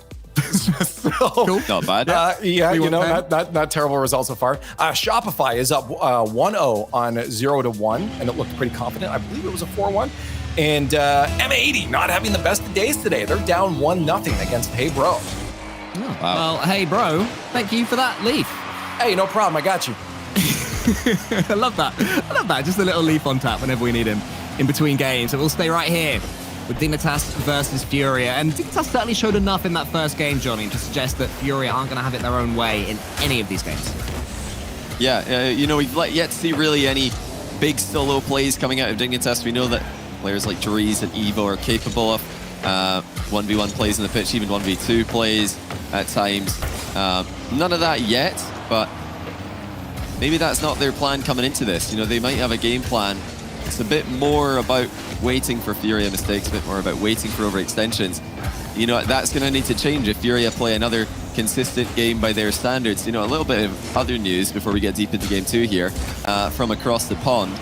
So, cool. Not bad. Yeah, not terrible results so far. Shopify is up 1-0 on 0-1, and it looked pretty confident. I believe it was a 4-1. And M80 not having the best of days today. They're down 1-0 against Hey Bro. Oh, wow. Well, hey bro, thank you for that, Leaf. Hey, no problem. I got you. I love that. Just a little Leaf on tap whenever we need him in between games. So we'll stay right here with Dignitas versus Furia. And Dignitas certainly showed enough in that first game, Johnny, to suggest that Furia aren't going to have it their own way in any of these games. Yeah, we've yet to see really any big solo plays coming out of Dignitas. We know that players like Dries and Evo are capable of. 1v1 plays on the pitch, even 1v2 plays at times. None of that yet, but maybe that's not their plan coming into this. You know, they might have a game plan. It's a bit more about waiting for Furia mistakes, a bit more about waiting for overextensions. You know, that's going to need to change if Furia play another consistent game by their standards. You know, a little bit of other news before we get deep into game 2 here from across the pond.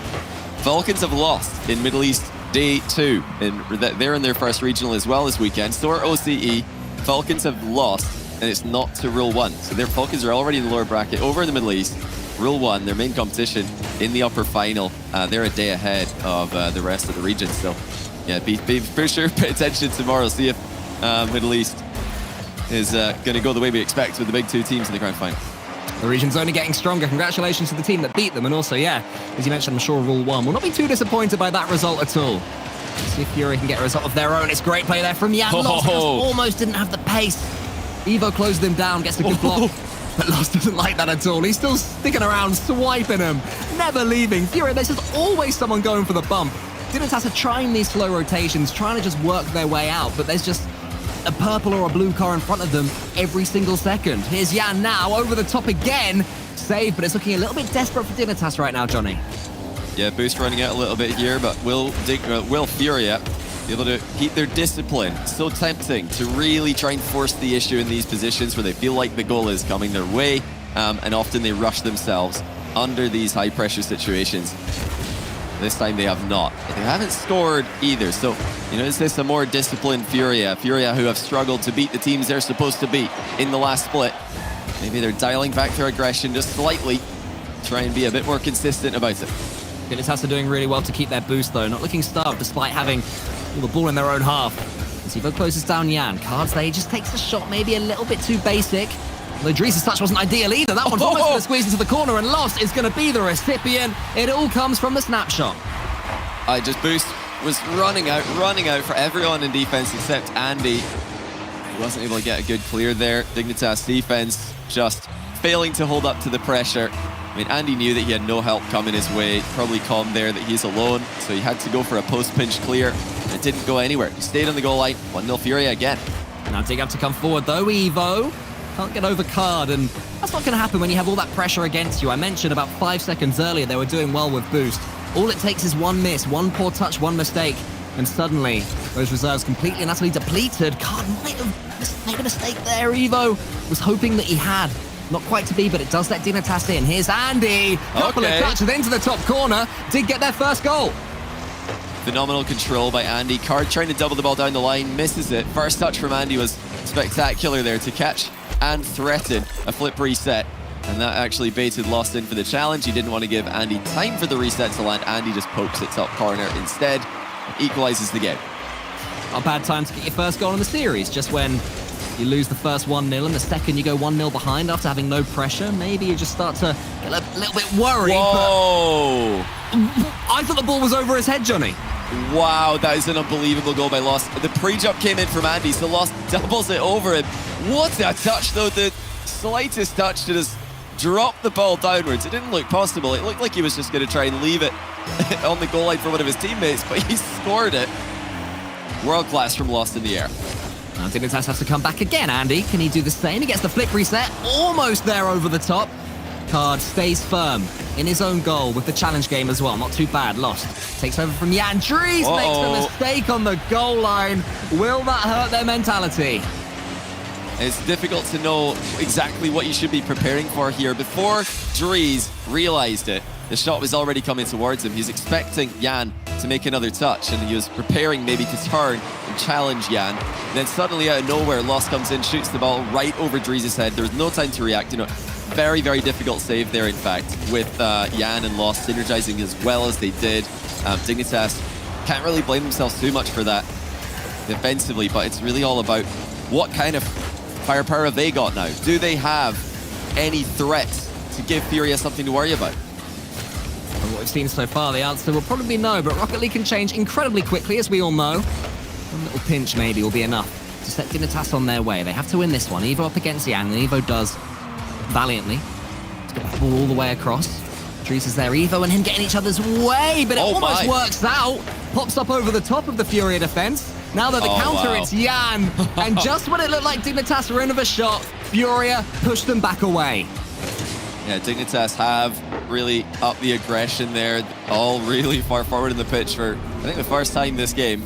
Falcons have lost in Middle East Day 2. They're in their first regional as well this weekend. So are OCE. Falcons have lost, and it's not to Rule 1. So their Falcons are already in the lower bracket over in the Middle East. Rule 1, their main competition, in the upper final. They're a day ahead of the rest of the region. So yeah, be for sure, pay attention tomorrow. See if Middle East is going to go the way we expect with the big 2 teams in the grand final. The region's only getting stronger. Congratulations to the team that beat them. And also, yeah, as you mentioned, I'm sure Rule 1 will not be too disappointed by that result at all. Let's see if Fury can get a result of their own. It's great play there from Jan. Lost just almost didn't have the pace. Evo closed him down, gets a good block. But Lost doesn't like that at all. He's still sticking around, swiping him, never leaving. Fury, there's just always someone going for the bump. Dignitas are trying these slow rotations, trying to just work their way out, but there's just a purple or a blue car in front of them every single second. Here's Jan now, over the top again. Save, but it's looking a little bit desperate for Dignitas right now, Johnny. Yeah, Boost running out a little bit here, but will Furia be able to keep their discipline? So tempting to really try and force the issue in these positions where they feel like the goal is coming their way, and often they rush themselves under these high-pressure situations. This time they have not. They haven't scored either, so, you know, is this a more disciplined Furia? Furia who have struggled to beat the teams they're supposed to beat in the last split. Maybe they're dialing back their aggression just slightly, try and be a bit more consistent about it. Dignitas are doing really well to keep their boost, though, not looking starved despite having all the ball in their own half. As Evo closes down Jan, Cards there, he just takes the shot maybe a little bit too basic. Although Dries' touch wasn't ideal either. That one's almost going to squeeze into the corner, and Lost is going to be the recipient. It all comes from the snapshot. Boost was running out for everyone in defense except Andy. He wasn't able to get a good clear there. Dignitas defense just failing to hold up to the pressure. I mean, Andy knew that he had no help coming his way. Probably calmed there that he's alone, so he had to go for a post-pinch clear. And it didn't go anywhere. He stayed on the goal line. 1-0 Furia again. Now Dig have to come forward, though. Evo can't get over Card, and that's not going to happen when you have all that pressure against you. I mentioned about 5 seconds earlier they were doing well with Boost. All it takes is one miss, one poor touch, one mistake, and suddenly those reserves completely and utterly depleted. Card might have made a mistake there. Evo was hoping that he had. Not quite to be, but it does let Dignitas in. Here's Andy. Couple of touches into the top corner. Did get their first goal. Phenomenal control by Andy. Card trying to double the ball down the line, misses it. First touch from Andy was spectacular there to catch and threaten a flip reset. And that actually baited Lost in for the challenge. He didn't want to give Andy time for the reset to land. Andy just pokes it top corner instead. Equalizes the game. Not a bad time to get your first goal in the series. Just when you lose the first 1-0 and the second you go 1-0 behind after having no pressure, maybe you just start to get a little bit worried. Whoa! I thought the ball was over his head, Johnny. Wow, that is an unbelievable goal by Lost. The pre-jump came in from Andy, so Lost doubles it over him. What a touch, though. The slightest touch to just drop the ball downwards. It didn't look possible. It looked like he was just going to try and leave it on the goal line for one of his teammates, but he scored it. World class from Lost in the air. Now Dignitas has to come back again. Andy, can he do the same? He gets the flick reset. Almost there over the top. Card stays firm in his own goal with the challenge game as well. Not too bad. Lost. Takes over from Jan. Dries makes a mistake on the goal line. Will that hurt their mentality? It's difficult to know exactly what you should be preparing for here. Before Dries realized it, the shot was already coming towards him. He's expecting Jan to make another touch, and he was preparing maybe to turn and challenge Jan. And then suddenly out of nowhere, Lost comes in, shoots the ball right over Dries' head. There was no time to react. You know, very, very difficult save there, in fact, with Jan and Lost synergizing as well as they did. Dignitas can't really blame themselves too much for that defensively, but it's really all about what kind of firepower have they got now? Do they have any threats to give Furia something to worry about? From what we've seen so far, the answer will probably be no, but Rocket League can change incredibly quickly, as we all know. One little pinch maybe will be enough to set Dignitas on their way. They have to win this one. Evo up against Jan, and Evo does valiantly. Let's get the ball all the way across. Dries is there. Evo and him getting each other's way, but it almost works out. pops up over the top of the Furia defense. Now that the counter, it's Yan. And just when it looked like Dignitas were in of a shot, Furia pushed them back away. Yeah, Dignitas have really upped the aggression there, all really far forward in the pitch for, I think, the first time this game.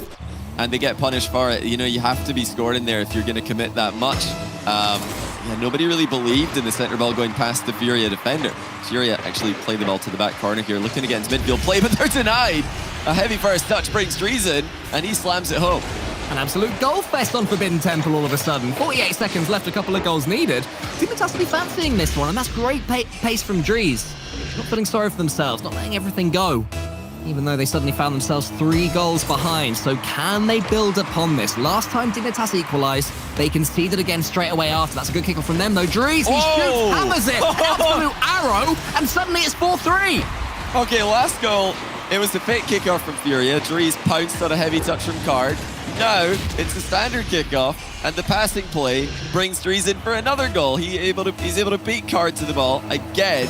And they get punished for it. You know, you have to be scored in there if you're going to commit that much. Yeah, nobody really believed in the center ball going past the Furia defender. Furia actually played the ball to the back corner here, looking against midfield play, but they're denied. A heavy first touch brings Drees in, and he slams it home. An absolute goal fest on Forbidden Temple all of a sudden. 48 seconds left, a couple of goals needed. Dignitas to be fancying this one, and that's great pace from Drees. Not feeling sorry for themselves, not letting everything go. Even though they suddenly found themselves 3 goals behind. So can they build upon this? Last time Dignitas equalized, they conceded again straight away after. That's a good kickoff from them though. Drees, he shoots, hammers it, absolute arrow, and suddenly it's 4-3. Okay, last goal, it was the fake kickoff from Furia. Drees pounced on a heavy touch from Card. Now, it's a standard kickoff, and the passing play brings Drees in for another goal. He's able to beat Card to the ball again.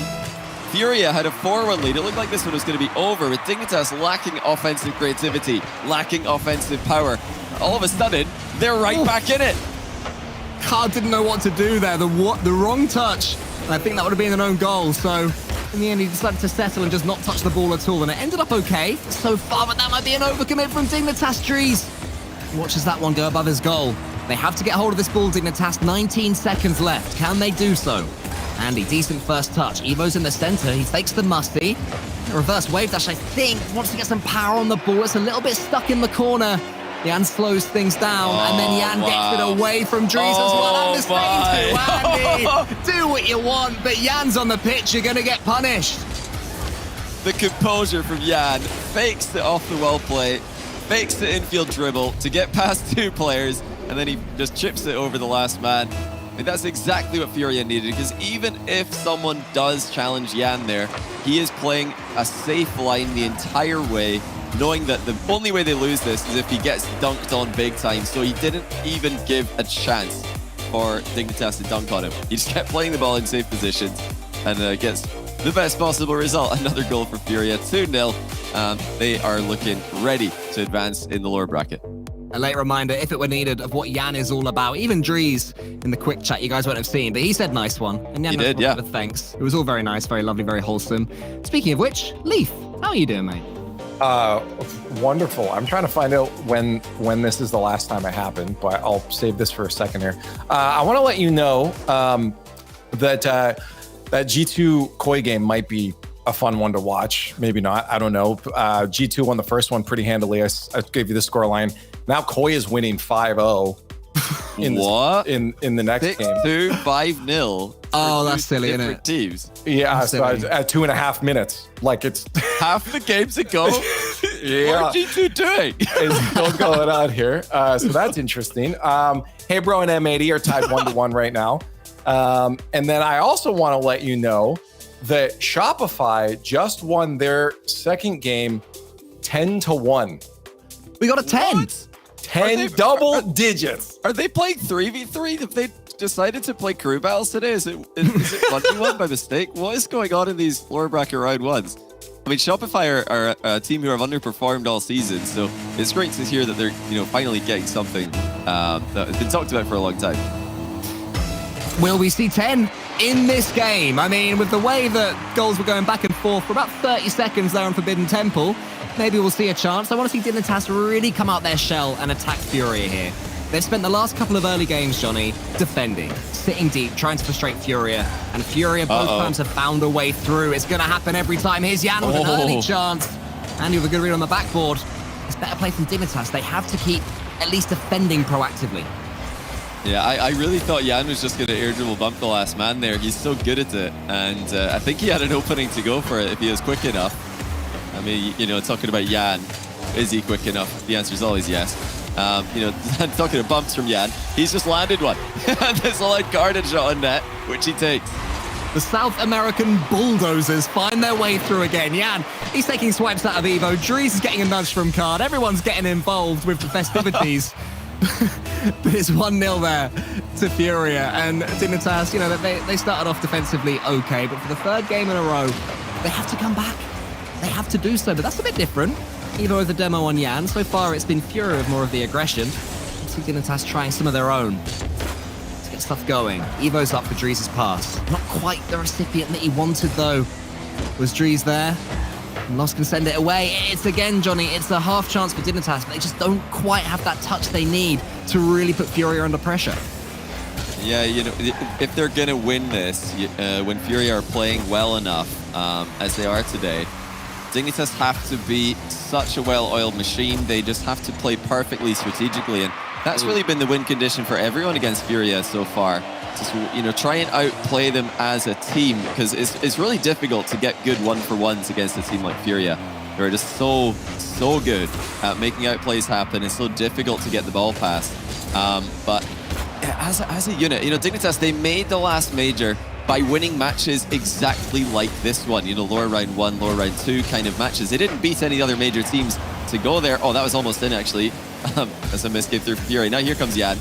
Furia had a 4-1 lead. It looked like this one was going to be over, with Dignitas lacking offensive creativity, lacking offensive power. All of a sudden, they're right back in it. Card didn't know what to do there. The wrong touch. And I think that would have been an own goal. So in the end, he decided to settle and just not touch the ball at all. And it ended up okay so far, but that might be an overcommit from Dignitas. Drees watches that one go above his goal. They have to get hold of this ball, Dignitas. 19 seconds left. Can they do so? Andy, decent first touch. Evo's in the center. He fakes the musty. A reverse wave dash, I think, wants to get some power on the ball. It's a little bit stuck in the corner. Yan slows things down, and then Yan gets it away from Drees as well. I'm just saying to Andy, do what you want, but Yan's on the pitch. You're going to get punished. The composure from Yan, fakes the off-the-wall play, fakes the infield dribble to get past 2 players, and then he just chips it over the last man. And that's exactly what Furia needed, because even if someone does challenge Yan there, he is playing a safe line the entire way, knowing that the only way they lose this is if he gets dunked on big time. So he didn't even give a chance for Dignitas to dunk on him. He just kept playing the ball in safe positions and gets the best possible result. Another goal for Furia, 2-0. They are looking ready to advance in the lower bracket. A late reminder, if it were needed, of what Yan is all about. Even Drees in the quick chat you guys won't have seen, but he said nice one. And Yan he did, yeah. Thanks. It was all very nice, very lovely, very wholesome. Speaking of which, Leaf, how are you doing, mate? Wonderful. I'm trying to find out when this is the last time it happened, but I'll save this for a second here. I want to let you know that that G2 Koi game might be a fun one to watch. Maybe not. I don't know. G2 won the first one pretty handily. I gave you the scoreline. Now Koi is winning 5-0 in the next game. 5-0. Oh, that's silly, isn't it? Teams. Yeah, so at 2.5 minutes. Like it's half the games ago. Yeah. What are G2 doing? Is still going on here. So that's interesting. Hey Bro and M80 are tied 1-1 right now. And then I also want to let you know that Shopify just won their second game 10-1. We got a 10. What? 10 double digits. Are they playing 3v3? Have they decided to play crew battles today? Is it 1v1 by mistake? What is going on in these lower bracket round ones? I mean, Shopify are a team who have underperformed all season, so it's great to hear that they're finally getting something that has been talked about for a long time. Will we see 10 in this game? I mean, with the way that goals were going back and forth for about 30 seconds there on Forbidden Temple, maybe we'll see a chance. I want to see Dignitas really come out their shell and attack Furia here. They've spent the last couple of early games, Johnny, defending, sitting deep, trying to frustrate Furia. And Furia both times have found a way through. It's going to happen every time. Here's Yan with an early chance. And you have a good read on the backboard. It's better play from Dignitas. They have to keep at least defending proactively. Yeah, I really thought Yan was just going to air dribble bump the last man there. He's so good at it. And I think he had an opening to go for it if he was quick enough. I mean, talking about Yan, is he quick enough? The answer is always yes. Talking of bumps from Yan, he's just landed one. There's a light guarded shot on net, which he takes. The South American bulldozers find their way through again. Yan, he's taking swipes out of Evo. Drees is getting a nudge from Card. Everyone's getting involved with the festivities. But it's 1-0 there to Furia. And Dignitas, they started off defensively okay, but for the third game in a row, they have to come back. They have to do so, but that's a bit different. Evo with the demo on Yan. So far, it's been Furia with more of the aggression. Let's see Dignitas trying some of their own. Let's get stuff going. Evo's up for Drees' pass. Not quite the recipient that he wanted, though. Was Drees there? Lost can send it away. It's again, Johnny. It's a half chance for Dignitas, but they just don't quite have that touch they need to really put Furia under pressure. Yeah, you know, if they're going to win this, when Furia are playing well enough, as they are today, Dignitas have to be such a well-oiled machine. They just have to play perfectly strategically, and that's really been the win condition for everyone against Furia so far. Just, you know, try and outplay them as a team, because it's really difficult to get good one-for-ones against a team like Furia. They're just so good at making outplays happen. It's so difficult to get the ball past. But as a unit, you know, Dignitas, they made the last major by winning matches exactly like this one. You know, lower round 1, lower round 2 kind of matches. They didn't beat any other major teams to go there. Oh, that was almost in, actually. That's a miscame through Fury. Now here comes Yan.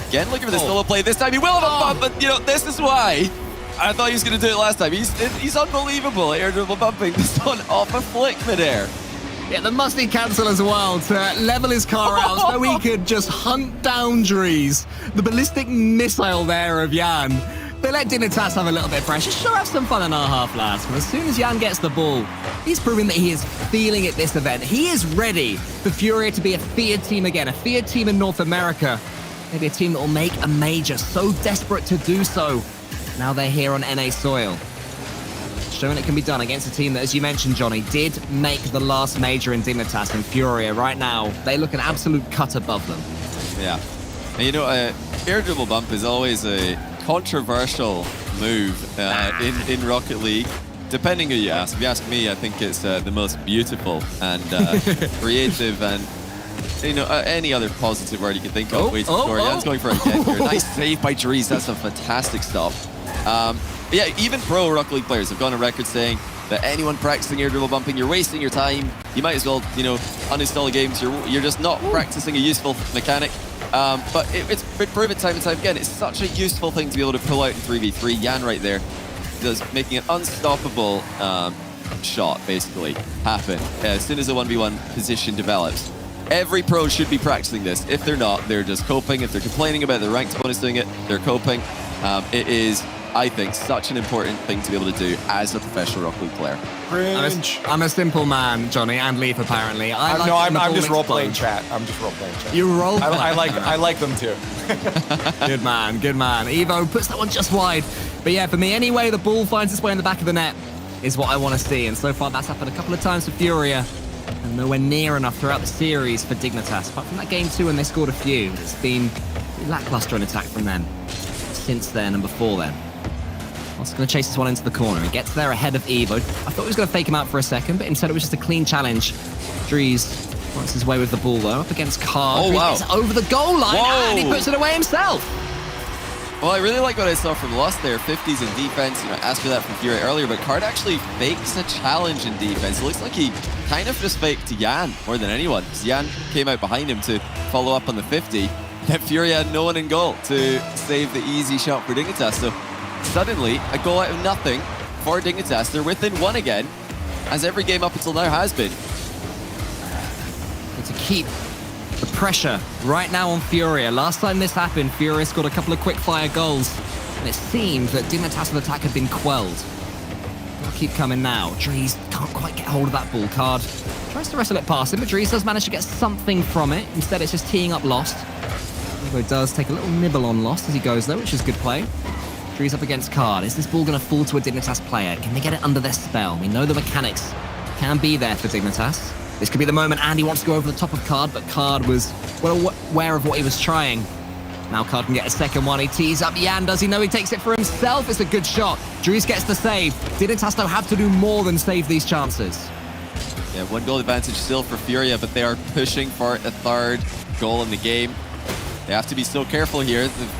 Again, looking for the solo play. This time he will have a bump, but, you know, this is why. I thought he was going to do it last time. He's unbelievable. Air dribble bumping this one off a flick midair. Yeah, the musty cancel as well to level his car out so he could just hunt down Drees. The ballistic missile there of Yan. They let Dignitas have a little bit of pressure. Sure, have some fun in our half, lads. But as soon as Yan gets the ball, he's proving that he is feeling it this event. He is ready for Furia to be a feared team again, a feared team in North America. Maybe a team that will make a major, so desperate to do so. Now they're here on NA soil. Showing it can be done against a team that, as you mentioned, Johnny, did make the last major in Dignitas and Furia. Right now, they look an absolute cut above them. Yeah. And you know, air dribble bump is always a controversial move in Rocket League. Depending who you ask. If you ask me, I think it's the most beautiful and creative and, you know, any other positive word you can think of. Yan's going for a get here. Nice save by Drees. That's a fantastic stop. Yeah, even pro Rocket League players have gone on record saying that anyone practicing air dribble bumping, you're wasting your time. You might as well, you know, uninstall the games. You're just not practicing a useful mechanic. But it's been proven time and time again. It's such a useful thing to be able to pull out in 3v3. Yan right there does making an unstoppable shot basically happen as soon as a 1v1 position develops. Every pro should be practicing this. If they're not, they're just coping. If they're complaining about the ranked opponents doing it, they're coping. It is, I think, such an important thing to be able to do as a professional Rocket League player. I'm a simple man, Johnny, and Leaf apparently. I'm just role-playing chat. I'm just role-playing chat. You role play. I like them too. Good man, good man. Evo puts that one just wide. But yeah, for me, anyway, the ball finds its way in the back of the net is what I want to see. And so far, that's happened a couple of times for Furia. And nowhere near enough throughout the series for Dignitas. Apart from that game 2 when they scored a few, it's been lackluster in attack from them since then and before then. Lost going to chase this one into the corner. He gets there ahead of Evo. I thought he was going to fake him out for a second, but instead it was just a clean challenge. Drees wants his way with the ball though, up against Card. Oh, wow. He's over the goal line and he puts it away himself. Well, I really like what I saw from Lost there. 50s in defense. You know, I asked for that from Furia earlier, but Card actually fakes a challenge in defense. It looks like he kind of just faked Yan more than anyone. Yan came out behind him to follow up on the 50. And Furia had no one in goal to save the easy shot for Dignitas. So suddenly, a goal out of nothing for Dignitas. They're within 1 again, as every game up until now has been. And to keep the pressure right now on Furia. Last time this happened, Furia scored a couple of quick-fire goals, and it seemed that Dignitas' attack had been quelled. They'll keep coming now. Drees can't quite get hold of that ball. Card tries to wrestle it past him, but Drees does manage to get something from it. Instead, it's just teeing up Lost. Evo does take a little nibble on Lost as he goes though, which is good play. Drees up against Card. Is this ball going to fall to a Dignitas player? Can they get it under their spell? We know the mechanics can be there for Dignitas. This could be the moment Andy wants to go over the top of Card, but Card was well aware of what he was trying. Now Card can get a second one. He tees up Yan. Does he know he takes it for himself? It's a good shot. Drees gets the save. Dignitas though have to do more than save these chances. Yeah, 1 goal advantage still for Furia, but they are pushing for a 3rd goal in the game. They have to be so careful here. They've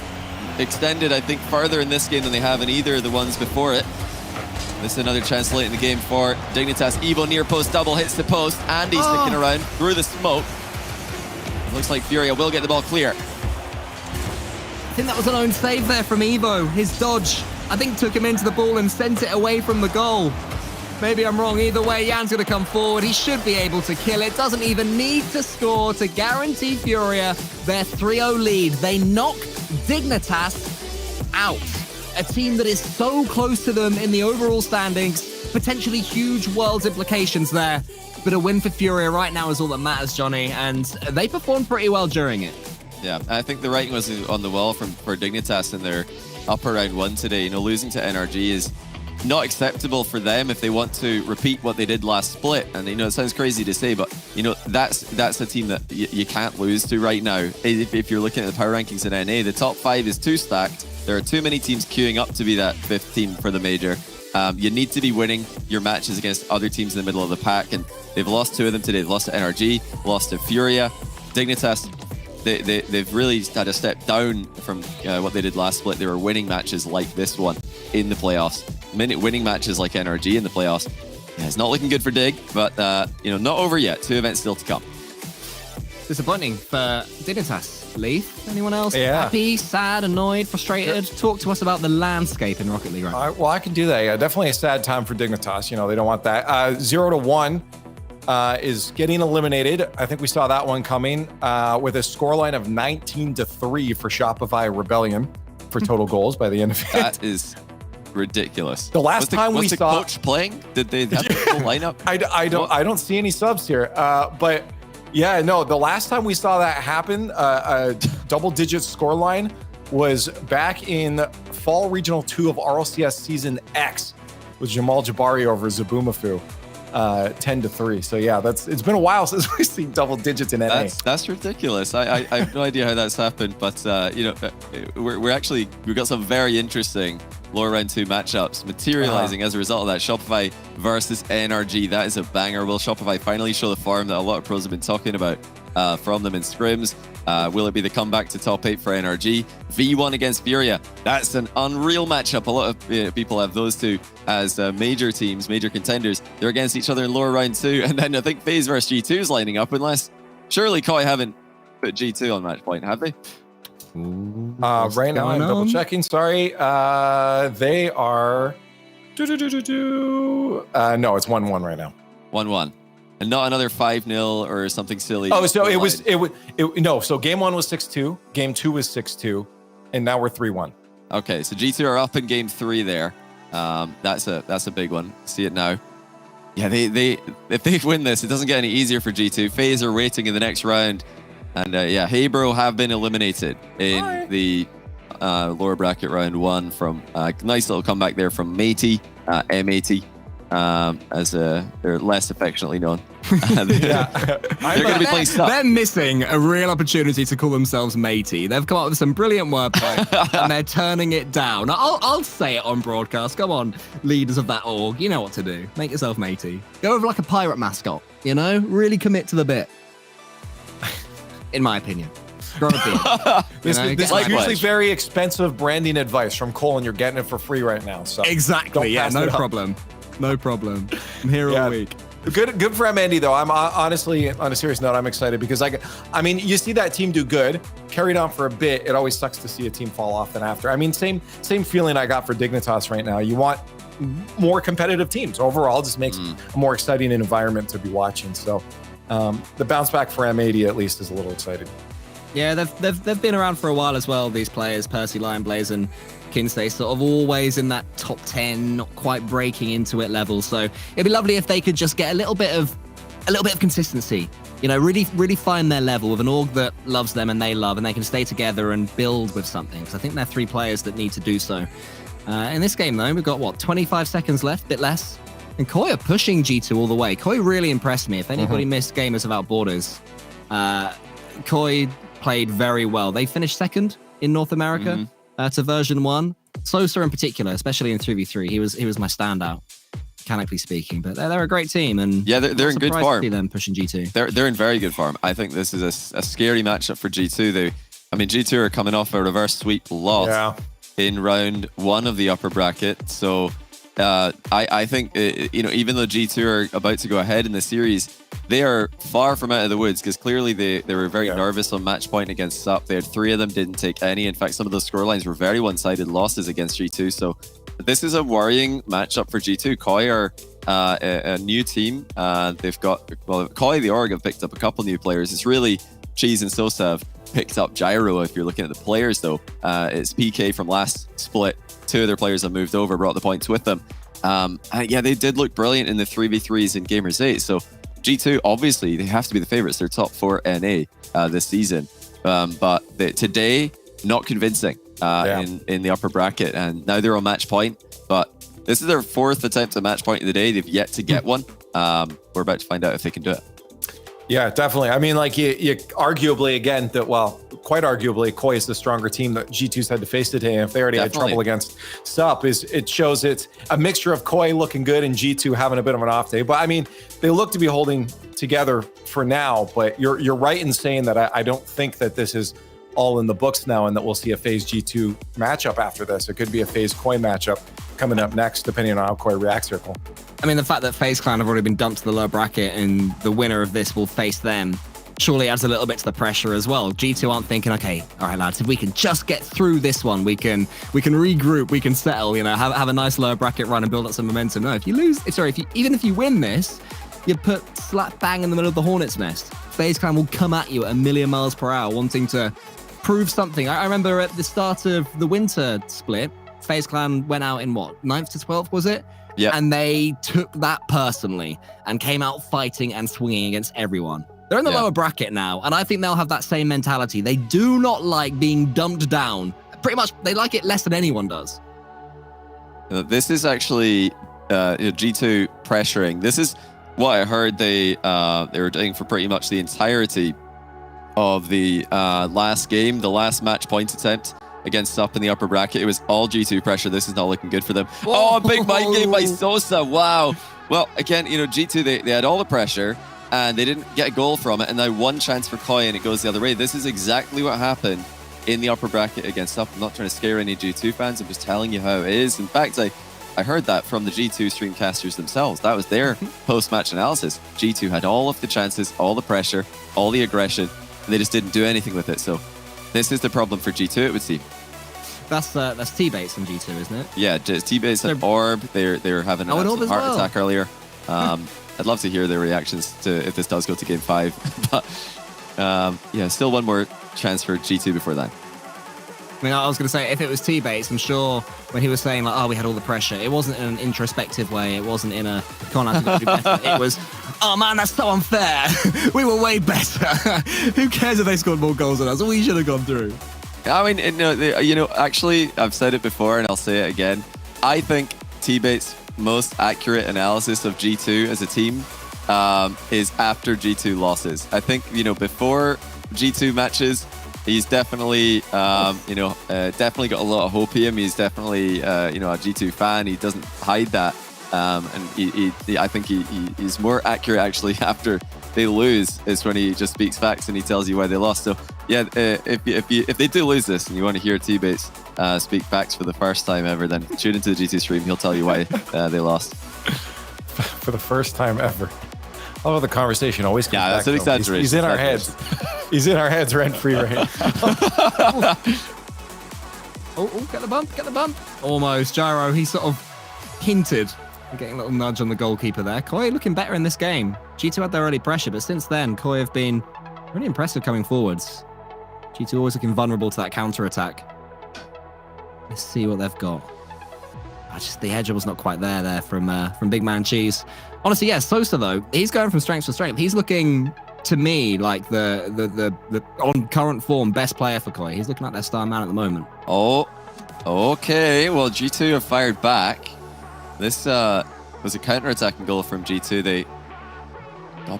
extended, I think, farther in this game than they have in either of the ones before it. This is another chance late in the game for Dignitas. Evo near post double hits the post. Andy sticking around through the smoke. It looks like Furia will get the ball clear. I think that was an own save there from Evo. His dodge, I think, took him into the ball and sent it away from the goal. Maybe I'm wrong. Either way, Yan's going to come forward. He should be able to kill it. Doesn't even need to score to guarantee Furia their 3-0 lead. They knock Dignitas out. A team that is so close to them in the overall standings. Potentially huge world's implications there. But a win for Furia right now is all that matters, Johnny. And they performed pretty well during it. Yeah, I think the writing was on the wall for Dignitas in their upper round 1 today. You know, losing to NRG is not acceptable for them if they want to repeat what they did last split. And, you know, it sounds crazy to say, but, you know, that's a team that you can't lose to right now. If you're looking at the power rankings in NA, the top 5 is too stacked. There are too many teams queuing up to be that 5th team for the major. You need to be winning your matches against other teams in the middle of the pack, and they've lost 2 of them today. They've lost to NRG, lost to Furia. Dignitas, they've really had a step down from what they did last split. They were winning matches like this one in the playoffs. Winning matches like NRG in the playoffs. Yeah, it's not looking good for Dig, but you know, not over yet. 2 events still to come. Disappointing for Dignitas. Leaf, anyone else? Yeah. Happy, sad, annoyed, frustrated? Talk to us about the landscape in Rocket League right now. Well, I can do that. Yeah, definitely a sad time for Dignitas. You know, they don't want that. 0-1 is getting eliminated. I think we saw that one coming with a scoreline of 19-3 for Shopify Rebellion for total goals by the end of it. That is ridiculous. The last time we saw coach playing, did they have the full lineup? I don't see any subs here. But yeah, no, the last time we saw that happen, a double-digit scoreline was back in Fall Regional 2 of RLCS Season X with Jamal Jabari over Zabumafu, 10-3. So yeah, it's been a while since we've seen double digits in NA. That's ridiculous. I have no idea how that's happened, but you know, we've got some very interesting lower round 2 matchups materializing as a result of that. Shopify versus NRG. That is a banger. Will Shopify finally show the form that a lot of pros have been talking about from them in scrims? Will it be the comeback to top 8 for NRG? V1 against Furia. That's an unreal matchup. A lot of people have those two as major teams, major contenders. They're against each other in lower round 2. And then I think FaZe versus G2 is lining up, unless surely Koi haven't put G2 on match point, have they? Right now, I'm double checking. Sorry. They are. No, it's 1-1 right now. 1-1. And not another 5-0 or something silly. Oh, so it was no. So game 1 was 6-2, game 2 was 6-2, and now we're 3-1. Okay, so G2 are up in game 3 there. That's a big one. See it now. Yeah, they if they win this, it doesn't get any easier for G2. FaZe are waiting in the next round, and yeah, Heybro have been eliminated in the lower bracket round 1 from nice little comeback there from Matey, M80. As they're less affectionately known. They're going to be playing stuff. They're missing a real opportunity to call themselves matey. They've come up with some brilliant wordplay and they're turning it down. I'll say it on broadcast. Come on, leaders of that org. You know what to do. Make yourself matey. Go over like a pirate mascot, you know? Really commit to the bit. In my opinion. Grow a beard. This is usually very expensive branding advice from Cole, and you're getting it for free right now. So exactly. Yeah, no problem. No problem. I'm here all week. Good for MND though. I'm honestly, on a serious note, I'm excited because I mean, you see that team do good, carried on for a bit. It always sucks to see a team fall off then after. I mean, same feeling I got for Dignitas right now. You want more competitive teams overall. Just makes a more exciting environment to be watching. So the bounce back for M80 at least is a little exciting. Yeah, they've been around for a while as well. These players, Percy, Lionblaze, and Kinsey, sort of always in that top 10, not quite breaking into it level. So it'd be lovely if they could just get a little bit of consistency. You know, really find their level with an org that loves them and they love, and they can stay together and build with something. Because I think they're 3 players that need to do so. In this game though, we've got 25 seconds left, bit less, and Koi are pushing G2 all the way. Koi really impressed me. If anybody missed Gamers Without Borders, Koi played very well. They finished 2nd in North America. To version 1. Sosa in particular, especially in 3v3, he was my standout, mechanically speaking. But they're a great team, and yeah, they're in good form. To see them pushing G2. They're in very good form. I think this is a scary matchup for G2. I mean, G2 are coming off a reverse sweep loss in round 1 of the upper bracket. So I think you know, even though G2 are about to go ahead in the series, they are far from out of the woods, because clearly they were very nervous on match point against SUP. They had 3 of them, didn't take any. In fact, some of those scorelines were very one-sided losses against G2. So this is a worrying matchup for G2. Koi are a new team. They've got, well, Koi, the org have picked up a couple new players. It's really Cheese and Sosa have picked up Gyro. If you're looking at the players, though, it's PK from last split. 2 other players have moved over, brought the points with them. Yeah, they did look brilliant in the 3v3s in Gamers 8. So G2, obviously, they have to be the favorites. They're top 4 NA this season. But today, not convincing in the upper bracket. And now they're on match point. But this is their 4th attempt at match point of the day. They've yet to get one. We're about to find out if they can do it. Yeah, definitely. I mean, like you arguably, again, quite arguably, Koi is the stronger team that G2's had to face today. And if they already had trouble against Sup, it shows it's a mixture of Koi looking good and G2 having a bit of an off day. But I mean, they look to be holding together for now. But you're right in saying that I don't think that this is all in the books now and that we'll see a FaZe G2 matchup after this. It could be a FaZe Koi matchup coming up next, depending on how Koi reacts here. I mean, the fact that FaZe Clan have already been dumped to the lower bracket and the winner of this will face them surely adds a little bit to the pressure as well. G2 aren't thinking, okay, all right, lads, if we can just get through this one, we can regroup, we can settle, have a nice lower bracket run and build up some momentum. No, if you lose, even if you win this, you're put slap bang in the middle of the Hornet's nest. FaZe Clan will come at you at 1,000,000 miles per hour, wanting to prove something. I remember at the start of the winter split, FaZe Clan went out in what, 9th to 12th, was it? Yeah. And they took that personally and came out fighting and swinging against everyone. They're in the lower bracket now, and I think they'll have that same mentality. They do not like being dumped down. Pretty much, they like it less than anyone does. This is actually G2 pressuring. This is what I heard they were doing for pretty much the entirety of the last game, the last match point attempt against Sup in the upper bracket. It was all G2 pressure. This is not looking good for them. Whoa. Oh, big mind game by Sosa. Wow. Well, again, G2, they had all the pressure and they didn't get a goal from it. And now one chance for Koi and it goes the other way. This is exactly what happened in the upper bracket against Sup. I'm not trying to scare any G2 fans. I'm just telling you how it is. In fact, I heard that from the G2 streamcasters themselves. That was their post-match analysis. G2 had all of the chances, all the pressure, all the aggression, and they just didn't do anything with it. So this is the problem for G2, it would seem. That's T-Bates in G2, isn't it? Yeah, T-Bates and Orb. They're having an absolute heart attack earlier. I'd love to hear their reactions to if this does go to Game 5. But yeah, still one more chance for G2 before that. I mean, I was going to say, if it was T-Bates, I'm sure when he was saying, like, oh, we had all the pressure, it wasn't in an introspective way. It wasn't in a, come on, I think we do better. It was, oh, man, that's so unfair. We were way better. Who cares if they scored more goals than us? We should have gone through. I mean, actually, I've said it before and I'll say it again. I think T-Bates' most accurate analysis of G2 as a team is after G2 losses. I think, before G2 matches, he's definitely, definitely got a lot of hope in him. He's definitely, a G2 fan. He doesn't hide that. And I think he's more accurate actually after they lose is when he just speaks facts and he tells you why they lost. So yeah, if they do lose this and you want to hear T-Bates speak facts for the first time ever, then tune into the G2 stream. He'll tell you why they lost. For the first time ever. Oh, the conversation always comes back. That's an exaggeration. He's in our heads. He's in our heads rent-free right Oh, get the bump. Almost. Gyro, he sort of hinted. Getting a little nudge on the goalkeeper there. Koi looking better in this game. G2 had their early pressure, but since then, Koi have been really impressive coming forwards. G2 always looking vulnerable to that counter-attack. Let's see what they've got. The edge was not quite there from Big Man Cheese. Honestly, yeah, Sosa, though, he's going from strength to strength. He's looking, to me, like the on current form, best player for Koi. He's looking like their star man at the moment. Oh, okay. Well, G2 have fired back. This was a counter-attacking goal from G2.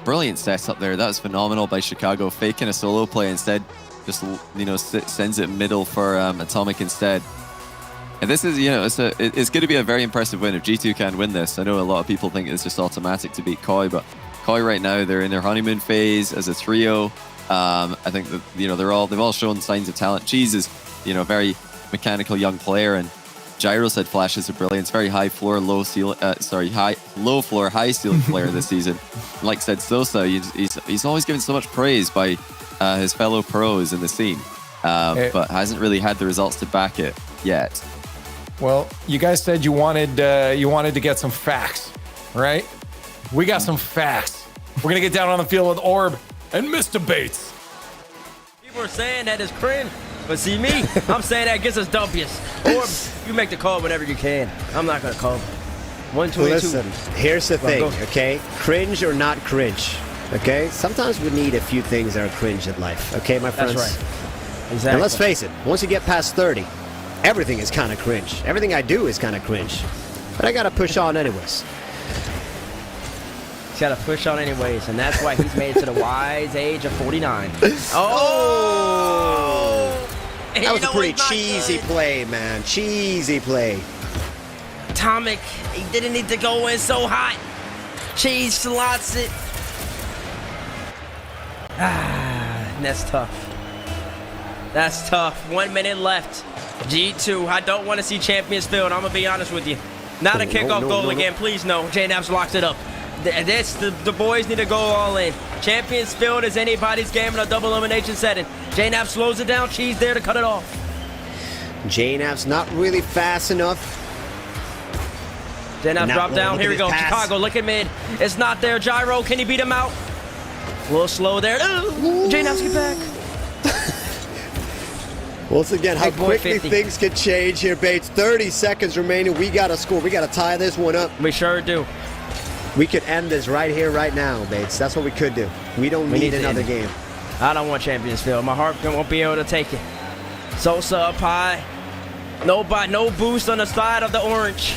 Brilliant setup there. That was phenomenal by Chicago, faking a solo play instead. Just sends it middle for Atomic instead. And this is it's going to be a very impressive win if G2 can win this. I know a lot of people think it's just automatic to beat Koi, but Koi right now they're in their honeymoon phase as a trio. I think that they've all shown signs of talent. Cheese is a very mechanical young player, and Gyro's had flashes of brilliance. Very high floor, low floor, high ceiling player this season. Like said Sosa, he's always given so much praise by his fellow pros in the scene, but hasn't really had the results to back it yet. Well, you guys said you wanted to get some facts right? We got some facts. We're going to get down on the field with Orb and Mr. Bates. People are saying that is cringe, but see me, I'm saying that gets us W's. Orb, you make the call whenever you can. I'm not going to call. 122. Listen, here's the thing, okay? Cringe or not cringe, okay? Sometimes we need a few things that are cringe in life, okay, my friends? That's right. Exactly. And let's face it, once you get past 30, everything is kind of cringe. Everything I do is kind of cringe. But I got to push on anyways. He's got to push on anyways, and that's why he's made it to the wise age of 49. That was a pretty cheesy play, man. Cheesy play. Atomic, he didn't need to go in so hot. Cheese slots it. That's tough. That's tough. 1 minute left. G2, I don't want to see Champions Field. I'm going to be honest with you. Not a kickoff goal again. Please, no. J-Naps locks it up. The boys need to go all in. Champions Field is anybody's game in a double elimination setting. J-Nap slows it down. Cheese there to cut it off. J-Nap's not really fast enough. J-Nap drop down. Here we go. Pass. Chicago, look at mid. It's not there. Gyro, can he beat him out? A little slow there. J-Naps get back. Once again, how Big boy quickly 50. things can change here, Bates. 30 seconds remaining. We got to score. We got to tie this one up. We sure do. We could end this right here, right now, Bates. That's what we could do. We don't need another game. I don't want Champions Field. My heart won't be able to take it. Sosa up high. No boost on the side of the orange.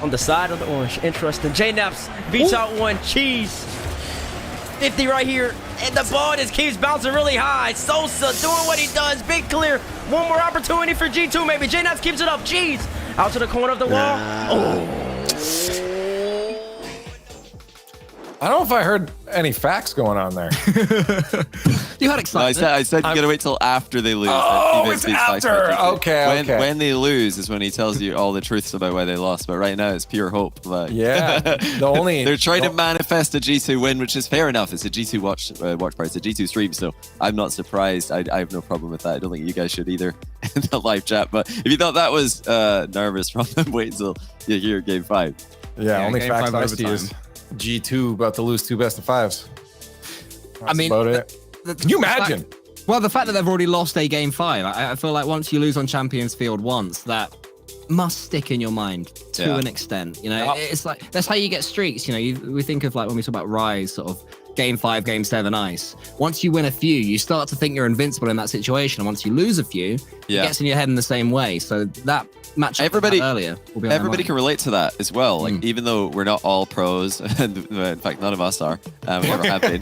On the side of the orange. Interesting. J-Naps beats out one. Cheese. 50 right here. And the ball just keeps bouncing really high. Sosa doing what he does. Big clear. One more opportunity for G2 maybe. J-Naps keeps it up. Cheese. Out to the corner of the wall. I don't know if I heard any facts going on there. You had excitement. I said you gotta wait till after they lose. Oh, it's after. Okay. When they lose is when he tells you all the truths about why they lost. But right now it's pure hope. Like, yeah. They're trying to manifest a G2 win, which is fair enough. It's a G2 watch party. It's a G2 stream, so I'm not surprised. I have no problem with that. I don't think you guys should either in the live chat. But if you thought that was nervous from them, wait until you hear Game 5. Yeah, only facts I see is G2 about to lose 2 best of 5s. I mean, about it. Can you imagine? The fact that they've already lost a Game 5, I feel like once you lose on Champions Field once, that must stick in your mind to an extent. You know, it's like that's how you get streaks. You know, we think of like when we talk about Rise, sort of Game 5, Game 7 ice. Once you win a few, you start to think you're invincible in that situation. And once you lose a few, it gets in your head in the same way. So that match earlier will be on everybody can relate to that as well. Like even though we're not all pros, and in fact none of us are, we never have been.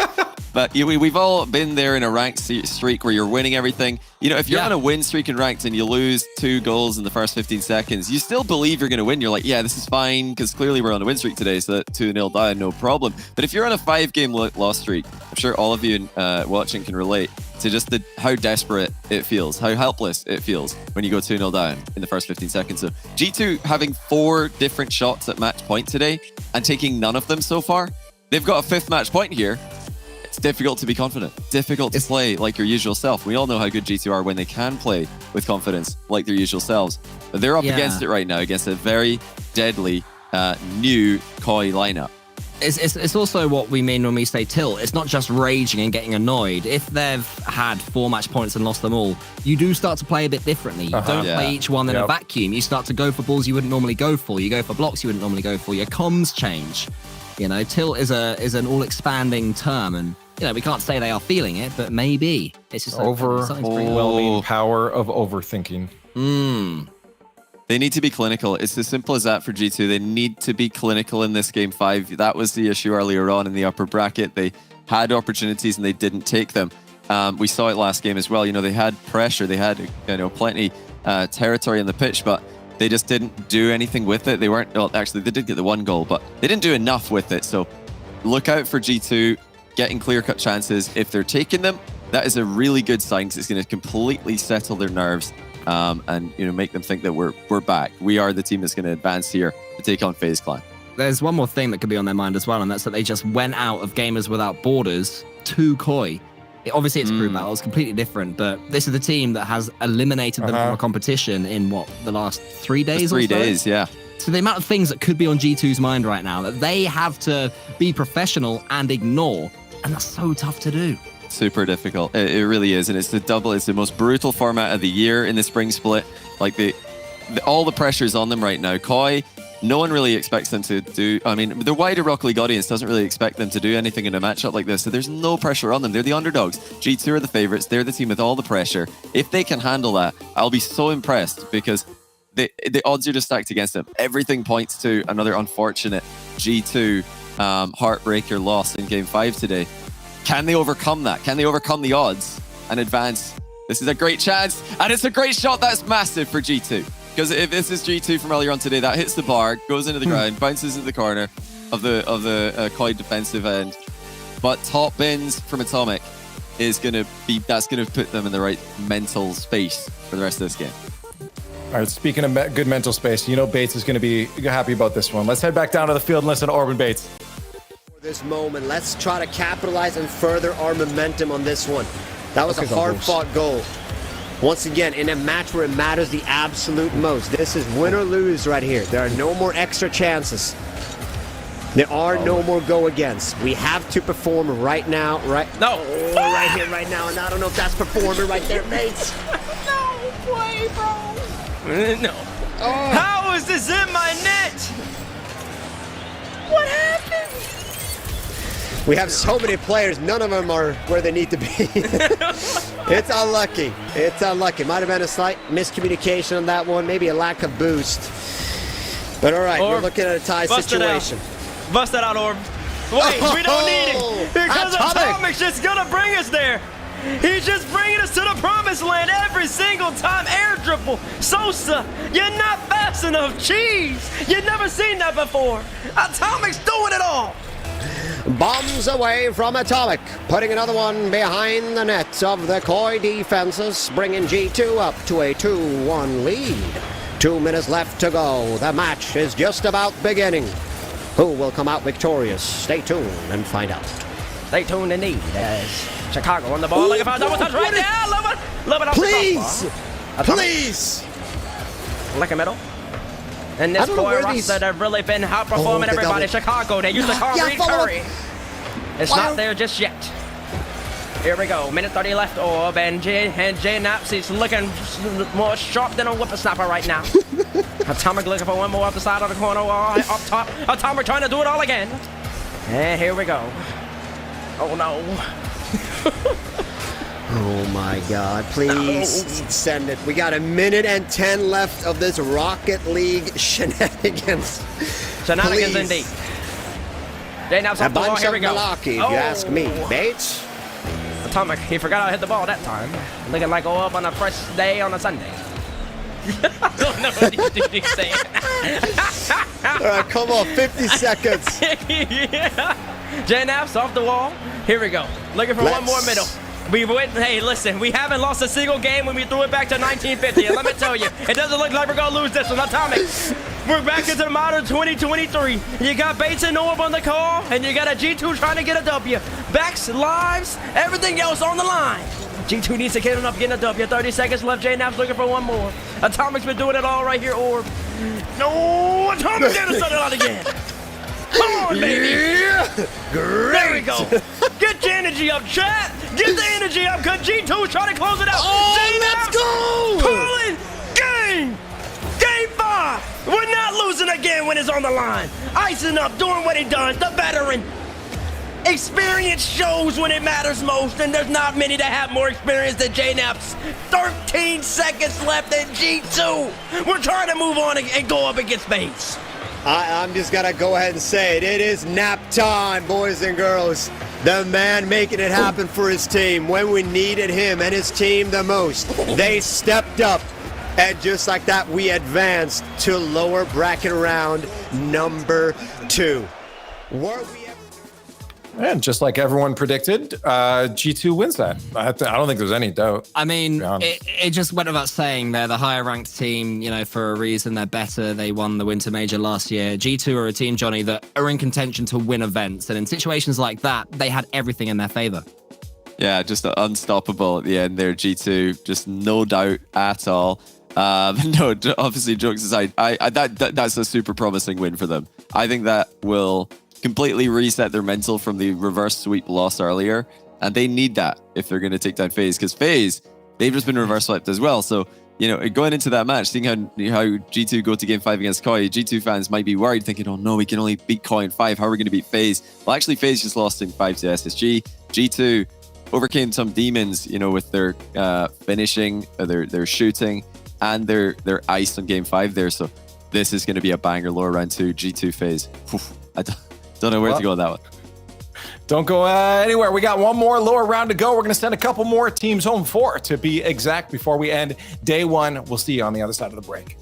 But we've all been there in a ranked streak where you're winning everything. You know, if you're on a win streak in ranked and you lose 2 goals in the first 15 seconds, you still believe you're going to win. You're like, yeah, this is fine because clearly we're on a win streak today, so 2-0 down, no problem. But if you're on a 5-game loss streak, I'm sure all of you watching can relate to just how desperate it feels, how helpless it feels when you go 2-0 down in the first 15 seconds. So G2 having 4 different shots at match point today and taking none of them so far, they've got a 5th match point here. It's difficult to be confident, difficult to play like your usual self. We all know how good G2 are when they can play with confidence like their usual selves. But they're up against it right now, against a very deadly new Koi lineup. It's also what we mean when we say tilt. It's not just raging and getting annoyed. If they've had 4 match points and lost them all, you do start to play a bit differently. You don't play each one in a vacuum. You start to go for balls you wouldn't normally go for. You go for blocks you wouldn't normally go for. Your comms change. You know, tilt is an all-expanding term, and you know we can't say they are feeling it, but maybe it's just overwhelming power of overthinking. They need to be clinical. It's as simple as that for G2. They need to be clinical in this Game 5. That was the issue earlier on in the upper bracket. They had opportunities and they didn't take them. We saw it last game as well. You know, they had pressure. They had plenty territory in the pitch, but they just didn't do anything with it. They weren't, well, actually, they did get the 1 goal, but they didn't do enough with it. So look out for G2 getting clear-cut chances. If they're taking them, that is a really good sign because it's going to completely settle their nerves and make them think that we're back. We are the team that's going to advance here to take on FaZe Clan. There's one more thing that could be on their mind as well, and that's that they just went out of Gamers Without Borders to Koi. Obviously, it's group battle. It's completely different, but this is the team that has eliminated them from a competition in, the last 3 days? 3 days, yeah. So the amount of things that could be on G2's mind right now that they have to be professional and ignore, and that's so tough to do. Super difficult. It really is, and it's the most brutal format of the year in the spring split. Like all the pressure's on them right now. Koi, no one really expects them to do. I mean, the wider Rocket League audience doesn't really expect them to do anything in a matchup like this. So there's no pressure on them. They're the underdogs. G2 are the favorites. They're the team with all the pressure. If they can handle that, I'll be so impressed, because the odds are just stacked against them. Everything points to another unfortunate G2 heartbreaker loss in Game 5 today. Can they overcome that? Can they overcome the odds and advance? This is a great chance, and it's a great shot. That's massive for G2. Because if this is G2 from earlier on today, that hits the bar, goes into the ground, bounces into the corner of the Koi defensive end. But top bins from Atomic is that's gonna put them in the right mental space for the rest of this game. All right, speaking of good mental space, you know Bates is going to be happy about this one. Let's head back down to the field and listen to Orban Bates. This moment, let's try to capitalize and further our momentum on this one. That was a hard-fought goal. Once again, in a match where it matters the absolute most. This is win or lose right here. There are no more extra chances. There are no more go-against. We have to perform right now, right here, right now. And I don't know if that's performing right there, mates. No play, bro. No. How is this in my net? What happened? We have so many players, none of them are where they need to be. It's unlucky. It's unlucky. Might have been a slight miscommunication on that one, maybe a lack of boost. But all right, we're looking at a tie situation. Bust that out, Orb. Wait, we don't need it. Because Atomic's just gonna bring us there. He's just bringing us to the promised land every single time. Air triple. Sosa, you're not fast enough. Cheese, you've never seen that before. Atomic's doing it all. Bombs away from Atomic, putting another one behind the nets of the Koi defenses, bringing G2 up to a 2-1 lead. 2 minutes left to go. The match is just about beginning. Who will come out victorious? Stay tuned and find out. Stay tuned indeed. As Chicago on the ball, looking for a double touch right there. Love it off please, the crossbar. Please. Like a middle. And this Koi roster have really been outperforming everybody. Chicago, they used to call Reed Curry. It's not there just yet. Here we go. Minute 30 left. Orb and J Naps is looking more sharp than a whippersnapper right now. Atomic looking for one more up the side of the corner. Up top. Atomic trying to do it all again. And here we go. Oh no. Oh my God, please send it. We got 1:10 left of this Rocket League shenanigans. Shenanigans indeed. J-Naps off the ball, here we go. If you ask me, Bates. Atomic, he forgot how to hit the ball that time. Looking like up on the first day on a Sunday. I don't know what he's saying. All right, come on, 50 seconds. Yeah. J-Naps off the wall. Here we go. Looking for one more middle. Hey, listen, we haven't lost a single game when we threw it back to 1950. And let me tell you, it doesn't look like we're going to lose this one. Atomic, we're back into the modern 2023. You got Bates and Orb on the call, and you got a G2 trying to get a W. Backs, lives, everything else on the line. G2 needs to get enough, getting a W. 30 seconds left. J-Nap's looking for one more. Atomic's been doing it all right here, Orb. No, Atomic did it out again. Come on, baby. Yeah. Great. There we go. Get your energy up, chat. Get the energy up, because G2 is trying to close it out. Oh, let's go. Calling game. Game 5. We're not losing again when it's on the line. Icing up, doing what he does. The veteran. Experience shows when it matters most, and there's not many that have more experience than J-Naps. 13 seconds left in G2. We're trying to move on and go up against FaZe. I'm just going to go ahead and say it. It is nap time, boys and girls. The man making it happen for his team when we needed him and his team the most. They stepped up. And just like that, we advanced to lower bracket round number 2. Were we And just like everyone predicted, G2 wins that. I don't think there's any doubt. I mean, it just went without saying they're the higher ranked team, you know, for a reason. They're better. They won the Winter Major last year. G2 are a team, Johnny, that are in contention to win events. And in situations like that, they had everything in their favor. Yeah, just unstoppable at the end there, G2. Just no doubt at all. No, obviously, jokes aside, that's a super promising win for them. I think that will completely reset their mental from the reverse sweep loss earlier, and they need that if they're going to take down FaZe, because FaZe, they've just been reverse swept as well. So, you know, going into that match, seeing how G2 go to game 5 against Koi, G2 fans might be worried, thinking, oh no, we can only beat Koi in 5. How are we going to beat FaZe? Well, actually, FaZe just lost in 5 to SSG. G2 overcame some demons, you know, with their finishing, their shooting, and their ice on game 5 there. So this is going to be a banger lower round 2 G2 FaZe. I don't know where to go with that one. Don't go anywhere. We got one more lower round to go. We're going to send a couple more teams home, 4 to be exact, before we end day 1. We'll see you on the other side of the break.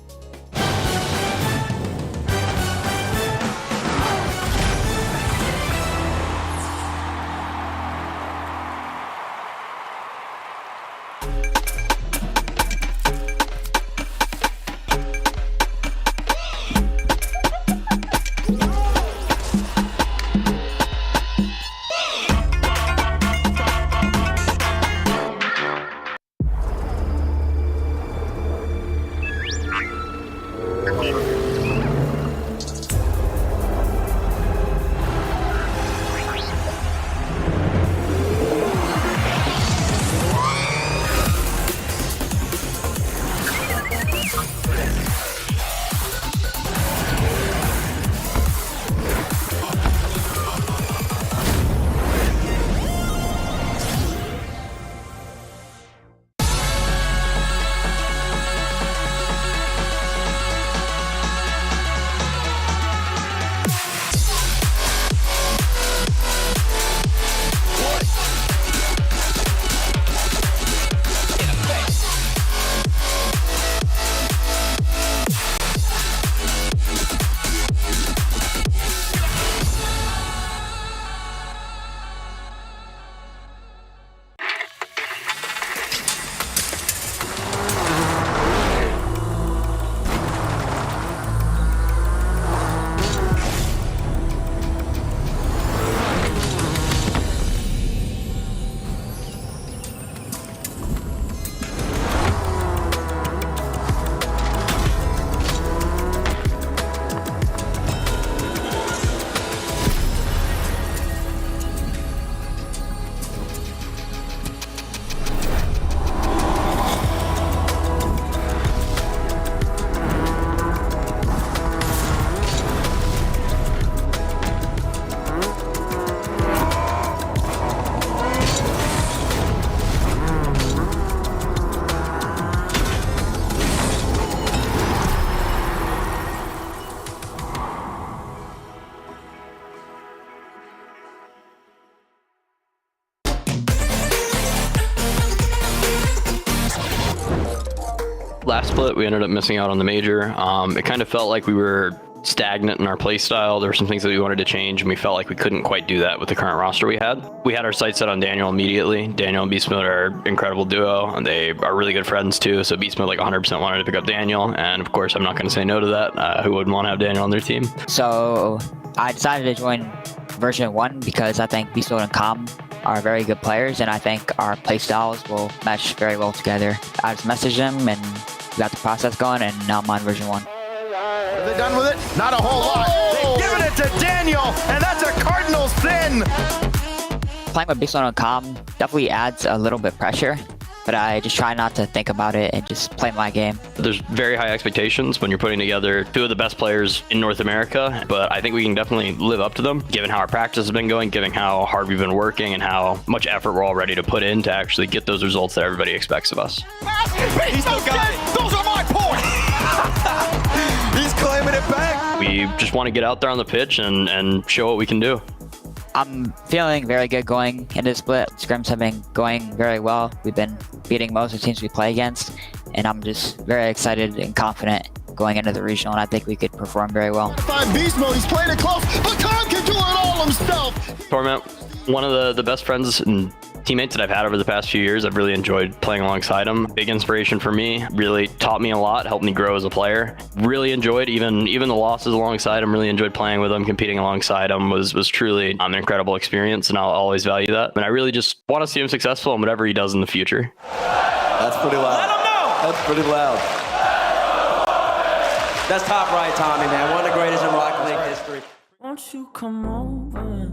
Last split, we ended up missing out on the major. It kind of felt like we were stagnant in our play style. There were some things that we wanted to change, and we felt like we couldn't quite do that with the current roster we had. We had our sights set on Daniel immediately. Daniel and Beast Mode are an incredible duo, and they are really good friends too. So Beast Mode like 100% wanted to pick up Daniel, and of course I'm not going to say no to that. Who wouldn't want to have Daniel on their team? So I decided to join version 1 because I think Beast Mode and Calm are very good players, and I think our play styles will mesh very well together. I just messaged them and we got the process going, and now I'm on version 1. Are they done with it? Not a whole lot. They've given it to Daniel, and that's a Cardinals thin. Playing with Beast Mode and Calm definitely adds a little bit pressure, but I just try not to think about it and just play my game. There's very high expectations when you're putting together 2 of the best players in North America, but I think we can definitely live up to them, given how our practice has been going, given how hard we've been working, and how much effort we're all ready to put in to actually get those results that everybody expects of us. He's still got it. Those are my points. He's claiming it back. We just want to get out there on the pitch and show what we can do. I'm feeling very good going into the split. Scrims have been going very well. We've been beating most of the teams we play against, and I'm just very excited and confident going into the regional, and I think we could perform very well. Find Beast Mode, he's playing it close, but Khan can do it all himself. Torment, one of the best friends and teammates that I've had over the past few years. I've really enjoyed playing alongside him. Big inspiration for me, really taught me a lot, helped me grow as a player. Really enjoyed even the losses alongside him, really enjoyed playing with him, competing alongside him was truly an incredible experience, and I'll always value that. And I really just want to see him successful in whatever he does in the future. That's pretty loud. Let him know. That's pretty loud. That's top right timing, man. One of the greatest in Rocket League history. Won't you come over?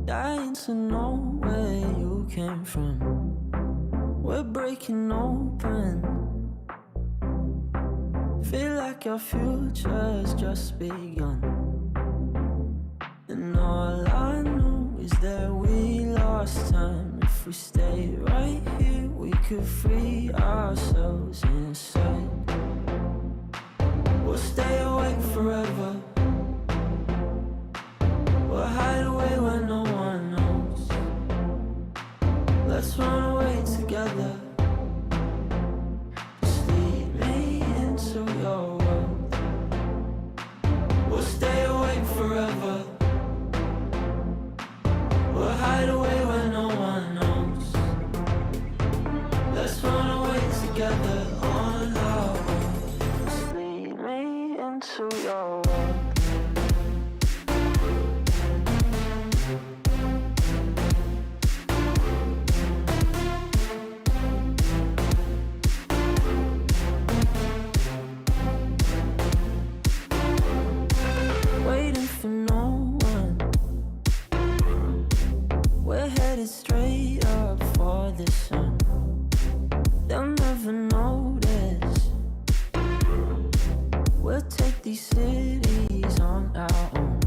Dying to know where you came from. We're breaking open. Feel like your future's just begun. And all I know is that we lost time. If we stay right here, we could free ourselves inside. We'll stay awake forever. We'll hide away where no one knows. Let's run away together. Just lead me into your world. We'll stay awake forever. We'll hide away where no one knows. Let's run away together on our own. Just lead me into your world. Waiting for no one. We're headed straight up for the sun. They'll never notice. We'll take these cities on our own.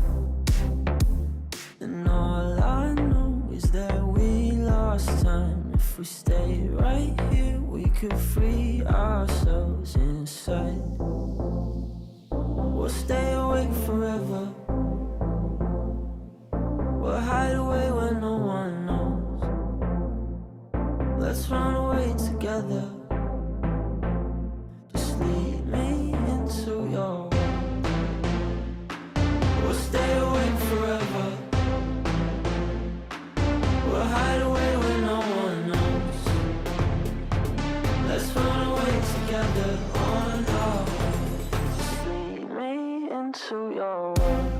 And all I know is that we lost time. If we stay right here, we could free ourselves inside. We'll stay awake forever. We'll hide away where no one knows. Let's run away together. Just lead me into your world. We'll stay awake forever. We'll hide away where no one knows. Let's run away together on our own. Just lead me into your world.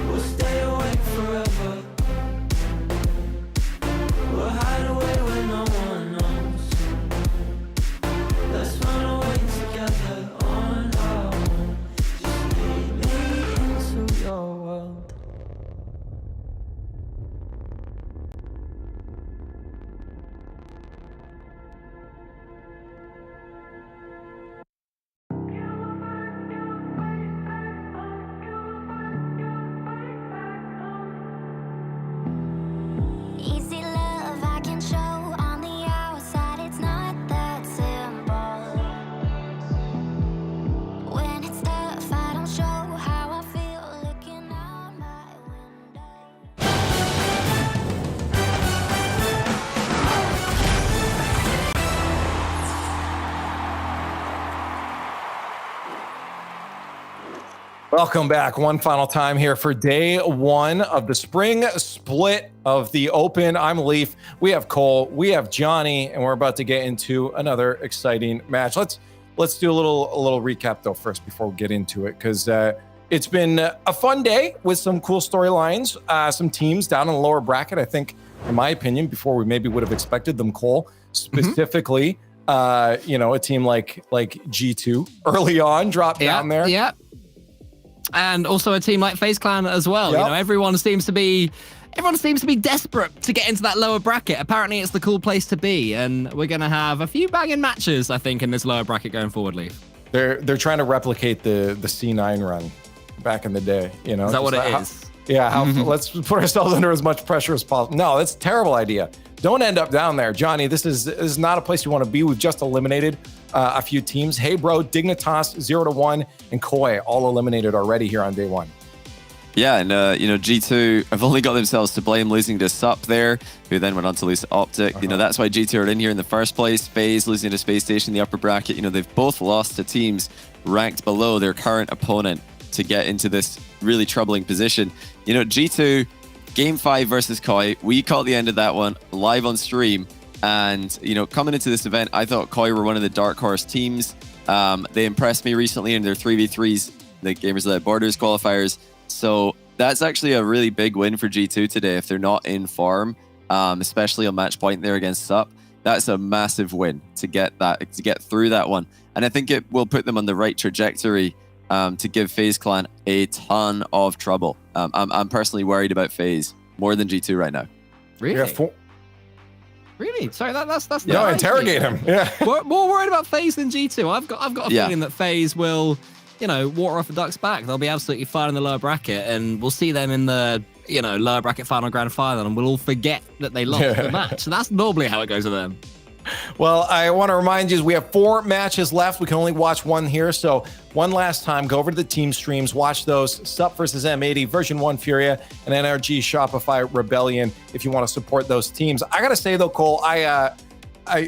We'll stay awake forever. We'll hide away where no one knows. Let's run away together on our own. Just lead me into your world. Easy love I can show on the outside, it's not that simple. When it's tough, I don't show how I feel looking out my Welcome back one final time here for day one of the spring split of the Open. I'm Leaf. We have Cole. We have Johnny, and we're about to get into another exciting match. Let's do a little recap though first before we get into it, because it's been a fun day with some cool storylines. Some teams down in the lower bracket, I think, in my opinion, before we maybe would have expected them. Cole, specifically, a team like G2 early on dropped down there. Yeah. And also a team like FaZe Clan as well. Yep. You know, everyone seems to be desperate to get into that lower bracket. Apparently, it's the cool place to be, and we're gonna have a few banging matches, I think, in this lower bracket going forward, Leaf. They're trying to replicate the C9 run back in the day. You know, Is that what it is? is? Let's put ourselves under as much pressure as possible. No, that's a terrible idea. Don't end up down there, Johnny. This is not a place you want to be. We've just eliminated a few teams. Hey, bro, Dignitas 0-1 and Koi all eliminated already here on day one. Yeah, and G2 have only got themselves to blame, losing to Sup there, who then went on to lose to Optic. You know, that's why G2 are in here in the first place. FaZe losing to Space Station in the upper bracket. You know, they've both lost to teams ranked below their current opponent to get into this really troubling position. You know, G2, Game 5 versus Koi, we caught the end of that one live on stream. And, you know, coming into this event, I thought Koi were one of the dark horse teams. They impressed me recently in their 3v3s, the Gamers Without Borders qualifiers. So that's actually a really big win for G2 today if they're not in form, especially on match point there against SUP. That's a massive win to get through that one. And I think it will put them on the right trajectory to give FaZe Clan a ton of trouble. I'm personally worried about FaZe more than G2 right now. Really? Really? Sorry, that's no, interrogate him. Yeah. More worried about FaZe than G2. I've got a feeling that FaZe will, you know, water off the duck's back. They'll be absolutely fine in the lower bracket, and we'll see them in the, you know, lower bracket final grand final, and we'll all forget that they lost the match. So that's normally how it goes with them. Well, I want to remind you, we have 4 matches left. We can only watch one here. So one last time, go over to the team streams, watch those. SUP versus M80, version 1 Furia, and NRG Shopify Rebellion if you want to support those teams. I got to say, though, Cole,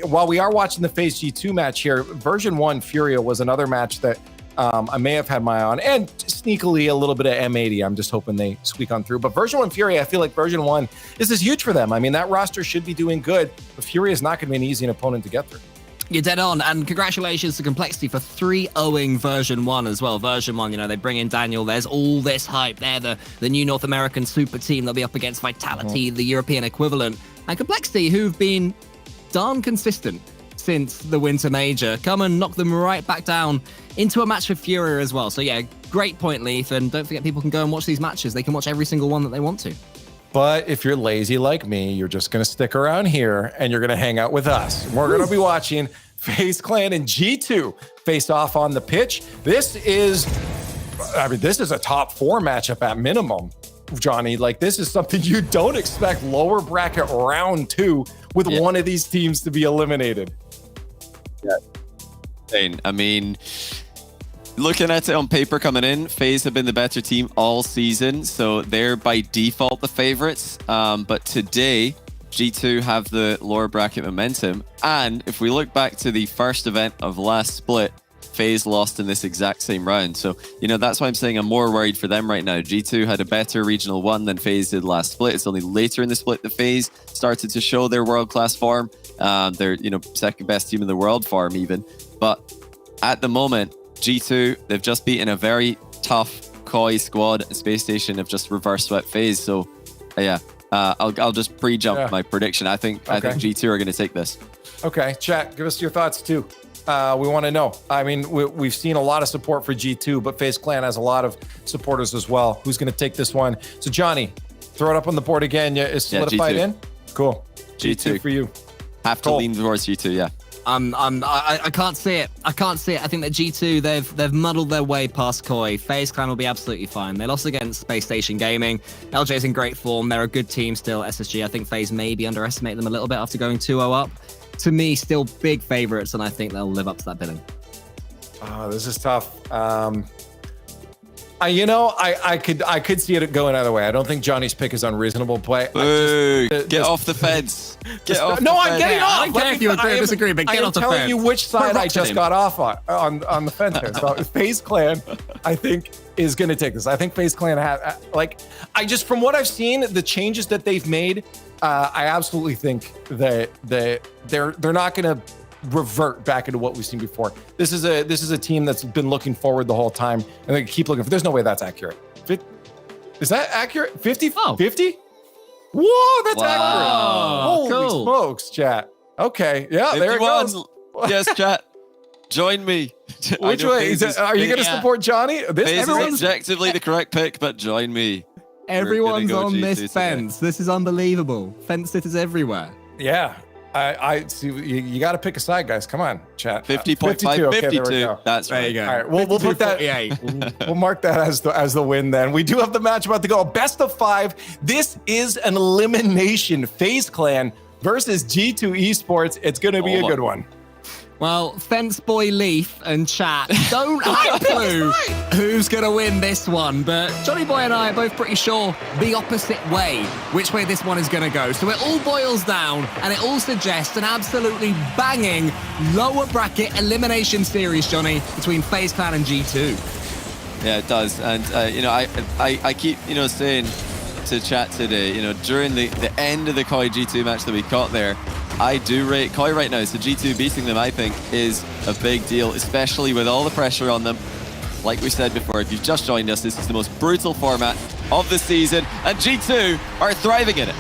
while we are watching the FaZe G2 match here, version 1 Furia was another match that I may have had my eye on, and sneakily a little bit of M80. I'm just hoping they squeak on through. But version 1 Furia, I feel like version 1, this is huge for them. I mean, that roster should be doing good, but Furia is not going to be an easy opponent to get through. You're dead on, and congratulations to Complexity for 3-0ing version 1 as well. Version 1, you know, they bring in Daniel. There's all this hype. They're the new North American super team. They'll be up against Vitality, the European equivalent. And Complexity, who've been darn consistent since the Winter Major, come and knock them right back down into a match with Furia as well. So yeah, great point, Leaf. And don't forget, people can go and watch these matches. They can watch every single one that they want to. But if you're lazy like me, you're just going to stick around here and you're going to hang out with us. We're going to be watching FaZe Clan and G2 face off on the pitch. This is a top 4 matchup at minimum, Johnny. Like, this is something you don't expect lower bracket round 2 with one of these teams to be eliminated. Yeah. I mean, looking at it on paper coming in, FaZe have been the better team all season, so they're by default the favorites. But today, G2 have the lower bracket momentum. And if we look back to the first event of last split, FaZe lost in this exact same round. So, you know, that's why I'm saying I'm more worried for them right now. G2 had a better regional 1 than FaZe did last split. It's only later in the split that FaZe started to show their world-class form. They're, you know, second best team in the world form even. But at the moment, G2, they've just beaten a very tough Koi squad. Space Station have just reverse swept FaZe. So, yeah, I'll just pre-jump my prediction. I think G2 are going to take this. Okay, chat, give us your thoughts too. We want to know. I mean, we've seen a lot of support for G2, but FaZe Clan has a lot of supporters as well. Who's going to take this one? So, Johnny, throw it up on the board again. Is solidified G2. in? Cool. G2 for you. Have to lean towards G2, yeah. I can't see it. I think that G2, they've muddled their way past Koi. FaZe Clan will be absolutely fine. They lost against Space Station Gaming. LJ's in great form. They're a good team still. SSG, I think FaZe maybe underestimated them a little bit after going 2-0 up. To me, still big favorites, and I think they'll live up to that billing. Oh, this is tough. I could see it going either way. I don't think Johnny's pick is unreasonable. Get off the fence. Get off. No, the I'm fence. getting off. I don't care if you agree or disagree, but get off the fence. I'm telling you which side I just got off on the fence here. So FaZe Clan, I think, is going to take this. I think FaZe Clan from what I've seen, the changes that they've made, I absolutely think that they're not going to revert back into what we've seen before. This is a team that's been looking forward the whole time, and they keep looking for. There's no way that's accurate. Is that accurate? 50? 50? Whoa, that's accurate. Holy smokes, chat. Okay, yeah, there it goes. Yes, chat. Join me. Which way? Are you going to support Johnny? This is objectively the correct pick, but join me. Everyone's on this fence. This is unbelievable. Fence sitters everywhere. Yeah. I see. You got to pick a side, guys. Come on, chat. 50.5, 52. Okay, That's right. There you go. All right, we'll put that. We'll mark that as the win. Then we do have the match about to go. Best of 5. This is an elimination. FaZe Clan versus G2 Esports. It's going to be a good one. Well, Fence Boy Leaf and chat don't have a clue who's going to win this one, but Johnny Boy and I are both pretty sure the opposite way, which way this one is going to go. So it all boils down, and it all suggests an absolutely banging lower bracket elimination series, Johnny, between FaZe Clan and G2. Yeah, it does. And, I keep, saying to chat today, during the end of the Koi G2 match that we got there, I do rate Koi right now, so G2 beating them, I think, is a big deal, especially with all the pressure on them. Like we said before, if you've just joined us, this is the most brutal format of the season, and G2 are thriving in it.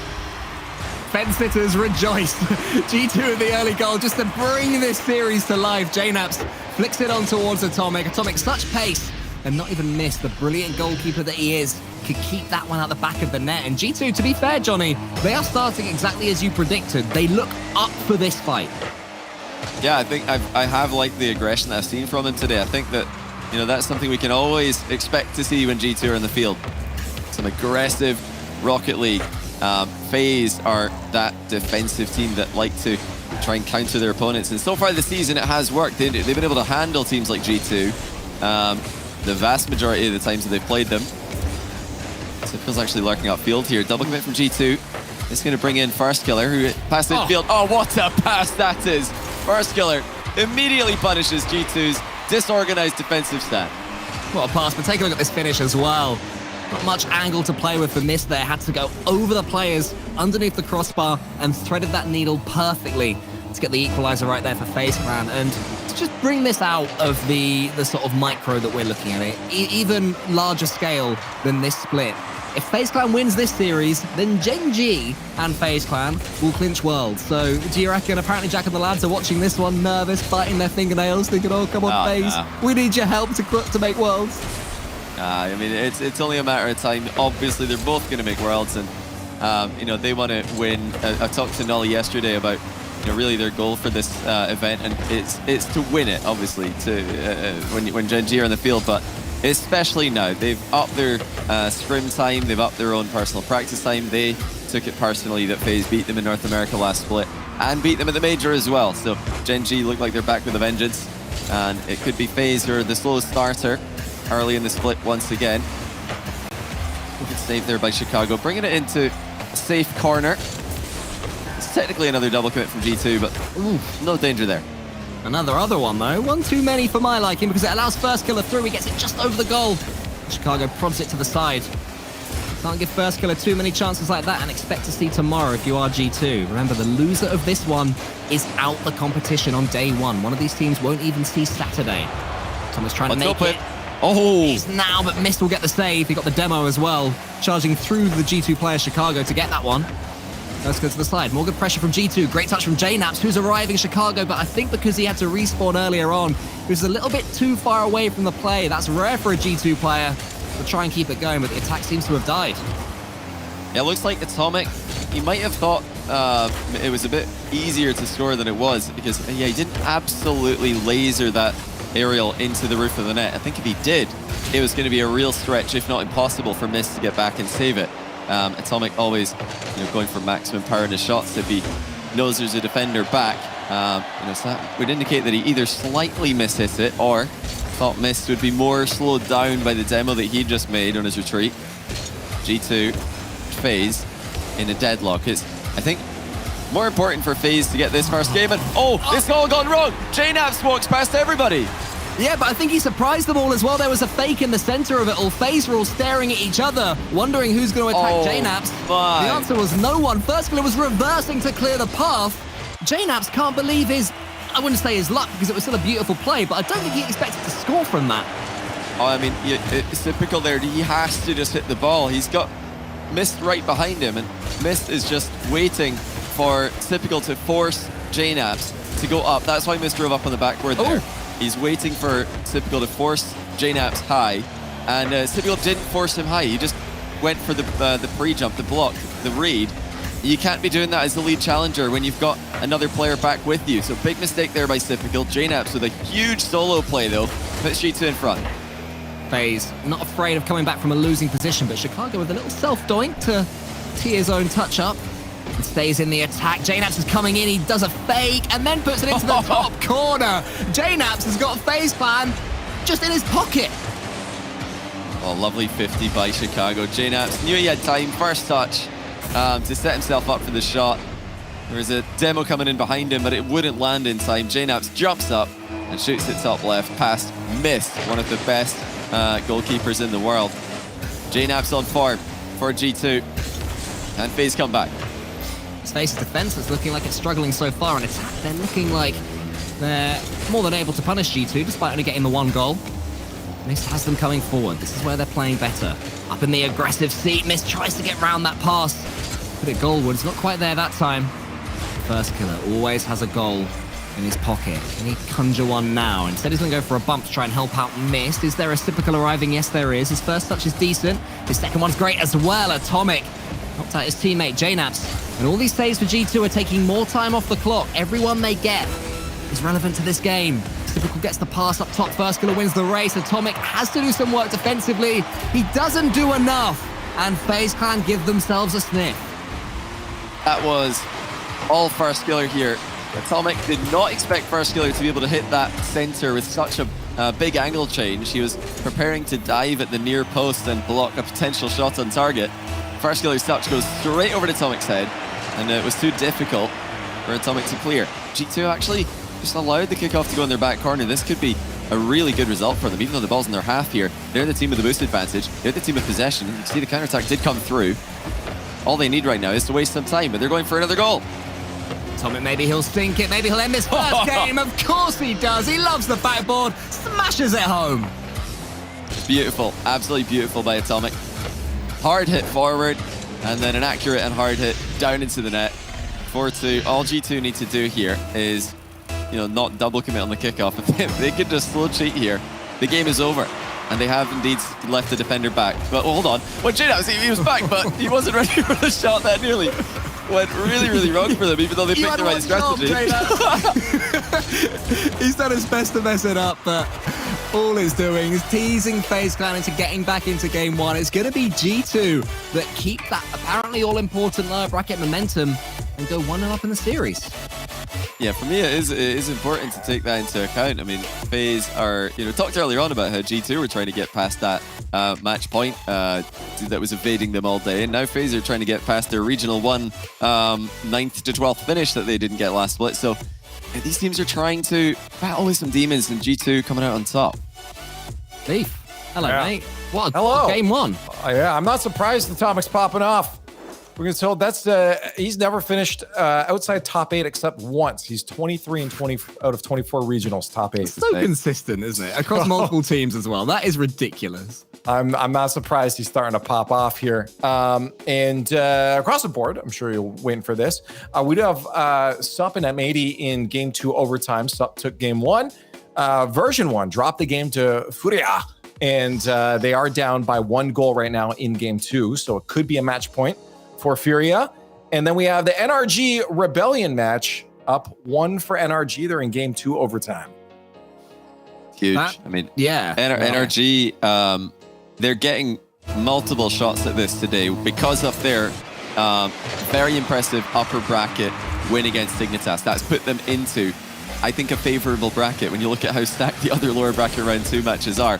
Fence sitters rejoice. G2 with the early goal just to bring this series to life. JNaps flicks it on towards Atomic. Atomic, such pace and not even miss. The brilliant goalkeeper that he is could keep that one out the back of the net. And G2, to be fair, Johnny, they are starting exactly as you predicted. They look up for this fight. Yeah, I think I have liked the aggression that I've seen from them today. I think that, you know, that's something we can always expect to see when G2 are in the field. Some aggressive Rocket League. FaZe are that defensive team that like to try and counter their opponents, and so far this season it has worked. They've been able to handle teams like G2 the vast majority of the times that they've played them. So it feels actually lurking upfield here. Double commit from G2. It's going to bring in First Killer, who passed infield. Oh, what a pass that is! First Killer immediately punishes G2's disorganized defensive stand. What a pass, but take a look at this finish as well. Not much angle to play with for Mist there. Had to go over the players underneath the crossbar and threaded that needle perfectly to get the equalizer right there for FaZe Clan. And to just bring this out of the sort of micro that we're looking at, even larger scale than this split. If FaZe Clan wins this series, then Gen.G and FaZe Clan will clinch Worlds. So do you reckon apparently Jack and the lads are watching this one nervous, biting their fingernails, thinking, oh, come on, FaZe, we need your help to make Worlds? I mean, it's only a matter of time. Obviously, they're both going to make Worlds, and you know, they want to win. I talked to Nolly yesterday about, you know, really their goal for this event, and it's to win it. Obviously, to when Gen.G are in the field, but especially now they've upped their scrim time, they've upped their own personal practice time. They took it personally that FaZe beat them in North America last split and beat them at the major as well. So Gen.G look like they're back with a vengeance, and it could be FaZe who are the slowest starter early in the split once again. Good save there by Chicago, bringing it into a safe corner. It's technically another double commit from G2, but no danger there. Another other one though. One too many for my liking because it allows First Killer through. He gets it just over the goal. Chicago prods it to the side. Can't give First Killer too many chances like that and expect to see tomorrow if you are G2. Remember, the loser of this one is out the competition on day one. One of these teams won't even see Saturday. Thomas trying to make it. Oh, he's now, but Mist will get the save. He got the demo as well, charging through the G2 player Chicago to get that one. Let's go to the side. More good pressure from G2. Great touch from JNaps, who's arriving Chicago, but I think because he had to respawn earlier on, he was a little bit too far away from the play. That's rare for a G2 player to try and keep it going, but the attack seems to have died. Yeah, it looks like Atomic, he might have thought it was a bit easier to score than it was, because yeah, he didn't absolutely laser that aerial into the roof of the net. I think if he did, it was going to be a real stretch, if not impossible, for Mist to get back and save it. Atomic always, you know, going for maximum power in his shots. If he knows there's a defender back, you know, so that would indicate that he either slightly mishit it or thought Mist would be more slowed down by the demo that he just made on his retreat. G2, FaZe in a deadlock. It's, I think, more important for FaZe to get this first game, and this all gone wrong. JNaps walks past everybody. Yeah, but I think he surprised them all as well. There was a fake in the center of it all. FaZe were all staring at each other, wondering who's going to attack JNaps. The answer was no one. First Killer was reversing to clear the path. JNaps can't believe his, I wouldn't say his luck, because it was still a beautiful play, but I don't think he expected to score from that. Oh, I mean, it's typical there. He has to just hit the ball. He's got Mist right behind him, and Mist is just waiting for Typical to force JNaps to go up. That's why Mist drove up on the backboard there. He's waiting for Typical to force JNaps high, and Typical didn't force him high. He just went for the pre-jump, the block, the read. You can't be doing that as the lead challenger when you've got another player back with you. So big mistake there by Typical. JNaps with a huge solo play though, puts G2 in front. FaZe not afraid of coming back from a losing position, but Chicago with a little self-doink to tee his own touch up. And stays in the attack. JNaps is coming in, he does a fake and then puts it into the top corner. JNaps has got FaZe Clan just in his pocket. Oh, lovely 50 by Chicago. JNaps knew he had time, first touch, to set himself up for the shot. There was a demo coming in behind him, but it wouldn't land in time. JNaps jumps up and shoots it top left past Mist, one of the best goalkeepers in the world. JNaps on form for G2. And FaZe come back. Space's defense is looking like it's struggling so far. In attack, they're looking like they're more than able to punish G2 despite only getting the one goal. Mist has them coming forward. This is where they're playing better. Up in the aggressive seat, Mist tries to get round that pass. Put it goalward. It's not quite there that time. First killer always has a goal in his pocket. Can he conjure one now? Instead, he's going to go for a bump to try and help out Mist. Is there a typical arriving? Yes, there is. His first touch is decent. His second one's great as well. Atomic knocked out his teammate, JNaps. And all these saves for G2 are taking more time off the clock. Everyone they get is relevant to this game. Typical gets the pass up top. First killer wins the race. Atomic has to do some work defensively. He doesn't do enough. And FaZe Clan give themselves a sniff. That was all first killer here. Atomic did not expect first killer to be able to hit that center with such a big angle change. He was preparing to dive at the near post and block a potential shot on target. First killer's touch goes straight over to Atomic's head, and it was too difficult for Atomic to clear. G2 actually just allowed the kickoff to go in their back corner. This could be a really good result for them, even though the ball's in their half here. They're the team with the boost advantage. They're the team with possession. You can see the counterattack did come through. All they need right now is to waste some time, but they're going for another goal. Atomic, maybe he'll sink it. Maybe he'll end this first game. Of course he does. He loves the backboard. Smashes it home. Beautiful. Absolutely beautiful by Atomic. Hard hit forward, and then an accurate and hard hit down into the net. 4-2. All G2 need to do here is, not double commit on the kickoff. If they could just slow cheat here, the game is over. And they have indeed left the defender back. But hold on. Well, JNaps, he was back, but he wasn't ready for the shot that nearly went really, really wrong for them, even though they picked the right strategy. He's done his best to mess it up, but all he's doing is teasing FaZe Clan into getting back into game one. It's going to be G2 that keep that apparently all-important lower bracket momentum and go 1-0 up in the series. Yeah, for me, it is important to take that into account. I mean, FaZe are, talked earlier on about how G2 were trying to get past that match point that was evading them all day. And now FaZe are trying to get past their regional 1 9th to 12th finish that they didn't get last split. So these teams are trying to battle with some demons, and G2 coming out on top. Beef. Hello, Yeah. mate. What a game one. Yeah, I'm not surprised Atomic's popping off. We're going to told that's he's never finished outside top 8 except once. He's 23 and 20 out of 24 regionals top 8. So consistent, isn't it? Across multiple teams as well. That is ridiculous. I'm not surprised he's starting to pop off here. And across the board, I'm sure you're waiting for this. We do have Sup and M80 in game 2 overtime. Sup took game 1. Version 1 dropped the game to Furia. And they are down by 1 goal right now in game 2. So it could be a match point for Furia. And then we have the NRG Rebellion match, up 1 for NRG. They're in game 2 overtime. Huge. NRG, they're getting multiple shots at this today because of their very impressive upper bracket win against Dignitas. That's put them into, I think, a favorable bracket when you look at how stacked the other lower bracket round 2 matches are.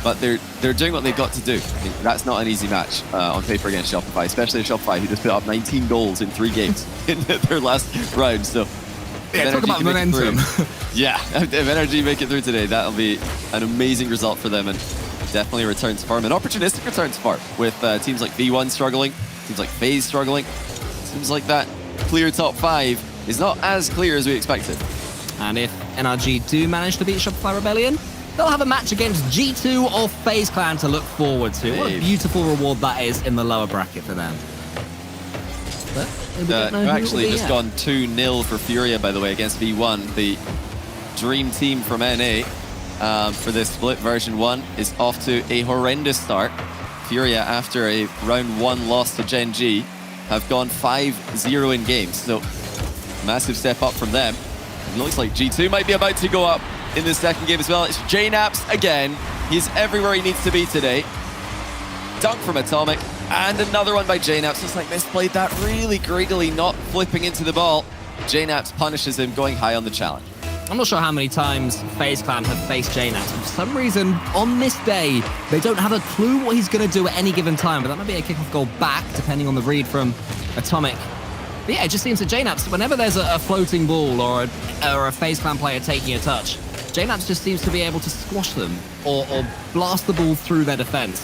But they're doing what they've got to do. I mean, that's not an easy match on paper against Shopify, especially Shopify, who just put up 19 goals in 3 games in their last round. So, yeah, talk about momentum. Yeah, if NRG make it through today, that'll be an amazing result for them, and definitely a return to form, an opportunistic return to form, with teams like V1 struggling, teams like FaZe struggling. Seems like that clear top 5 is not as clear as we expected. And if NRG do manage to beat Shopify Rebellion, they'll have a match against G2 or FaZe Clan to look forward to. What a beautiful reward that is in the lower bracket for them. We've actually just gone 2-0 for Furia, by the way, against V1. The dream team from NA for this split. Version 1 is off to a horrendous start. Furia, after a round 1 loss to Gen.G, have gone 5-0 in games. So, massive step up from them. It looks like G2 might be about to go up in the second game as well. It's JNaps again. He's everywhere he needs to be today. Dunk from Atomic, and another one by JNaps. Looks like misplayed that really greedily, not flipping into the ball. JNaps punishes him, going high on the challenge. I'm not sure how many times FaZe Clan have faced JNaps. For some reason, on this day, they don't have a clue what he's going to do at any given time, but that might be a kickoff goal back, depending on the read from Atomic. But yeah, it just seems that JNaps, whenever there's a floating ball or a FaZe Clan player taking a touch, JNaps just seems to be able to squash them or blast the ball through their defense.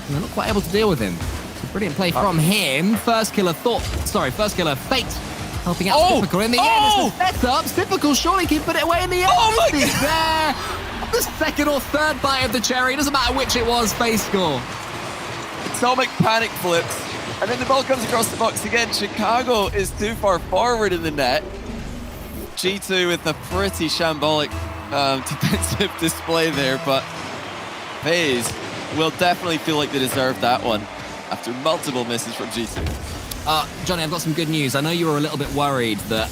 And they're not quite able to deal with him. It's a brilliant play from him. First killer faked Helping out Typical in the end. It's a setup. Typical surely can put it away in the end. Oh my He's there. The second or third bite of the cherry. Doesn't matter which it was. FaZe score. Atomic panic flips. And then the ball comes across the box again. Chicago is too far forward in the net. G2 with a pretty shambolic defensive display there, but FaZe will definitely feel like they deserved that one after multiple misses from G2. Johnny, I've got some good news. I know you were a little bit worried that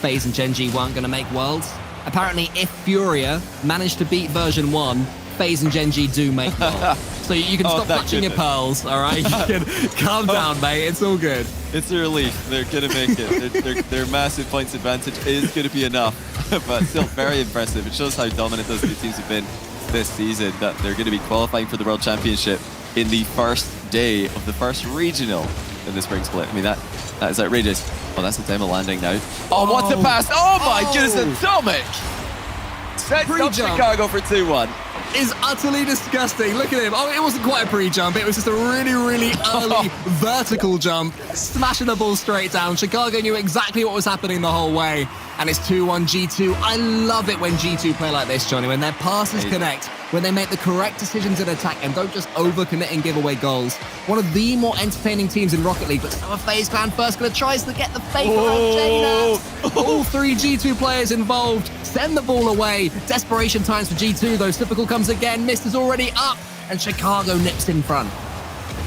FaZe and Gen.G weren't going to make Worlds. Apparently, if Furia managed to beat version 1, FaZe and Gen.G do make Worlds. So you can stop clutching your pearls, all right? You can calm down, mate. It's all good. It's a relief. They're going to make it. Their massive points advantage is going to be enough, but still very impressive. It shows how dominant those two teams have been this season, that they're going to be qualifying for the World Championship in the first day of the first regional in the spring split. I mean, that is outrageous. Oh, that's a demo landing now. Oh, what a pass! Oh my goodness, Atomic! Sets up Chicago for 2-1. Is utterly disgusting. Look at him. Oh, it wasn't quite a pre-jump. It was just a really, really early vertical jump, smashing the ball straight down. Chicago knew exactly what was happening the whole way, and it's 2-1 G2. I love it when G2 play like this, Johnny, when their passes connect, when they make the correct decisions in attack and don't just overcommit and give away goals. One of the more entertaining teams in Rocket League, but so a FaZe Clan first gonna tries to get the fake around J-Nuts. All three G2 players involved. Send the ball away. Desperation times for G2, though. Typical comes again. Mist is already up, and Chicago nips in front.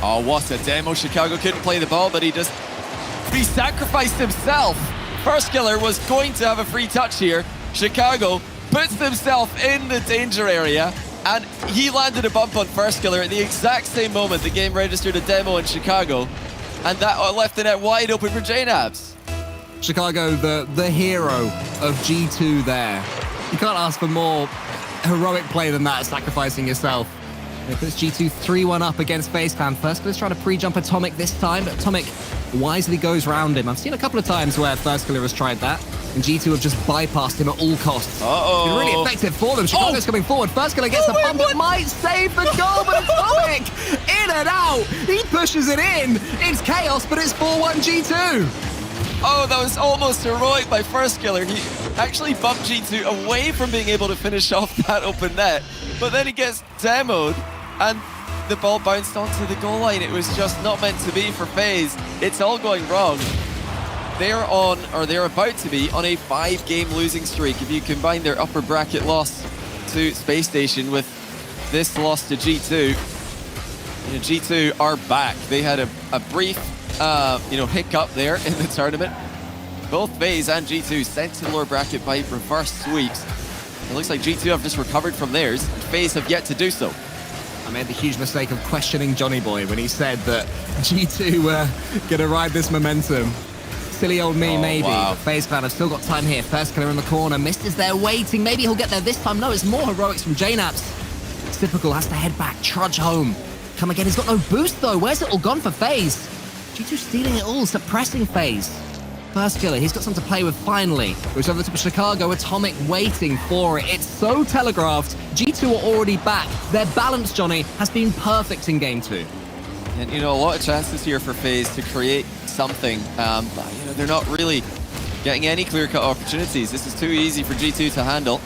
Oh, what a demo. Chicago couldn't play the ball, but he sacrificed himself. First killer was going to have a free touch here. Chicago puts himself in the danger area, and he landed a bump on first killer at the exact same moment the game registered a demo in Chicago, and that left the net wide open for JNabs. Chicago, the hero of G2 there. You can't ask for more heroic play than that, sacrificing yourself. It puts G2 3-1 up against FaZe Clan. First, let's try to pre-jump Atomic this time, but Atomic wisely goes round him. I've seen a couple of times where First Killer has tried that, and G2 have just bypassed him at all costs. It's been really effective for them. Chicago's coming forward. First Killer gets the bump. It might save the goal, but Atomic in and out. He pushes it in. It's chaos, but it's 4-1 G2. Oh, that was almost heroic by First Killer. He actually bumped G2 away from being able to finish off that open net, but then he gets demoed, and the ball bounced onto the goal line. It was just not meant to be for FaZe. It's all going wrong. They're about to be on a 5-game losing streak. If you combine their upper bracket loss to Space Station with this loss to G2, G2 are back. They had a brief hiccup there in the tournament. Both FaZe and G2 sent to the lower bracket by reverse sweeps. It looks like G2 have just recovered from theirs, and FaZe have yet to do so. I made the huge mistake of questioning Johnny Boy when he said that G2 were gonna ride this momentum. Silly old me, maybe. Wow. But FaZe Clan have still got time here. First Killer in the corner. Mist is there waiting. Maybe he'll get there this time. No, it's more heroics from JNabs. Typical has to head back, trudge home. Come again, he's got no boost though. Where's it all gone for FaZe? G2 stealing it all, suppressing FaZe. First Killer, he's got something to play with finally. Goes over the top of Chicago, Atomic waiting for it. It's so telegraphed. G2 are already back. Their balance, Johnny, has been perfect in Game 2. And a lot of chances here for FaZe to create something. They're not really getting any clear-cut opportunities. This is too easy for G2 to handle.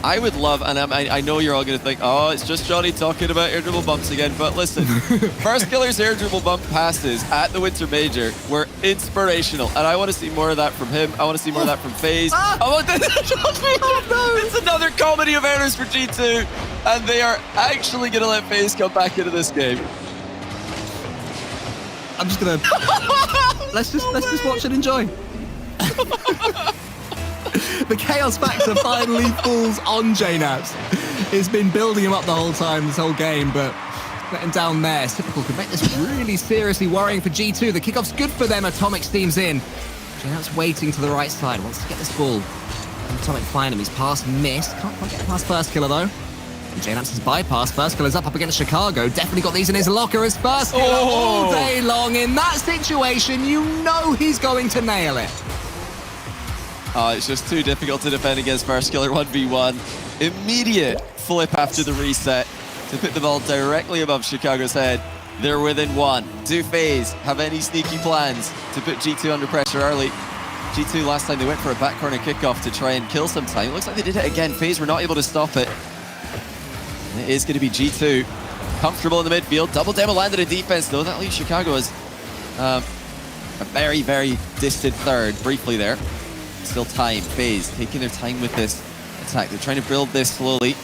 I would love, and I know you're all going to think, oh, it's just Johnny talking about air dribble bumps again, but listen, First Killer's air dribble bump passes at the Winter Major were inspirational, and I want to see more of that from him. I want to see more of that from FaZe. It's another comedy of errors for G2, and they are actually going to let FaZe come back into this game. I'm just gonna let's just watch and enjoy. The chaos factor finally falls on JNabs. It's been building him up the whole time, this whole game, but letting down there. Typical could make this really seriously worrying for G2. The kickoff's good for them. Atomic steams in. JNabs waiting to the right side. Wants to get this ball. Atomic find him. He's past Mist. Can't quite get past First Killer though. JNabs has bypassed. First Killer's up against Chicago. Definitely got these in his locker as First Killer all day long. In that situation, you know he's going to nail it. It's just too difficult to defend against First Killer 1v1. Immediate flip after the reset to put the ball directly above Chicago's head. They're within one. Do FaZe have any sneaky plans to put G2 under pressure early? G2 last time they went for a back corner kickoff to try and kill some time. It looks like they did it again. FaZe were not able to stop it. And it is going to be G2. Comfortable in the midfield. Double demo landed a defense though. That leaves Chicago as a very, very distant third. Briefly there. Still time. FaZe taking their time with this attack. They're trying to build this slowly.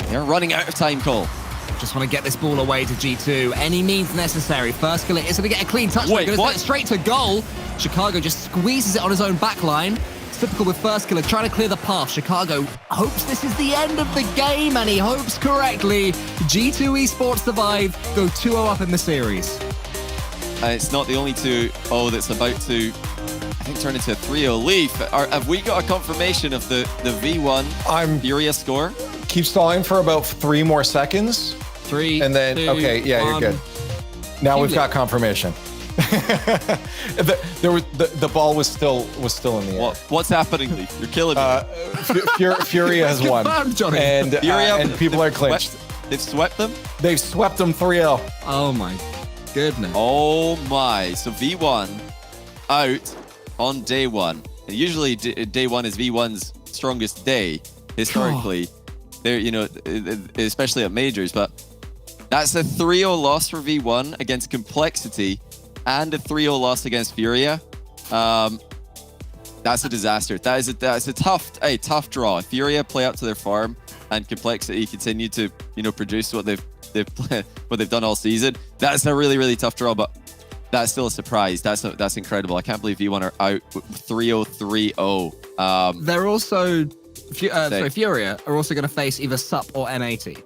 They're running out of time, Cole. Just want to get this ball away to G2. Any means necessary. First killer is going to get a clean touch. Wait, going to what? send it straight to goal. Chicago just squeezes it on his own back line. It's typical with first killer, trying to clear the path. Chicago hopes this is the end of the game, and he hopes correctly. G2 Esports survive, go 2-0 up in the series. It's not the only 2-0 that's about to, I think, turn into a 3-0 lead. Have we got a confirmation of the V1 Furia score? Keep stalling for about 3 more seconds. 3, and then 2, okay, yeah, 1. you're good. Now we've got confirmation. the ball was still in the air. What's happening, Lee? You're killing me. Furia has won, Johnny. and people are clinched. They've swept them. They've swept them 3-0. Oh my goodness. Oh my! So V1 out on day 1. And usually day 1 is V1's strongest day historically. There, you know, especially at majors, but that's a 3-0 loss for V1 against Complexity and a 3-0 loss against Furia. That's a disaster. That's a tough draw. Furia play up to their form, and Complexity continue to, you know, produce what they've done all season. That's a really, really tough draw, but that's still a surprise. That's incredible. I can't believe V1 are out 3-0, 3-0. They're also Furia are also going to face either SUP or N80.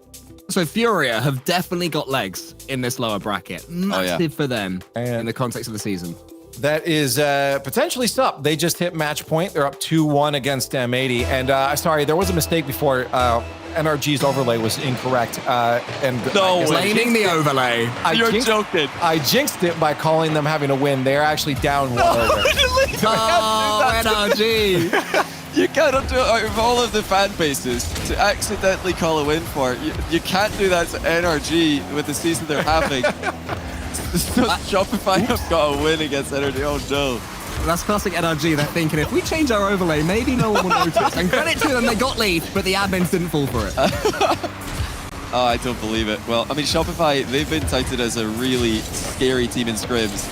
So Furia have definitely got legs in this lower bracket. Massive for them in the context of the season. That is potentially SUP. They just hit match point. They're up 2-1 against M80. And sorry, there was a mistake before. NRG's overlay was incorrect. Blaming the overlay. You're joking. I jinxed it by calling them having a win. They're actually down 1 over. NRG. You cannot do it out of all of the fan bases to accidentally call a win for it. You can't do that to NRG with the season they're having. Shopify have got a win against NRG. Oh no. That's classic NRG. They're thinking, if we change our overlay, maybe no one will notice. And credit to them, they got lead, but the admins didn't fall for it. Oh, I don't believe it. Well, I mean, Shopify, they've been touted as a really scary team in scrims.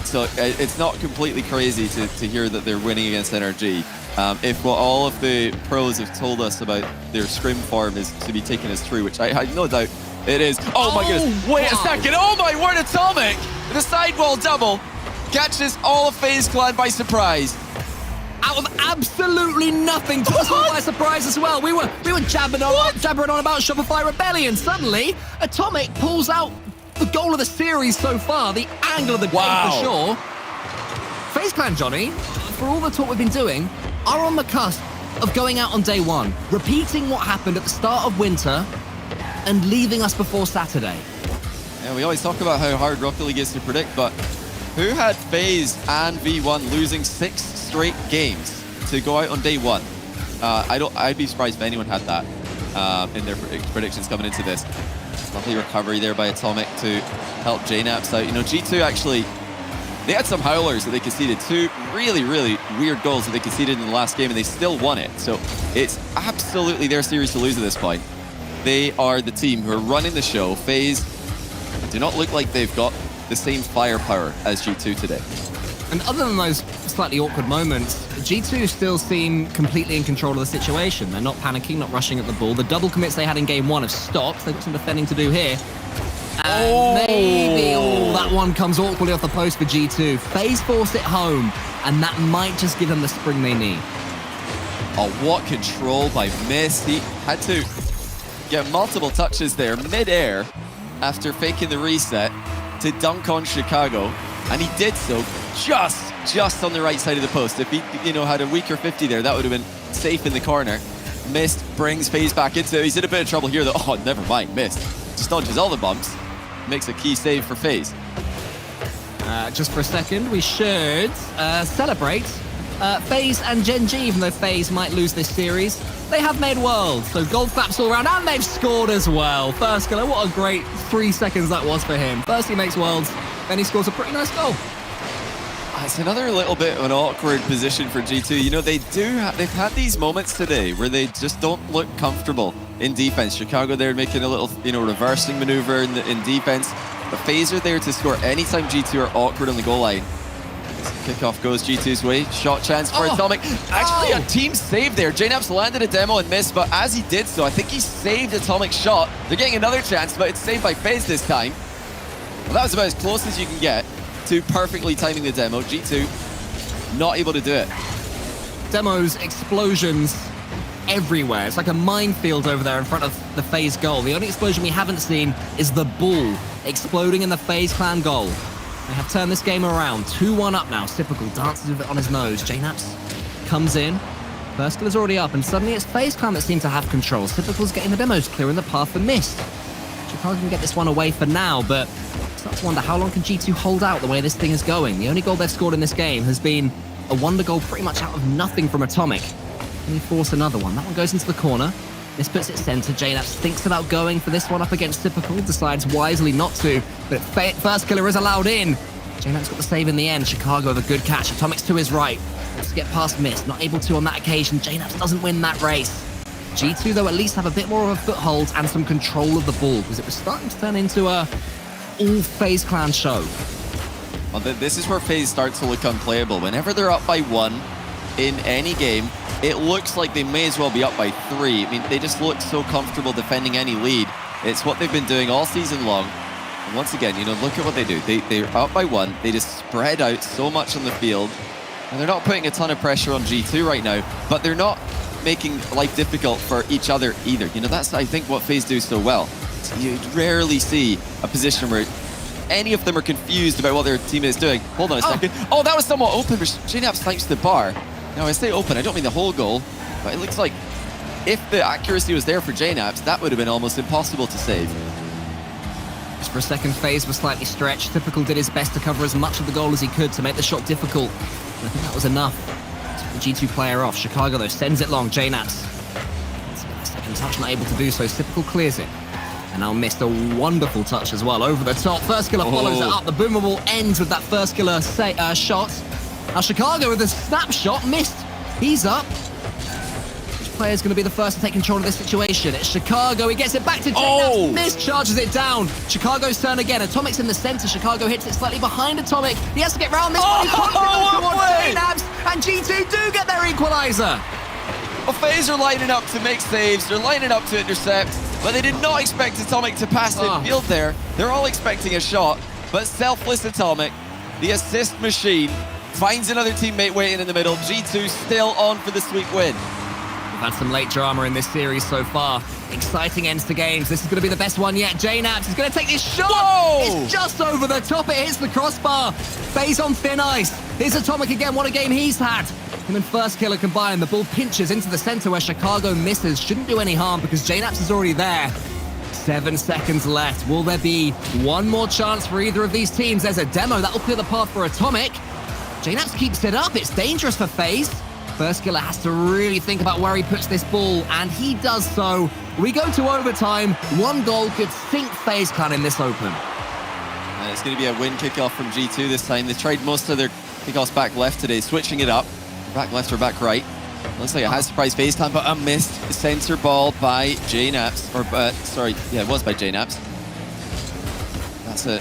So it's not completely crazy to hear that they're winning against NRG. If what all of the pros have told us about their scrim form is to be taken as true, which I no doubt it is. Oh my goodness. Wait a second. Oh my word, Atomic! The sidewall double catches all of FaZe Clan by surprise. Out of absolutely nothing, took us all by surprise as well. We were jabbering on about Shopify Rebellion. Suddenly, Atomic pulls out the goal of the series so far, the angle of the game for sure. FaZe Clan, Johnny, for all the talk we've been doing, are on the cusp of going out on day 1, repeating what happened at the start of winter and leaving us before Saturday. Yeah, we always talk about how hard Rocket League is to predict, but who had FaZe and V1 losing 6 straight games to go out on day 1? I'd be surprised if anyone had that in their predictions coming into this. Lovely recovery there by Atomic to help JNaps out. You know, G2 actually, they had some howlers that they conceded. 2 really, really weird goals that they conceded in the last game, and they still won it. So it's absolutely their series to lose at this point. They are the team who are running the show. FaZe do not look like they've got the same firepower as G2 today. And other than those slightly awkward moments, G2 still seem completely in control of the situation. They're not panicking, not rushing at the ball. The double commits they had in game 1 have stopped. They've got some defending to do here. And maybe that one comes awkwardly off the post for G2. FaZe force it home, and that might just give them the spring they need. Oh, what control by Mist. He had to get multiple touches there mid-air after faking the reset to dunk on Chicago, and he did so just on the right side of the post. If he, you know, had a weaker 50 there, that would have been safe in the corner. Mist brings FaZe back into it. He's in a bit of trouble here though. Oh, never mind. Mist just dodges all the bumps, makes a key save for FaZe. Just for a second, we should celebrate FaZe and Gen.G, even though FaZe might lose this series. They have made worlds, so gold claps all around, and they've scored as well. First killer, what a great 3 seconds that was for him. First he makes worlds, then he scores a pretty nice goal. It's another little bit of an awkward position for G2. You know, they've had these moments today where they just don't look comfortable in defense. Chicago there making a little, reversing maneuver in defense. But FaZe are there to score anytime G2 are awkward on the goal line. Kickoff goes G2's way. Shot chance for Atomic. Actually, a team save there. JNaps landed a demo and missed, but as he did so, I think he saved Atomic's shot. They're getting another chance, but it's saved by FaZe this time. Well, that was about as close as you can get to perfectly timing the demo. G2 not able to do it. Demos, explosions everywhere. It's like a minefield over there in front of the FaZe goal. The only explosion we haven't seen is the ball exploding in the FaZe clan goal. They have turned this game around. 2-1 up now. Typical dances with it on his nose. JNaps comes in. First killer's already up, and suddenly it's FaZe clan that seem to have control. Typical's getting the demos, clearing the path for Mist. Chicago can get this one away for now, but I start to wonder how long can G2 hold out the way this thing is going. The only goal they've scored in this game has been a wonder goal pretty much out of nothing from Atomic. Can he force another one? That one goes into the corner. This puts it center. JNaps thinks about going for this one up against Typical, decides wisely not to, but first killer is allowed in. JNaps got the save in the end. Chicago with a good catch. Atomic's to his right. Wants to get past Mist. Not able to on that occasion. JNaps doesn't win that race. G2, though, at least have a bit more of a foothold and some control of the ball, because it was starting to turn into a all FaZe clan show. Well, this is where FaZe starts to look unplayable. Whenever they're up by 1 in any game, it looks like they may as well be up by 3. I mean, they just look so comfortable defending any lead. It's what they've been doing all season long. And once again, look at what they do. They're up by 1. They just spread out so much on the field. And they're not putting a ton of pressure on G2 right now, but they're not making life difficult for each other either. That's, I think, what FaZe do so well. So you rarely see a position where any of them are confused about what their team is doing. Hold on a second. Oh, that was somewhat open, but JNaps snipes the bar. Now, I say open, I don't mean the whole goal, but it looks like if the accuracy was there for JNaps, that would have been almost impossible to save. Just for a second, FaZe was slightly stretched. Typical did his best to cover as much of the goal as he could to make the shot difficult. And I think that was enough to put the G2 player off. Chicago, though, sends it long. JNaps. Second touch, not able to do so. Typical clears it. And now Missed a wonderful touch as well. Over the top. First killer follows it up. The boomer ball ends with that first killer shot. Now Chicago with a snapshot. Missed. He's up. Which player is going to be the first to take control of this situation? It's Chicago. He gets it back to JNaps. Missed. Charges it down. Chicago's turn again. Atomic's in the center. Chicago hits it slightly behind Atomic. He has to get round this one. He can't towards JNaps. And G2 do get their equalizer. Well, FaZe are lining up to make saves. They're lining up to intercept. But they did not expect Atomic to pass midfield there. They're all expecting a shot. But selfless Atomic, the assist machine, finds another teammate waiting in the middle. G2 still on for the sweep win. We've had some late drama in this series so far. Exciting ends to games. This is going to be the best one yet. JNaps is going to take this shot. Whoa! It's just over the top. It hits the crossbar. FaZe on thin ice. Here's Atomic again. What a game he's had. Him and first killer combined. The ball pinches into the center where Chicago misses. Shouldn't do any harm because JNaps is already there. 7 seconds left. Will there be one more chance for either of these teams? There's a demo. That'll clear the path for Atomic. JNaps keeps it up. It's dangerous for FaZe. First killer has to really think about where he puts this ball, and he does so. We go to overtime. One goal could sink FaZe clan in this open. And it's going to be a win kickoff from G2 this time. They tried most of their kickoffs back left today, switching it up. Back left or back right. Looks like it has surprised FaZe clan, but a missed center ball by JNaps. It was by JNaps. That's a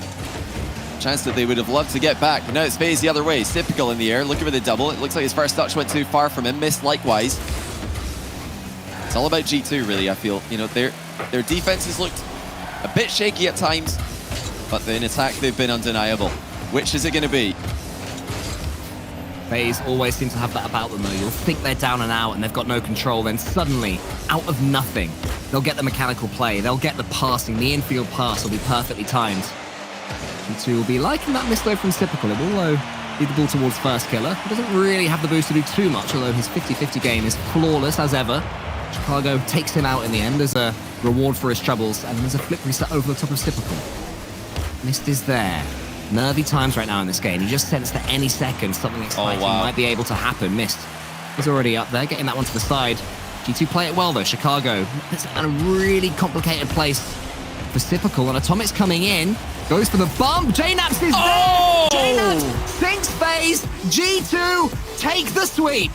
chance that they would have loved to get back, but now it's FaZe the other way. Typical in the air, looking for the double. It looks like his first touch went too far from him. Missed likewise. It's all about G2, really, I feel. Their defenses looked a bit shaky at times, but in attack they've been undeniable. Which is it going to be? FaZe always seem to have that about them, though. You'll think they're down and out and they've got no control, then suddenly, out of nothing, they'll get the mechanical play, they'll get the passing, the infield pass will be perfectly timed. G2 will be liking that miss though from Typical. It will lead the ball towards first killer. He doesn't really have the boost to do too much, although his 50-50 game is flawless as ever. Chicago takes him out in the end as a reward for his troubles, and there's a flip reset over the top of Typical. Mist is there. Nervy times right now in this game. You just sense that any second something exciting might be able to happen. Mist is already up there, getting that one to the side. G2 play it well though. Chicago puts it in a really complicated place. Reciprocal, and Atomic's coming in. Goes for the bump. JNaps is there. JNaps sinks FaZe. G2 take the sweep.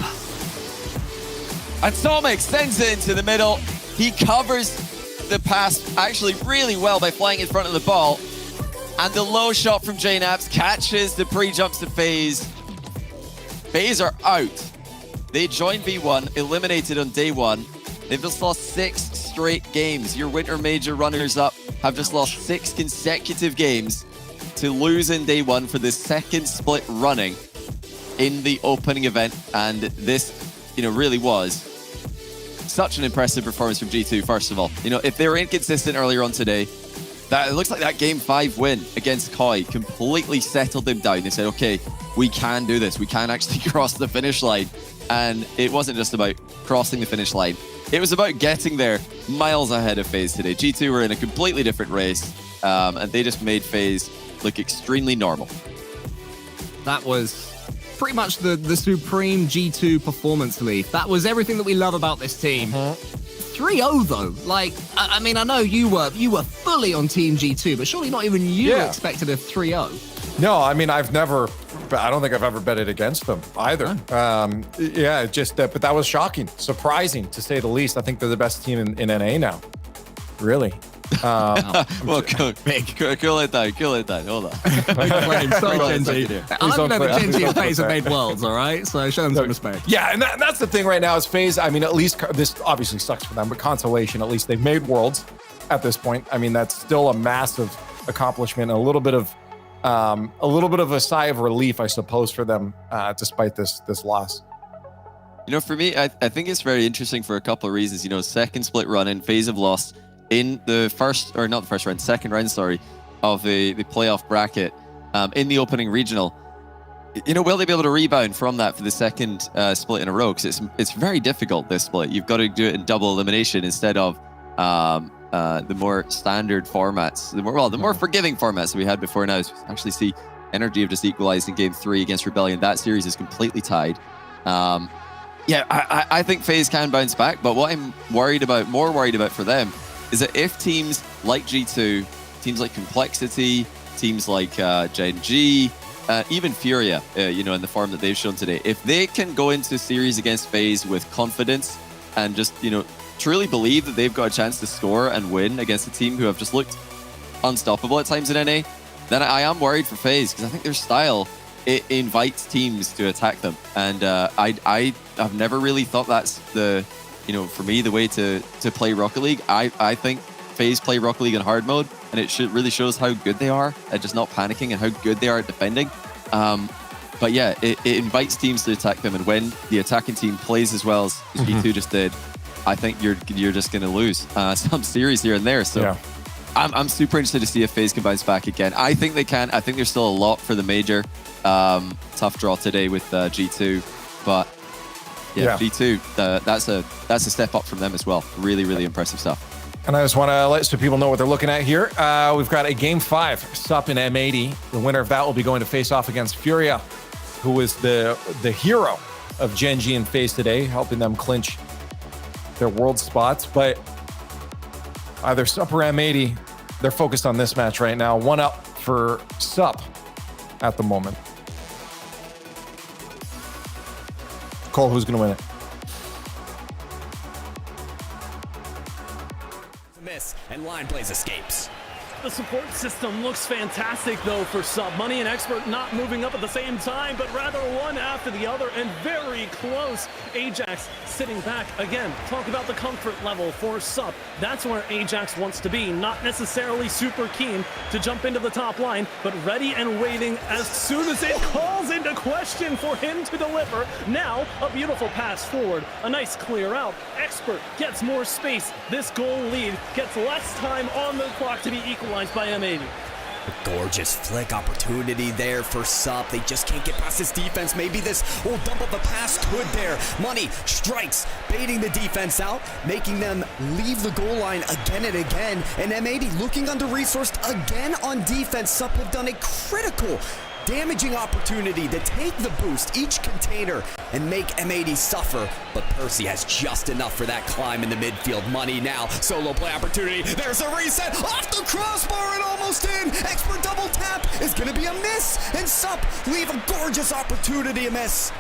Atomic sends it into the middle. He covers the pass actually really well by flying in front of the ball. And the low shot from JNaps catches the pre-jumps to FaZe. FaZe are out. They joined V1, eliminated on day one. They've just lost 6 straight games. Your Winter Major runners-up have just lost 6 consecutive games to lose in day one for the second split running in the opening event. And this, really was such an impressive performance from G2, first of all. If they were inconsistent earlier on today, it looks like that Game 5 win against Koi completely settled them down. They said, okay, we can do this. We can actually cross the finish line. And it wasn't just about crossing the finish line. It was about getting there miles ahead of FaZe today. G2 were in a completely different race, and they just made FaZe look extremely normal. That was pretty much the supreme G2 performance, Lee. That was everything that we love about this team. 3-0 though. I mean, I know you were fully on Team G2, but surely not even you expected a 3-0. No, I mean, I don't think I've ever betted against them either. But that was shocking, surprising to say the least. I think they're the best team in NA now. Really. Well, cool it down. Hold on. Gen.G. I love to know that Gen.G and FaZe have made worlds, all right? So show them some respect. Yeah, and that's the thing right now is FaZe. I mean, at least this obviously sucks for them, but consolation, at least they've made worlds at this point. I mean, that's still a massive accomplishment, a little bit of a sigh of relief, I suppose, for them, despite this loss. For me, I think it's very interesting for a couple of reasons. Second split run in, FaZe have lost in the second round, of the playoff bracket in the opening regional. Will they be able to rebound from that for the second split in a row? Because it's very difficult, this split. You've got to do it in double elimination instead of the more standard formats, the more forgiving formats that we had before now. Actually see Energy have just equalized in Game 3 against Rebellion. That series is completely tied. I think FaZe can bounce back, but what I'm more worried about for them is that if teams like G2, teams like Complexity, teams like Gen.G, even Furia, in the form that they've shown today, if they can go into series against FaZe with confidence and just, truly believe that they've got a chance to score and win against a team who have just looked unstoppable at times in NA, then I am worried for FaZe, because I think their style, it invites teams to attack them. And I've never really thought that's for me, the way to play Rocket League. I think FaZe play Rocket League in hard mode, and it really shows how good they are at just not panicking and how good they are at defending. But yeah, it invites teams to attack them, and when the attacking team plays as well as G2 just did, I think you're just going to lose some series here and there. So I'm super interested to see if FaZe can bounce back again. I think they can. I think there's still a lot for the major. Tough draw today with G2, but G2, that's a step up from them as well. Really, really impressive stuff. And I just want to let some people know what they're looking at here. We've got a Game 5, SUP in M80. The winner of that will be going to face off against Furia, who is the hero of Gen.G and FaZe today, helping them clinch their world spots. But either SUP or M80, they're focused on this match right now. 1-up for SUP at the moment. Cole, who's going to win it? Miss, and Line Blaze escapes. The support system looks fantastic, though, for SUP. Money and Expert not moving up at the same time, but rather one after the other, and very close. Ajax sitting back. Again, talk about the comfort level for SUP. That's where Ajax wants to be. Not necessarily super keen to jump into the top line, but ready and waiting as soon as it calls into question for him to deliver. Now, a beautiful pass forward. A nice clear out. Expert gets more space. This goal lead gets less time on the clock to be equalized by M80. A gorgeous flick opportunity there for SUP. They just can't get past this defense. Maybe this will dump up the pass good there. Money strikes, baiting the defense out, making them leave the goal line again and again. And M80 looking under-resourced again on defense. SUP have done a critical damaging opportunity to take the boost, each container, and make M80 suffer. But Percy has just enough for that climb in the midfield. Money now, solo play opportunity. There's a reset, off the crossbar and almost in. Expert double tap is gonna be a miss, and Sup leave a gorgeous opportunity to miss.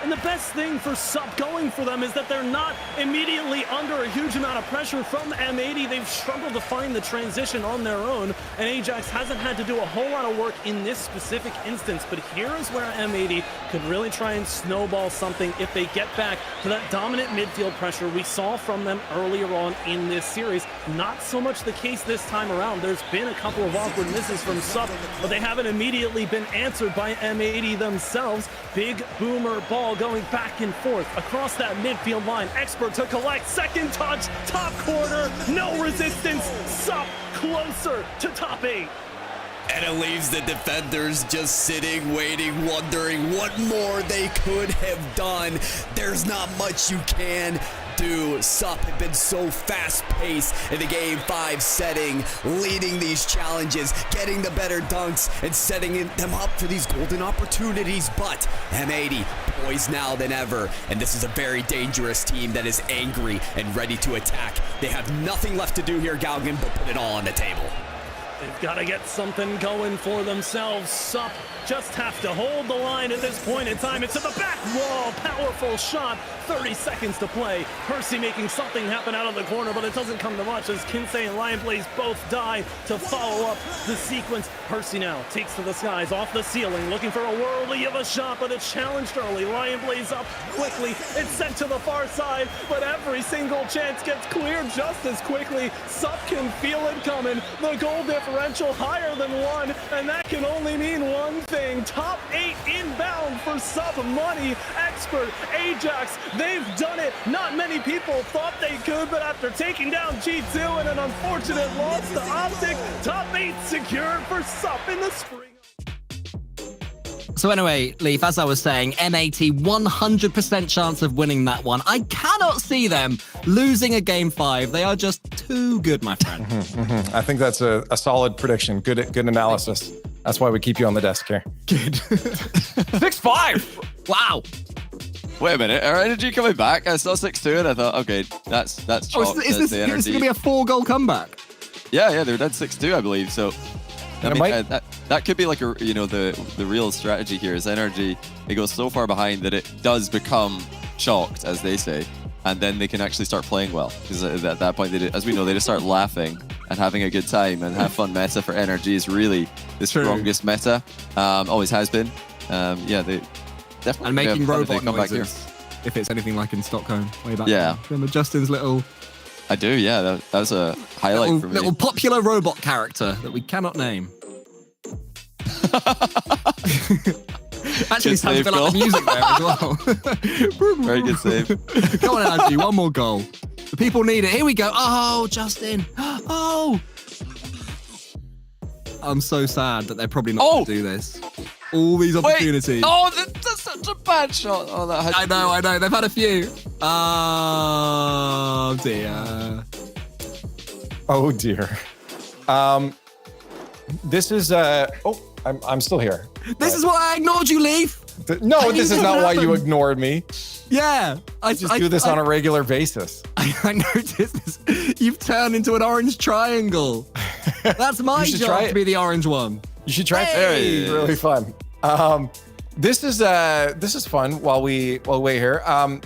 And the best thing for Sup going for them is that they're not immediately under a huge amount of pressure from M80. They've struggled to find the transition on their own, and Ajax hasn't had to do a whole lot of work in this specific instance. But here is where M80 could really try and snowball something if they get back to that dominant midfield pressure we saw from them earlier on in this series. Not so much the case this time around. There's been a couple of awkward misses from Sup, but they haven't immediately been answered by M80 themselves. Big boomer ball going back and forth across that midfield line. Expert to collect, second touch, top corner, no resistance. Sup closer to top 8. And it leaves the defenders just sitting, waiting, wondering what more they could have done. There's not much you can do. Sup have been so fast-paced in the Game 5 setting, leading these challenges, getting the better dunks, and setting them up for these golden opportunities. But M80 poised now than ever, and this is a very dangerous team that is angry and ready to attack. They have nothing left to do here, Galgan, but put it all on the table. They've got to get something going for themselves. Sup just have to hold the line at this point in time. It's at the back wall. Powerful shot. 30 seconds to play. Percy making something happen out of the corner, but it doesn't come to much as Kinsey and Lionblaze both die to follow up the sequence. Percy now takes to the skies off the ceiling, looking for a worldly of a shot, but it's challenged early. Lionblaze up quickly. It's sent to the far side, but every single chance gets cleared just as quickly. Sup can feel it coming. The goal differential higher than 1, and that can only mean one thing. Top 8 inbound for Sup. Money, Expert, Ajax. They've done it. Not many people thought they could, but after taking down G2 and an unfortunate loss to Optic, top 8 secured for Sup in the spring. So anyway, Leaf, as I was saying, M80 100% chance of winning that one. I cannot see them losing a Game 5. They are just too good, my friend. I think that's a solid prediction. Good analysis. That's why we keep you on the desk here. Good. 6-5. Wow. Wait a minute, are Energy coming back? I saw 6-2 and I thought, okay, that's chalk. Is this going to be a 4-goal comeback? Yeah, they were dead 6-2, I believe. So I mean, that could be like the real strategy here is Energy. It goes so far behind that it does become chalked, as they say, and then they can actually start playing well. Because at that point, as we know, they just start laughing and having a good time, and have fun. Meta for Energy is really the strongest meta. Always has been. Yeah, they definitely. And making robot noises, if it's anything like in Stockholm way back. Yeah. Remember Justin's little. I do, yeah. That was a highlight for me. Little popular robot character that we cannot name. Actually, sounds a bit like the music there as well. Very good save. Come on, Angie, one more goal. The people need it. Here we go. Oh, Justin. Oh. I'm so sad that they're probably not going to do this. All these opportunities. Wait. Oh, that's such a bad shot. Oh, that I know. They've had a few. Oh, dear. Oh, dear. This is I'm still here. This is why I ignored you, Leaf. No, this is not why you ignored me. Yeah. I just do this on a regular basis. I noticed this. You've turned into an orange triangle. That's my job to be the orange one. You should try it. It's really fun. This is fun while we wait here. A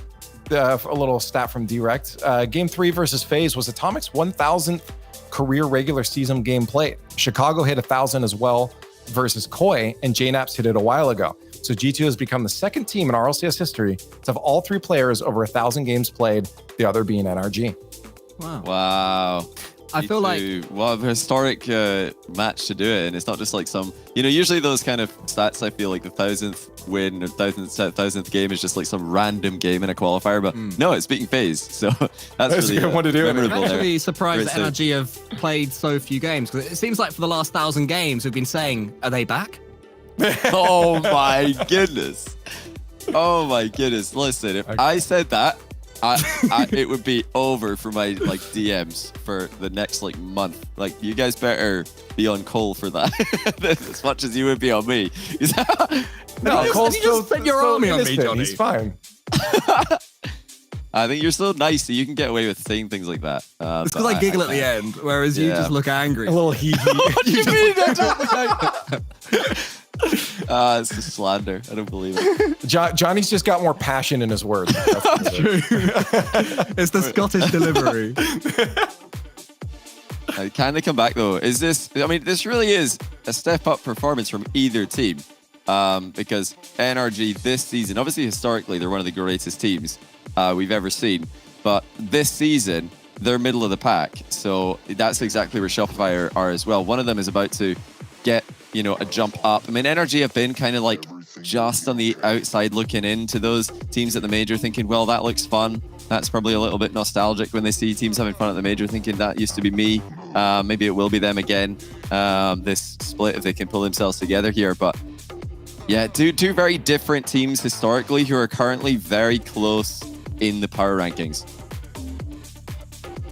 little stat from Direct. Game 3 versus FaZe was Atomic's 1,000th career regular season game played. Chicago hit 1,000 as well versus Koi, and JNaps hit it a while ago. So G2 has become the second team in RLCS history to have all 3 players over 1,000 games played, the other being NRG. Wow. I feel like what a historic match to do it, and it's not just like some, usually those kind of stats. I feel like the 1,000th win or 1,000th game is just like some random game in a qualifier, but no, it's beating FaZe, so that's really a good one to do. Memorable. I'm actually surprised that NRG have played so few games, because it seems like for the last 1,000 games we've been saying, are they back? Oh my goodness! Oh my goodness! Listen, if I said that, it would be over for my like DMs for the next like month. Like you guys better be on Cole for that as much as you would be on me. No, Cole's just sent your army on me, innocent. Johnny. He's fine. I think you're so nice that you can get away with saying things like that. It's because I giggle at the end, whereas you just look angry. A little hee hee. What do you mean? I don't look like it's just slander. I don't believe it. Johnny's just got more passion in his words. That's true. It's the Scottish delivery. Can they come back though? Is this? I mean, this really is a step up performance from either team. Because NRG this season, obviously historically, they're one of the greatest teams we've ever seen. But this season, they're middle of the pack. So that's exactly where Shopify are as well. One of them is about to get, a jump up. I mean, NRG have been kind of like just on the outside looking into those teams at the major thinking, well, that looks fun. That's probably a little bit nostalgic when they see teams having fun at the major thinking that used to be me. Maybe it will be them again. This split, if they can pull themselves together here. But yeah, two very different teams historically who are currently very close in the power rankings.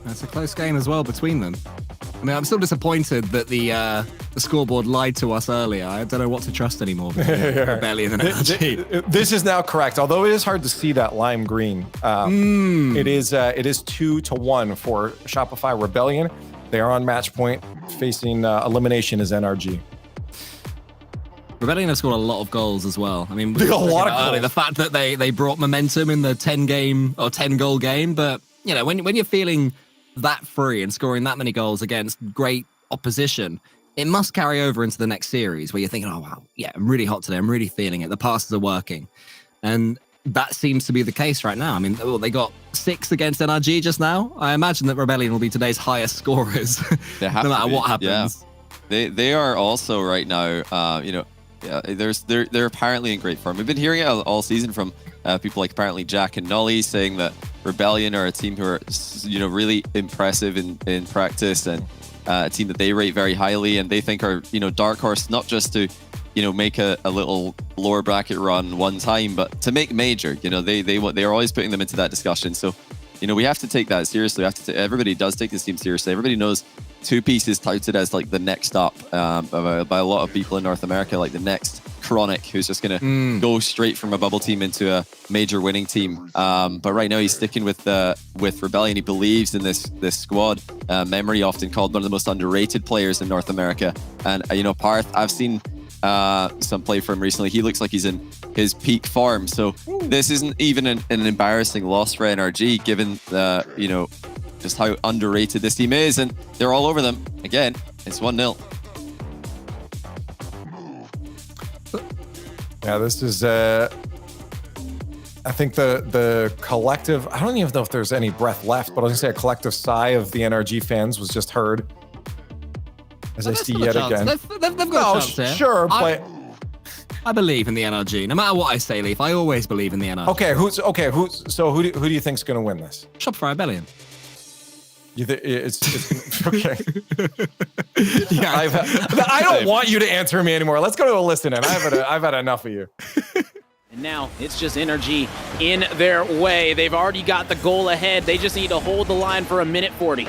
That's a close game as well between them. I mean, I'm still disappointed that the scoreboard lied to us earlier. I don't know what to trust anymore between Rebellion and NRG. This is now correct, although it is hard to see that lime green. It is 2-1 for Shopify Rebellion. They are on match point, facing elimination as NRG. Rebellion have scored a lot of goals as well. I mean, a lot of goals. The fact that they brought momentum in the 10-goal game, but when you're feeling that free and scoring that many goals against great opposition, it must carry over into the next series where you're thinking, oh wow, yeah, I'm really hot today. I'm really feeling it. The passes are working, and that seems to be the case right now. I mean, they got 6 against NRG just now. I imagine that Rebellion will be today's highest scorers, no matter what happens. Yeah. They are also right now. They're apparently in great form. We've been hearing it all season from people like apparently Jack and Nolly saying that Rebellion are a team who are really impressive in practice and a team that they rate very highly and they think are dark horse not just to make a little lower bracket run one time but to make major. They are always putting them into that discussion. So we have to take that seriously. Everybody does take this team seriously. Everybody knows 2Piece is touted as like the next up by a lot of people in North America, like the next Chronic, who's just going to go straight from a bubble team into a major winning team. But right now he's sticking with Rebellion. He believes in this squad. Memory, often called one of the most underrated players in North America. And Parth, I've seen some play from him recently. He looks like he's in his peak form. So this isn't even an embarrassing loss for NRG, given just how underrated this team is, and they're all over them. Again, it's 1-0. Yeah, this is I think the collective, I don't even know if there's any breath left, but I was gonna say a collective sigh of the NRG fans was just heard as I see yet again. They've got a chance here. Sure, but I believe in the NRG. No matter what I say, Leaf, I always believe in the NRG. So who do you think's gonna win this? Shopify Rebellion. It's okay. Yeah, I don't want you to answer me anymore. Let's go to a listen in. I've had enough of you. And now it's just NRG in their way. They've already got the goal ahead. They just need to hold the line for 1:40.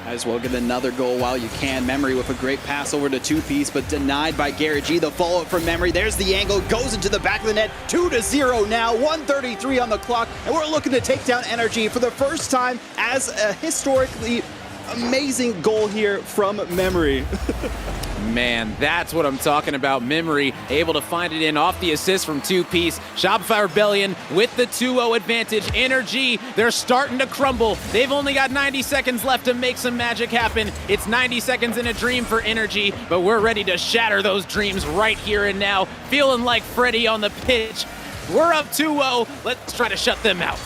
Might as well get another goal while you can. Memory with a great pass over to 2Piece, but denied by Gen.G. The follow-up from Memory. There's the angle, goes into the back of the net. 2-0 now, 1:33 on the clock, and we're looking to take down NRG for the first time as a historically amazing goal here from Memory. Man, that's what I'm talking about. Memory able to find it in off the assist from 2Piece. Shopify Rebellion with the 2-0 advantage. NRG, they're starting to crumble. They've only got 90 seconds left to make some magic happen. It's 90 seconds in a dream for NRG, but we're ready to shatter those dreams right here and now. Feeling like Freddy on the pitch. We're up 2-0. Let's try to shut them out.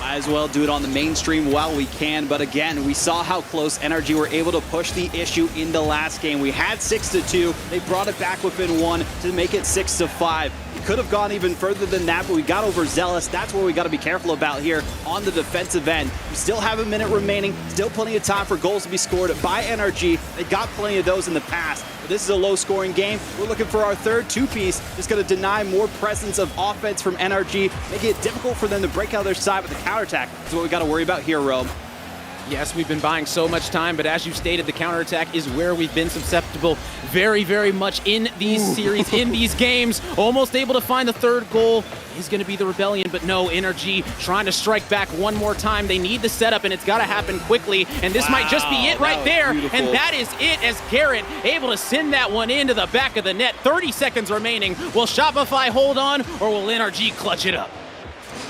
Might as well do it on the mainstream while we can, but again, we saw how close NRG were able to push the issue in the last game. We had 6-2, they brought it back within 1 to make it 6-5. It could have gone even further than that, but we got overzealous. That's what we got to be careful about here on the defensive end. We still have a minute remaining, still plenty of time for goals to be scored by NRG. They got plenty of those in the past. But this is a low-scoring game. We're looking for our third two-piece. Just going to deny more presence of offense from NRG, making it difficult for them to break out their side with the counterattack. That's what we got to worry about here, Rome. Yes, we've been buying so much time, but as you stated, the counterattack is where we've been susceptible very, very much in these series, in these games. Almost able to find the third goal is going to be the Rebellion, but no, NRG trying to strike back one more time. They need the setup, and it's got to happen quickly, and this might just be it right there. Beautiful. And that is it, as Garrett able to send that one into the back of the net. 30 seconds remaining. Will Shopify hold on, or will NRG clutch it up?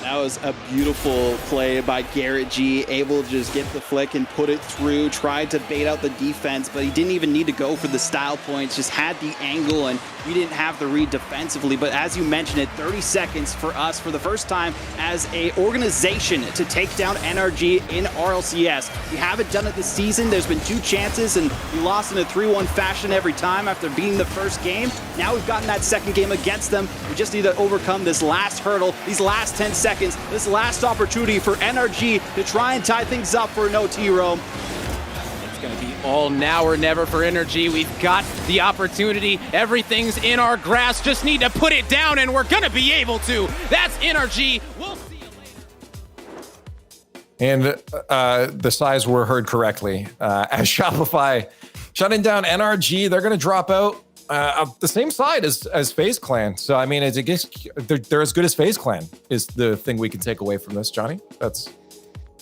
That was a beautiful play by Gen.G, able to just get the flick and put it through, tried to bait out the defense, but he didn't even need to go for the style points, just had the angle, and we didn't have the read defensively. But as you mentioned it, 30 seconds for us for the first time as a organization to take down NRG in RLCS. We haven't done it this season. There's been 2 chances, and we lost in a 3-1 fashion every time after beating the first game. Now we've gotten that second game against them. We just need to overcome this last hurdle, these last 10 seconds, this last opportunity for NRG to try and tie things up for an OT, Rome. It's going to be all now or never for NRG. We've got the opportunity. Everything's in our grasp. Just need to put it down, and we're going to be able to. That's NRG. We'll see you later. And the size were heard correctly. As Shopify shutting down NRG, they're going to drop out the same side as FaZe Clan. So, I mean, they're as good as FaZe Clan is the thing we can take away from this, Johnny. That's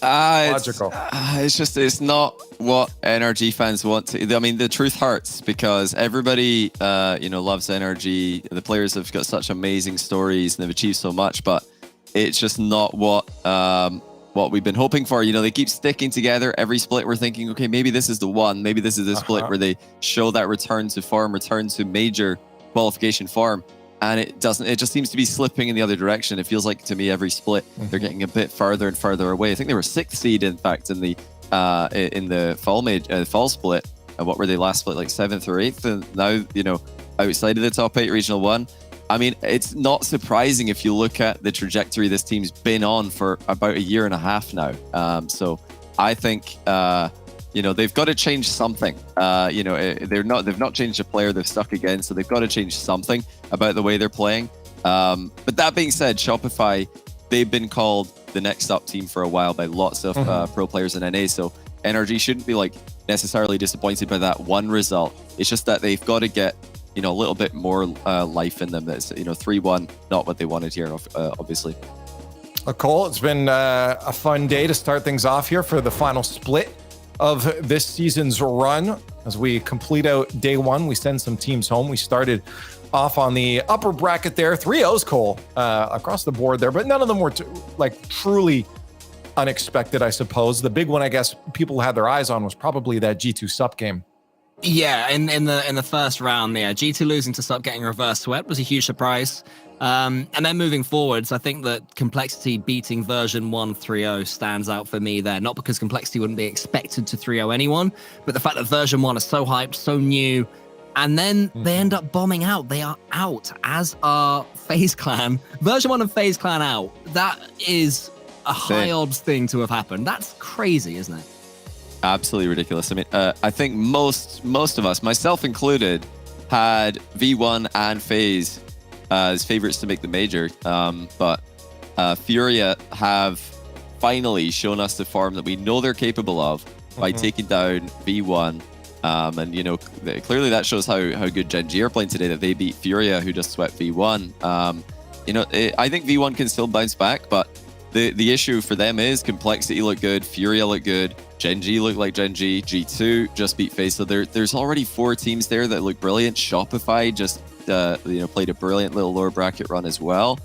logical. It's not what NRG fans want to. I mean, the truth hurts because everybody, loves NRG. The players have got such amazing stories and they've achieved so much, but it's just not what we've been hoping for. They keep sticking together every split. We're thinking, okay, maybe this is the one. Maybe this is the split where they show that return to form, return to major qualification form. And it doesn't. It just seems to be slipping in the other direction. It feels like to me every split they're getting a bit further and further away. I think they were 6th seed, in fact, in the fall split. And what were they last split? Like 7th or 8th? And now, outside of the top 8 regional 1. I mean, it's not surprising if you look at the trajectory this team's been on for about a year and a half now. So I think, they've got to change something. They've not changed a player, they've stuck again. So they've got to change something about the way they're playing. But that being said, Shopify, they've been called the next up team for a while by lots of pro players in NA. So NRG shouldn't be necessarily disappointed by that one result. It's just that they've got to get a little bit more life in them. That's 3-1, not what they wanted here, obviously. Cole, it's been a fun day to start things off here for the final split of this season's run. As we complete out day 1, we send some teams home. We started off on the upper bracket there, 3-0s, Cole, across the board there, but none of them were truly unexpected, I suppose. The big one, I guess, people had their eyes on was probably that G2 sup game. Yeah, in the first round, G2 losing to SUP getting reverse swept was a huge surprise. And then moving forwards, I think that Complexity beating version 1 3-0 stands out for me there. Not because Complexity wouldn't be expected to 3-0 anyone, but the fact that version 1 is so hyped, so new, and then they end up bombing out. They are out, as are FaZe Clan. Version 1 and FaZe Clan out. That is a high odds thing to have happened. That's crazy, isn't it? Absolutely ridiculous. I mean, I think most of us, myself included, had V1 and FaZe as favorites to make the major. But Furia have finally shown us the form that we know they're capable of by taking down V1. And clearly that shows how good Gen.G are playing today, that they beat Furia, who just swept V1. I think V1 can still bounce back, but the issue for them is Complexity look good, Furia look good, Gen.G look like Gen.G, G2 just beat FaZe. So there's already 4 teams there that look brilliant. Shopify just played a brilliant little lower bracket run as well.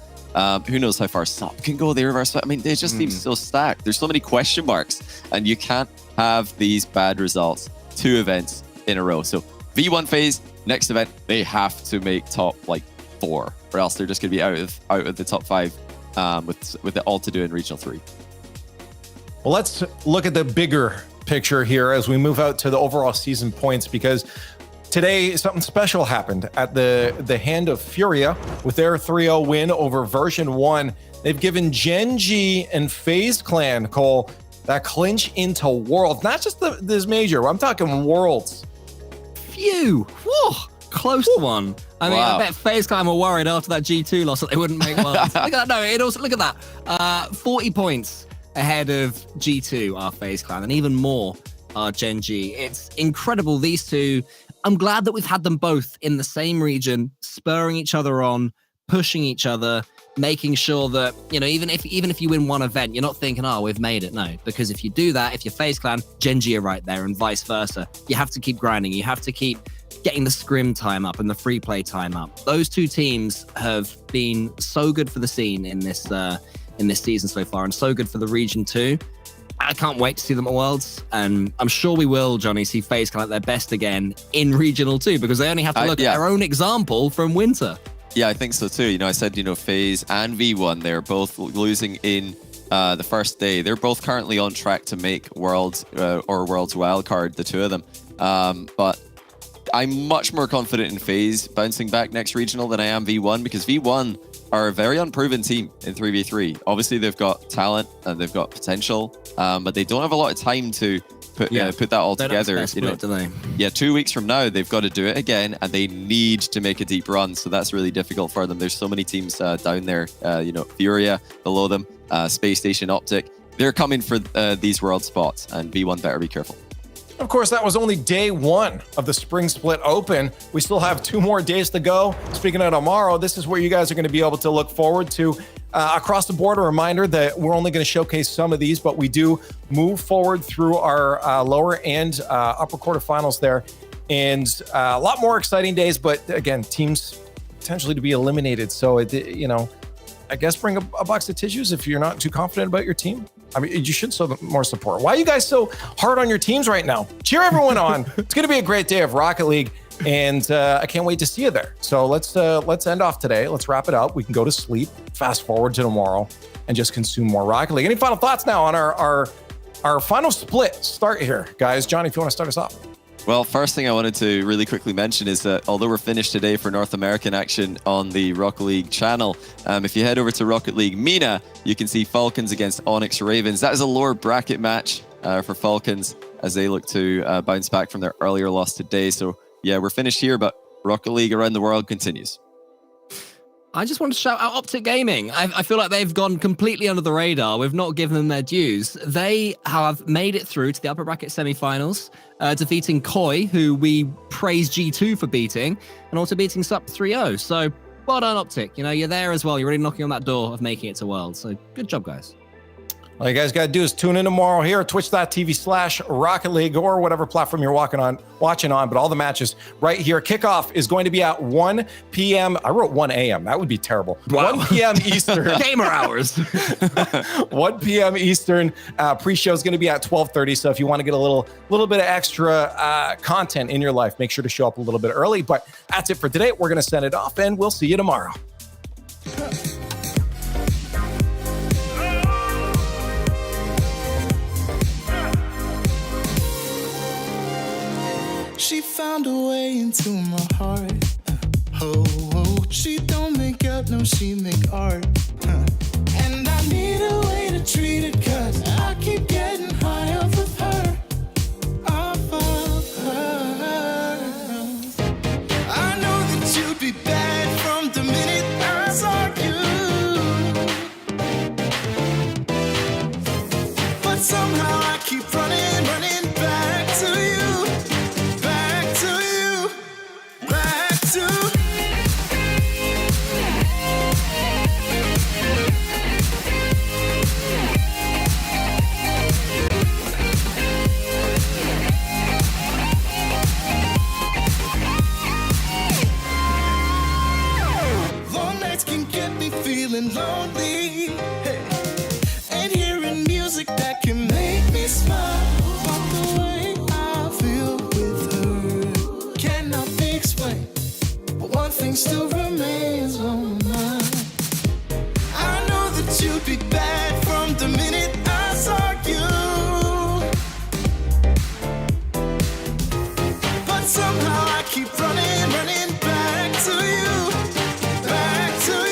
Who knows how far SUP can go? They reverse. I mean, they just seem so stacked. There's so many question marks, and you can't have these bad results 2 events in a row. So V1 FaZe, next event, they have to make top 4, or else they're just going to be out of the top 5 with it all to do in Regional 3. Well, let's look at the bigger picture here as we move out to the overall season points, because today something special happened at the hand of Furia with their 3-0 win over version 1. They've given Gen.G and FaZe Clan, Cole, that clinch into Worlds. Not just this major, I'm talking Worlds. Phew. Whoa. Close one. I mean, I bet FaZe Clan were worried after that G2 loss that they wouldn't make Worlds. Look at that. No, it also, look at that. 40 points ahead of G2 are FaZe Clan, and even more are Gen.G. It's incredible, these two. I'm glad that we've had them both in the same region, spurring each other on, pushing each other, making sure that, you know, even if you win one event, you're not thinking, oh, we've made it. No, because if you do that, if you're FaZe Clan, Gen.G are right there, and vice versa. You have to keep grinding. You have to keep getting the scrim time up and the free play time up. Those two teams have been so good for the scene in this season so far, and so good for the region too. I can't wait to see them at Worlds, and I'm sure we will, Johnny, see FaZe Clan at their best again in regional too, because they only have to look at their own example from Winter. Yeah, I think so too. You know, I said, you know, FaZe and V1, they're both losing in the first day. They're both currently on track to make Worlds or Worlds wildcard, the two of them. But I'm much more confident in FaZe bouncing back next regional than I am V1, because V1 are a very unproven team in 3v3. Obviously, they've got talent and they've got potential, but they don't have a lot of time to put that all together. You know, do they? Yeah, 2 weeks from now, they've got to do it again, and they need to make a deep run. So that's really difficult for them. There's so many teams down there. You know, Furia below them, Space Station, Optic. They're coming for these world spots, and V1 better be careful. Of course, that was only day one of the Spring Split Open. We still have 2 more days to go. Speaking of tomorrow, this is where you guys are going to be able to look forward to. Across the board, a reminder that we're only going to showcase some of these, but we do move forward through our lower and upper quarterfinals there. And a lot more exciting days, but again, teams potentially to be eliminated. So, you know, I guess bring a box of tissues if you're not too confident about your team. I mean, you should show more support. Why are you guys so hard on your teams right now? Cheer everyone on. It's going to be a great day of Rocket League, and I can't wait to see you there. So let's end off today. Let's wrap it up. We can go to sleep, fast forward to tomorrow, and just consume more Rocket League. Any final thoughts now on our final split start here, guys? Johnny, if you want to start us off. Well, first thing I wanted to really quickly mention is that although we're finished today for North American action on the Rocket League channel, if you head over to Rocket League MENA, you can see Falcons against Onyx Ravens. That is a lower bracket match for Falcons as they look to bounce back from their earlier loss today. So yeah, we're finished here, but Rocket League around the world continues. I just want to shout out Optic Gaming. I feel like they've gone completely under the radar. We've not given them their dues. They have made it through to the upper bracket semifinals, defeating Koi, who we praise G2 for beating, and also beating SUP 3-0. So well done, Optic. You know, you're there as well. You're really knocking on that door of making it to World. So good job, guys. All you guys got to do is tune in tomorrow here at twitch.tv/Rocket League or whatever platform you're watching on. But all the matches right here. Kickoff is going to be at 1 p.m. I wrote 1 a.m. That would be terrible. Wow. 1 p.m. Eastern. Gamer hours. 1 p.m. Eastern. Pre-show is going to be at 12:30. So if you want to get a little bit of extra content in your life, make sure to show up a little bit early. But that's it for today. We're going to send it off, and we'll see you tomorrow. She found a way into my heart. She don't make out, no, she make art. And I need a way to treat it, 'cause I keep getting high off of her. Off of her. I know that you'd be bad from the minute I saw you. But somehow I keep running back to you. Feeling lonely, hey. And hearing music that can make me smile. But the way I feel with her cannot be explained. But one thing still remains on my mind. I know that you'd be bad from the minute I saw you. But somehow I keep running back to you. Back to you.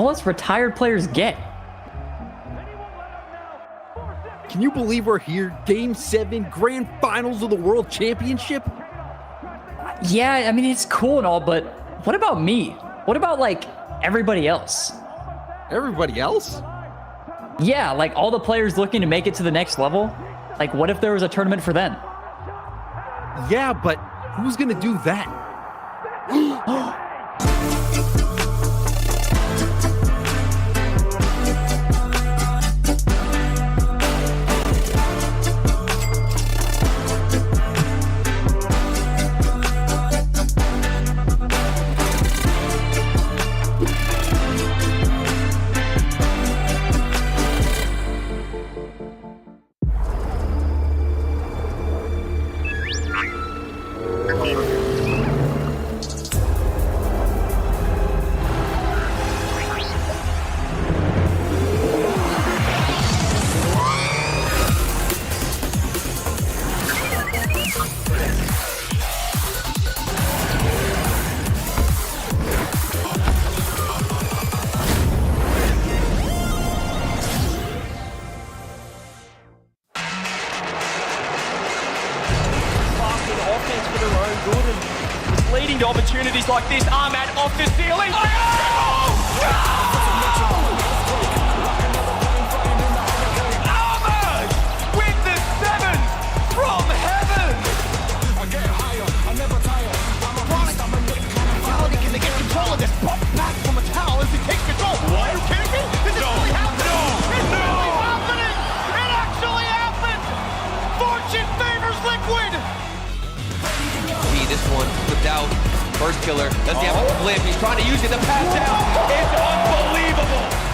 all us retired players get. Can you believe we're here? Game 7, grand finals of the World Championship? Yeah, I mean, it's cool and all, but what about me? What about, like, everybody else? Everybody else? Yeah, like all the players looking to make it to the next level. Like, what if there was a tournament for them? Yeah, but who's gonna do that? Leading to opportunities like this. Ahmad off the ceiling. Ahmad with the 7 from heaven. I get higher, I never tire. I'm a chronic, I'm a nick. Can they get control of this? Pop back from a towel as he takes control. Are you kidding me? This is really happening. It's really happening. It actually happened. Fortune favors Liquid. This one flipped out. First killer. Does he have a flip? He's trying to use it. The pass down. It's unbelievable.